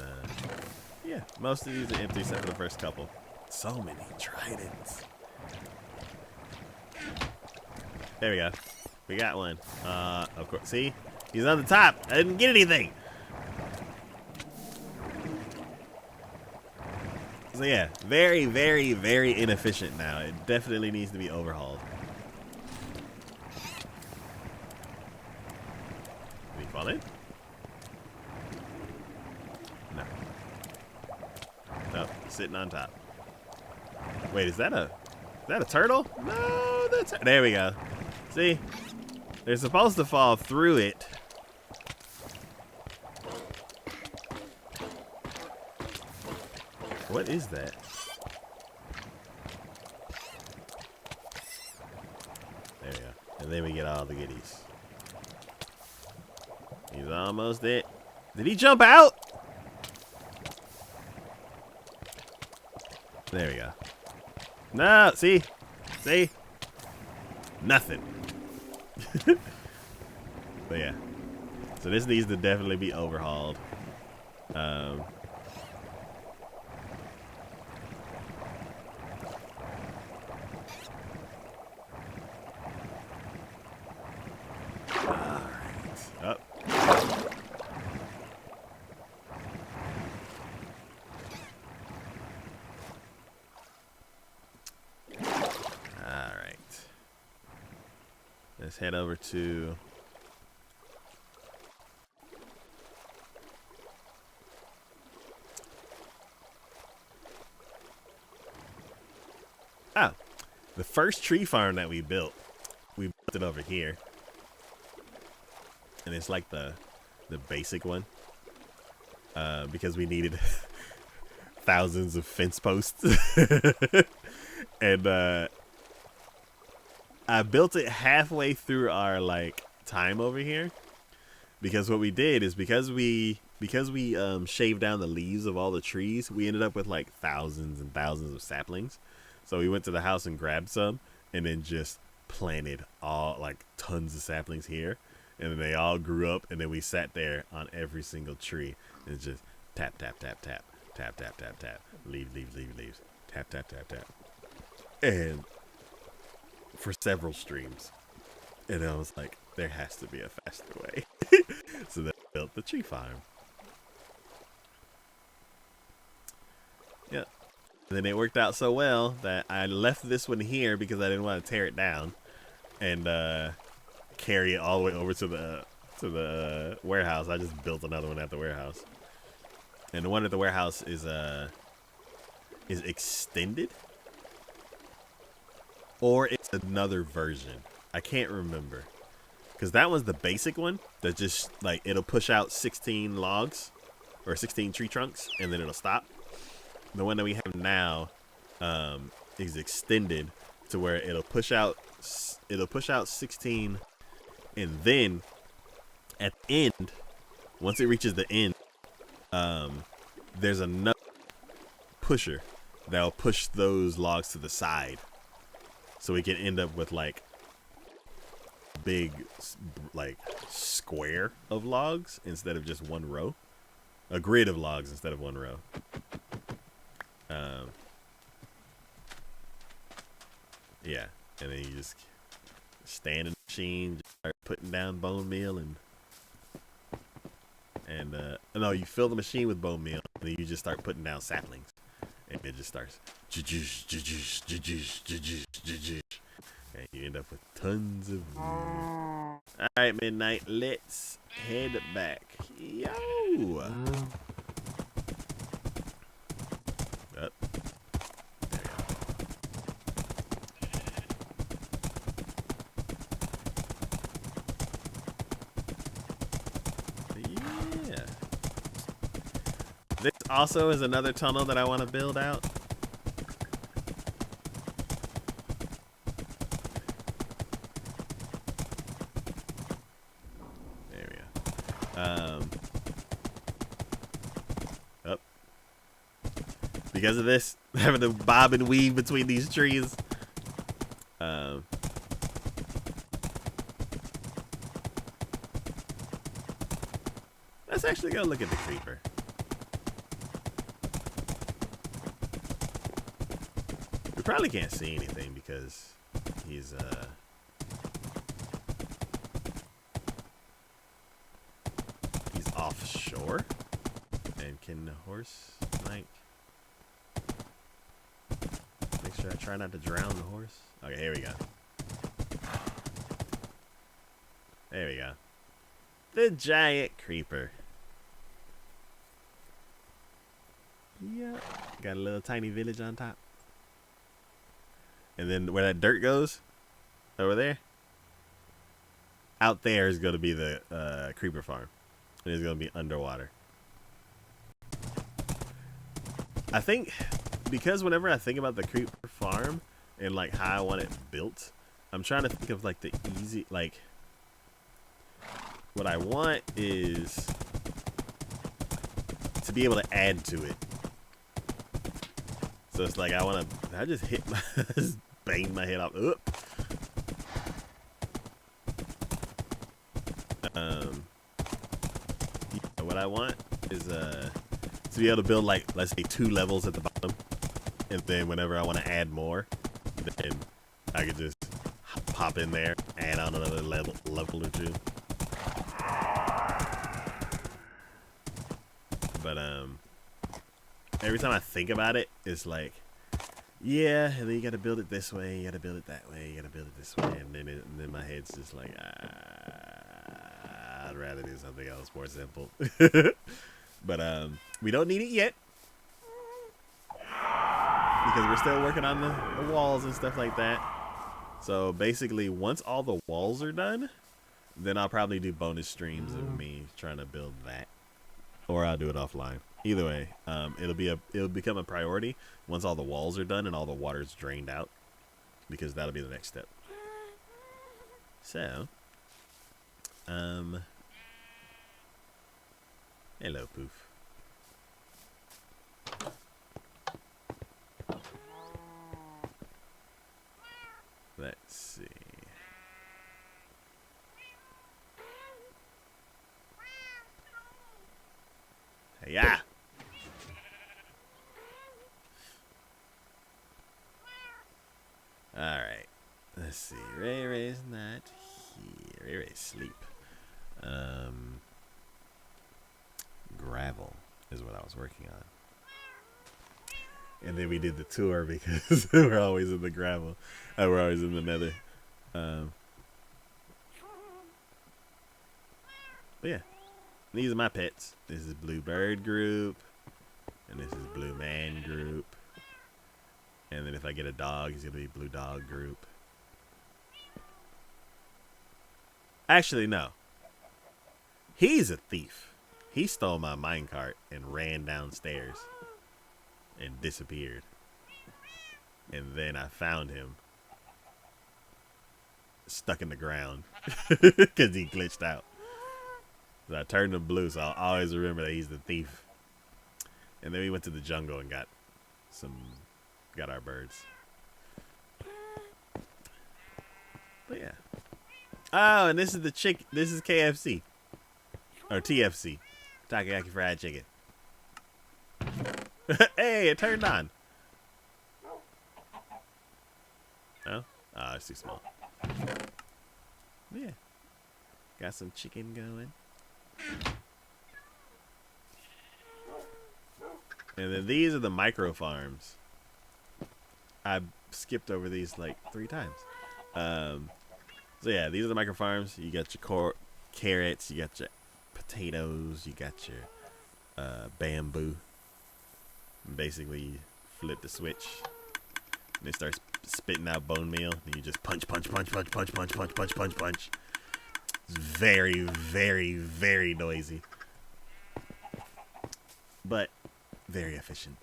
yeah, most of these are empty except for the first couple. So many tridents. There we go. We got one. Of course. See? He's on the top. I didn't get anything. So yeah, very, very, very inefficient now. It definitely needs to be overhauled. Did he fall in? No. Nope, sitting on top. Wait, is that a turtle? No, there we go. See? They're supposed to fall through it. What is that? There we go. And then we get all the goodies. He's almost there. Did he jump out? There we go. No, see? See? Nothing. But yeah. So this needs to definitely be overhauled. Let's head over to the first tree farm that we built it over here. And it's like the basic one. Because we needed thousands of fence posts. And I built it halfway through our like time over here, because what we did is because we shaved down the leaves of all the trees, we ended up with like thousands and thousands of saplings. So we went to the house and grabbed some, and then just planted all like tons of saplings here, and then they all grew up, and then we sat there on every single tree and just tap tap tap tap tap tap tap tap, leaves, tap tap tap tap, and for several streams. And I was like, there has to be a faster way. So then I built the tree farm. Yeah. And then it worked out so well that I left this one here because I didn't want to tear it down and carry it all the way over to the warehouse. I just built another one at the warehouse. And the one at the warehouse is extended, or it's another version. I can't remember, because that one's the basic one that just like it'll push out 16 logs or 16 tree trunks and then it'll stop. The one that we have now is extended to where it'll push out 16, and then at the end, once it reaches the end, there's another pusher that'll push those logs to the side, so we can end up with like big like square of logs instead of just one row, a grid of logs instead of one row. Yeah, and then you just stand in the machine, just start putting down bone meal, and no, you fill the machine with bone meal, and then you just start putting down saplings, and it just starts, and you end up with tons of wood. All right, Midnight, let's head back. Yo. Up. Yeah. This also is another tunnel that I want to build out. There we go. Up. Because of this, having to bob and weave between these trees. Let's actually go look at the creeper. We probably can't see anything because he's offshore. And can the horse like make sure I try not to drown the horse? Okay, here we go. There we go. The giant creeper. Yeah. Got a little tiny village on top. And then where that dirt goes, over there, out there is going to be the creeper farm. And it's going to be underwater. I think because whenever I think about the creeper farm and like how I want it built, I'm trying to think of like the easy, like what I want is to be able to add to it. So it's like I just hit my, just banged my head off. Oop. Yeah, what I want is to be able to build like, let's say 2 levels at the bottom, and then whenever I want to add more, then I could just pop in there, add on another level or 2. But every time I think about it, it's like, yeah, and then you gotta build it this way, you gotta build it that way, you gotta build it this way, and then my head's just like, I'd rather do something else more simple. But we don't need it yet, because we're still working on the walls and stuff like that. So basically, once all the walls are done, then I'll probably do bonus streams of me trying to build that, or I'll do it offline. Either way, it'll become a priority once all the walls are done and all the water's drained out, because that'll be the next step. So, hello, Poof. Let's see. Hey, yeah. All right. Let's see. Ray Ray's not here. Ray Ray's asleep. Gravel is what I was working on. And then we did the tour because we're always in the gravel. We're always in the Nether. But yeah, these are my pets. This is Blue Bird group, and this is Blue Man group. And then if I get a dog, he's gonna be Blue Dog group. Actually, no. He's a thief. He stole my minecart and ran downstairs and disappeared. And then I found him stuck in the ground because he glitched out. So I turned him blue, so I'll always remember that he's the thief. And then we went to the jungle and got our birds. But yeah. Oh, and this is this is KFC. Or TFC. Takoyaki fried chicken. Hey, it turned on. Oh? Oh, it's too small. Yeah. Got some chicken going. And then these are the micro farms. I skipped over these like 3 times. So yeah, these are the micro farms. You got your carrots, you got your potatoes, you got your bamboo. And basically, you flip the switch, and it starts spitting out bone meal. And you just punch. It's very, very, very noisy, but very efficient.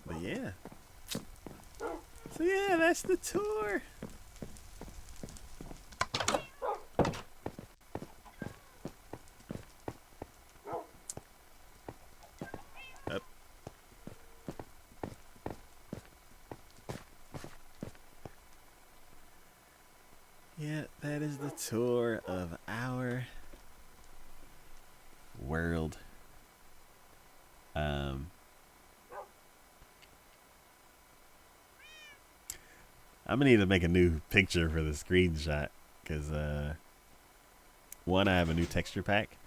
But yeah. So yeah, that's the tour. Up. Yeah, that is the tour of our world. I'm gonna need to make a new picture for the screenshot because 1, I have a new texture pack,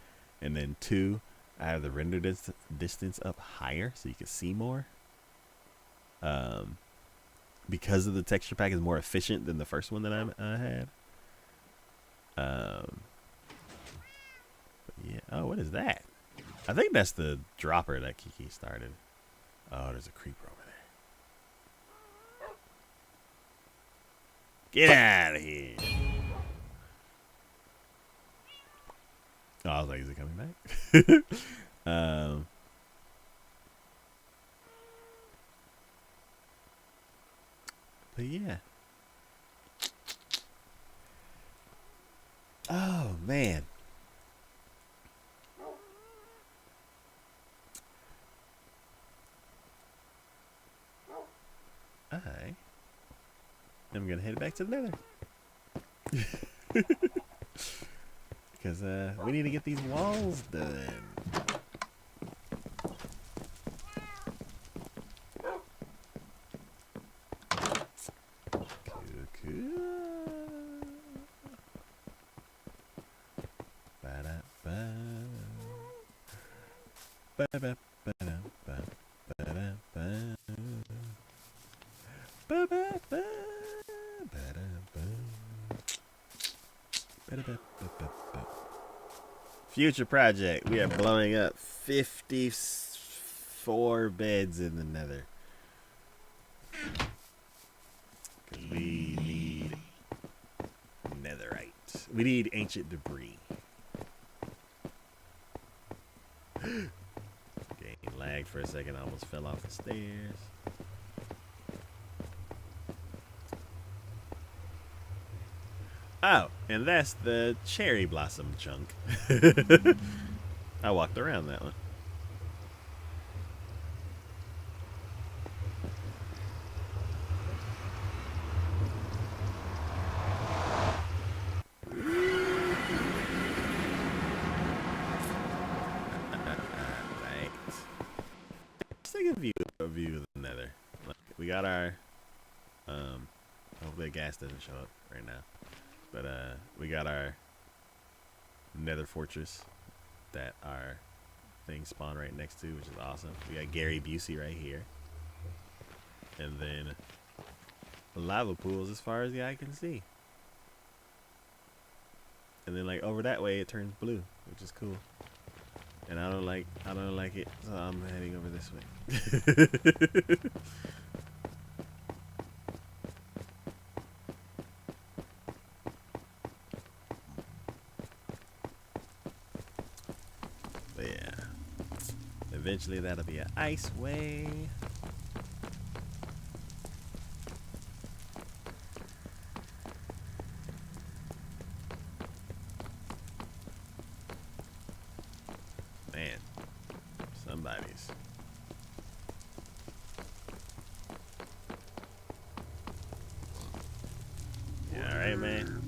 and then 2, I have the render distance up higher so you can see more. Because of the texture pack is more efficient than the first one that I had. Yeah. Oh, what is that? I think that's the dropper that Kiki started. Oh, there's a creeper over there. Get out of here. Oh, I was like, is it coming back? But yeah. Oh, man. I'm gonna head back to the Nether. Because we need to get these walls done. Future project. We are blowing up 54 beds in the Nether. Because we need netherite. We need ancient debris. Okay, lagged for a second. I almost fell off the stairs. Oh, and that's the cherry blossom chunk. I walked around that one. Right. Let's take a view of the nether. Look, we got our hopefully the gas doesn't show up right now. But we got our nether fortress that our thing spawned right next to, which is awesome. We got Gary Busey right here. And then lava pools as far as the eye can see. And then like over that way it turns blue, which is cool. And I don't like it, so I'm heading over this way. But yeah. Eventually that'll be an ice way. Man, somebody's. Yeah, all right, man.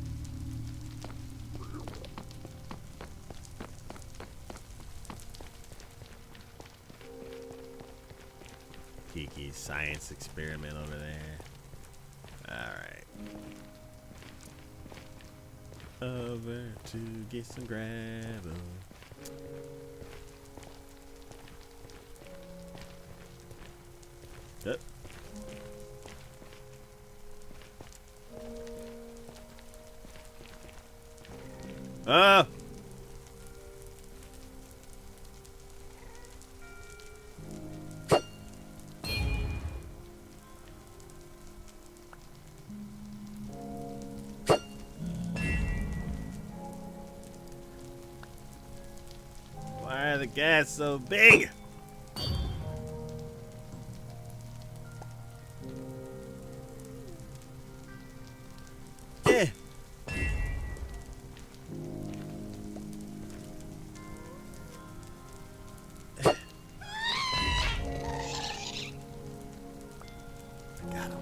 Kiki's science experiment over there. All right. Over to get some gravel. Yep. Ah! Why are the gas so big? Eh. Got him.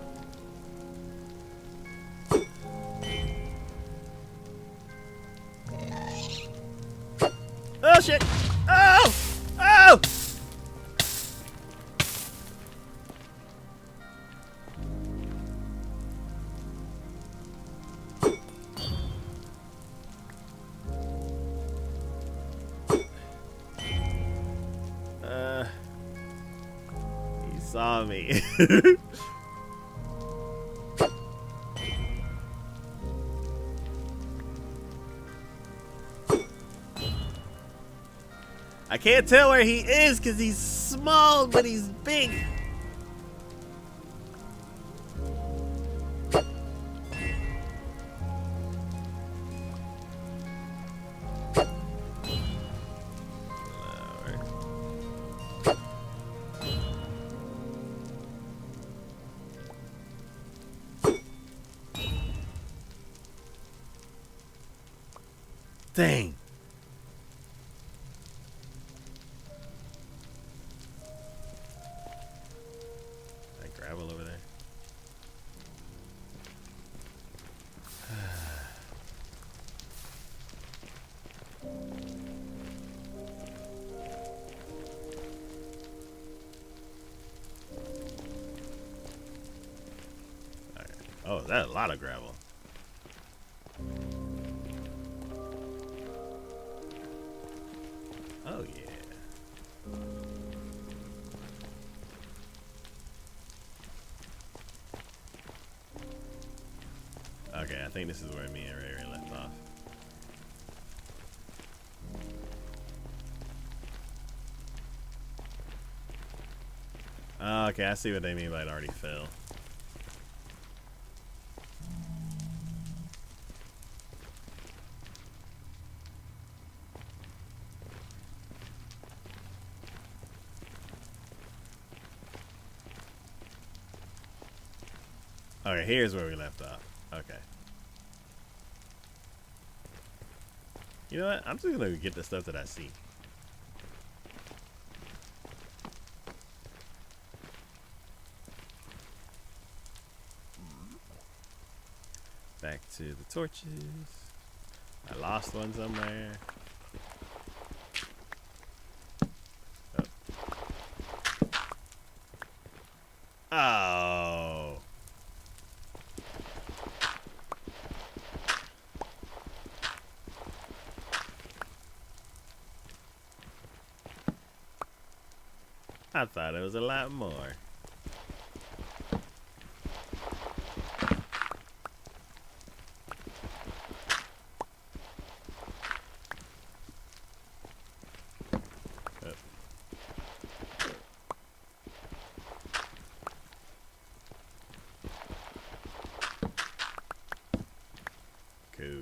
Oh shit! Oh! Oh! He saw me. I can't tell where he is because he's small, but he's big. Dang. That gravel over there. Okay. Oh, that's a lot of gravel. Oh yeah. Okay, I think this is where me and Ray Ray left off. Oh, okay, I see what they mean by it already fell. Okay, here's where we left off. Okay. You know what? I'm just gonna get the stuff that I see. Back to the torches. I lost one somewhere. Oh. I thought it was a lot more. Cool.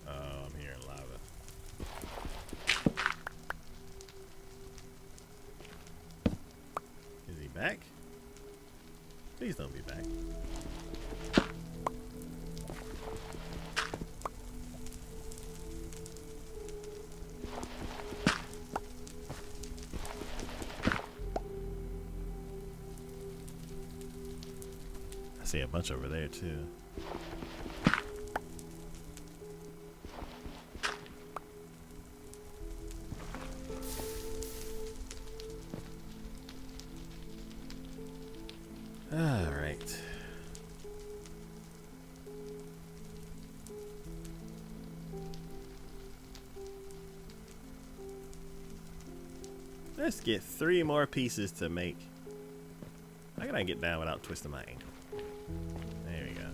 Oh, I'm hearing lava. Is he back? Please don't be back. I see a bunch over there too. All right. Let's get 3 more pieces to make. How can I get down without twisting my ankle? There we go.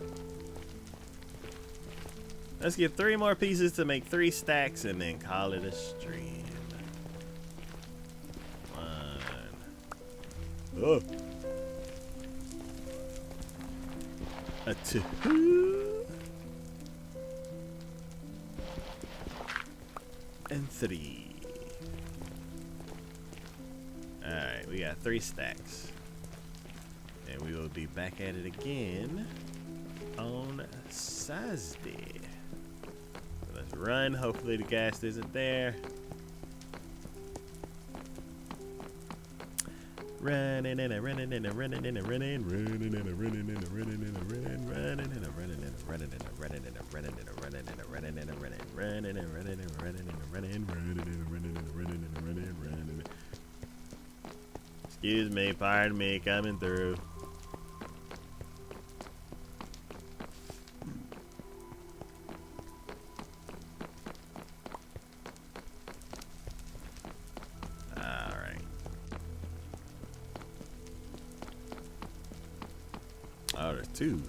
Let's get 3 more pieces to make 3 stacks and then call it a stream. 1. Oh. A 2. And 3. Alright, we got 3 stacks. And we will be back at it again on Saturday. So let's run. Hopefully the gas isn't there. Running and a running and a running and a running, running and a running and a running and a running, running and a running and a running and a running and a running and a running and a running and a running, running and running and running and a running, running and a running and a running and a running, running. Excuse me, pardon me, coming through. Oh, there's 2.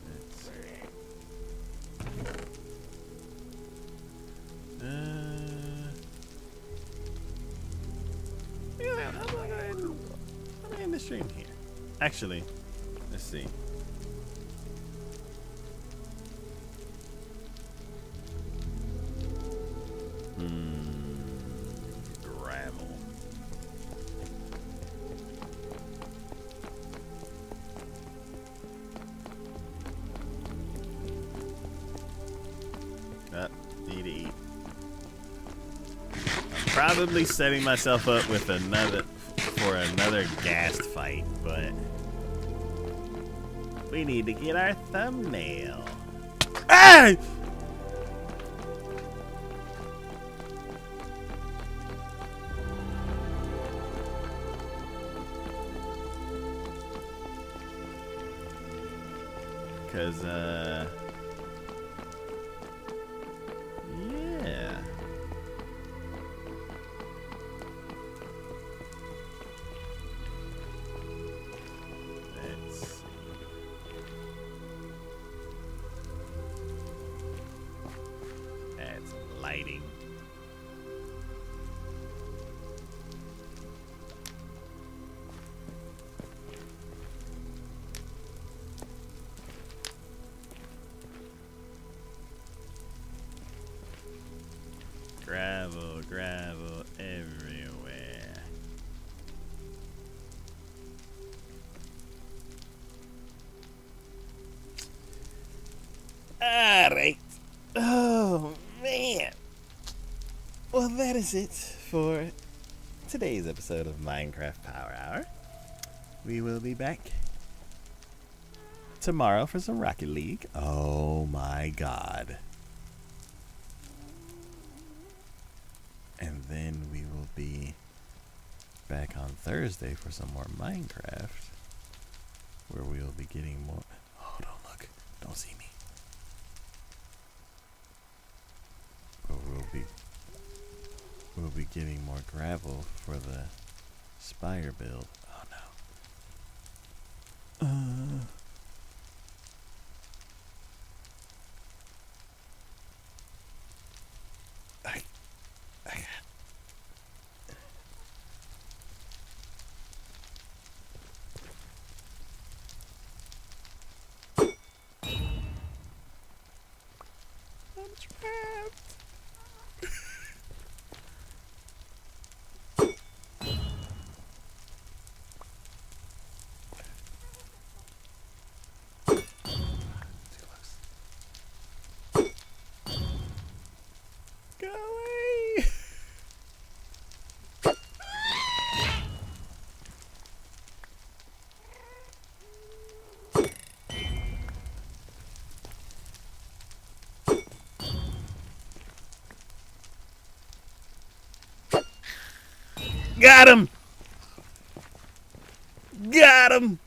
Let's see. Yeah, I'm gonna end the stream here. Actually, let's see. Gravel. Need to eat. I'm probably setting myself up with another for another ghast fight, but we need to get our thumbnail. Ah! Cause yeah. Let's see. Add some lighting. Gravel, gravel everywhere. Alright. Oh, man. Well, that is it for today's episode of Minecraft Power Hour. We will be back tomorrow for some Rocket League. Oh, my God. And then we will be back on Thursday for some more Minecraft, where we will be getting more. Oh, don't look. Don't see me. But we'll be getting more gravel for the spire build. Oh no. I'm trapped. Go away. Got him! Got him!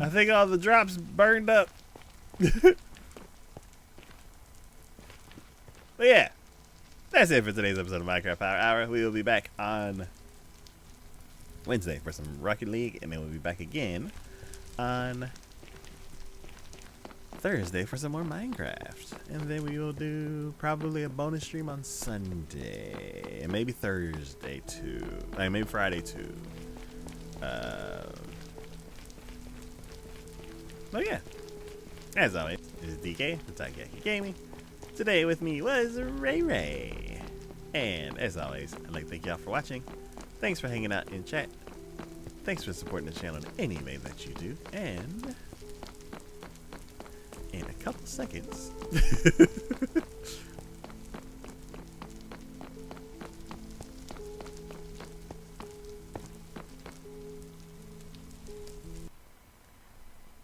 I think all the drops burned up. But yeah. That's it for today's episode of Minecraft Power Hour. We will be back on Wednesday for some Rocket League, and then we'll be back again on Thursday for some more Minecraft. And then we will do probably a bonus stream on Sunday, and maybe Thursday too. Like maybe Friday too. But yeah, as always, this is DK, the Taiyaki Gaming. Today with me was Ray Ray. And as always, I'd like to thank y'all for watching. Thanks for hanging out in chat. Thanks for supporting the channel in any way that you do. And in a couple seconds,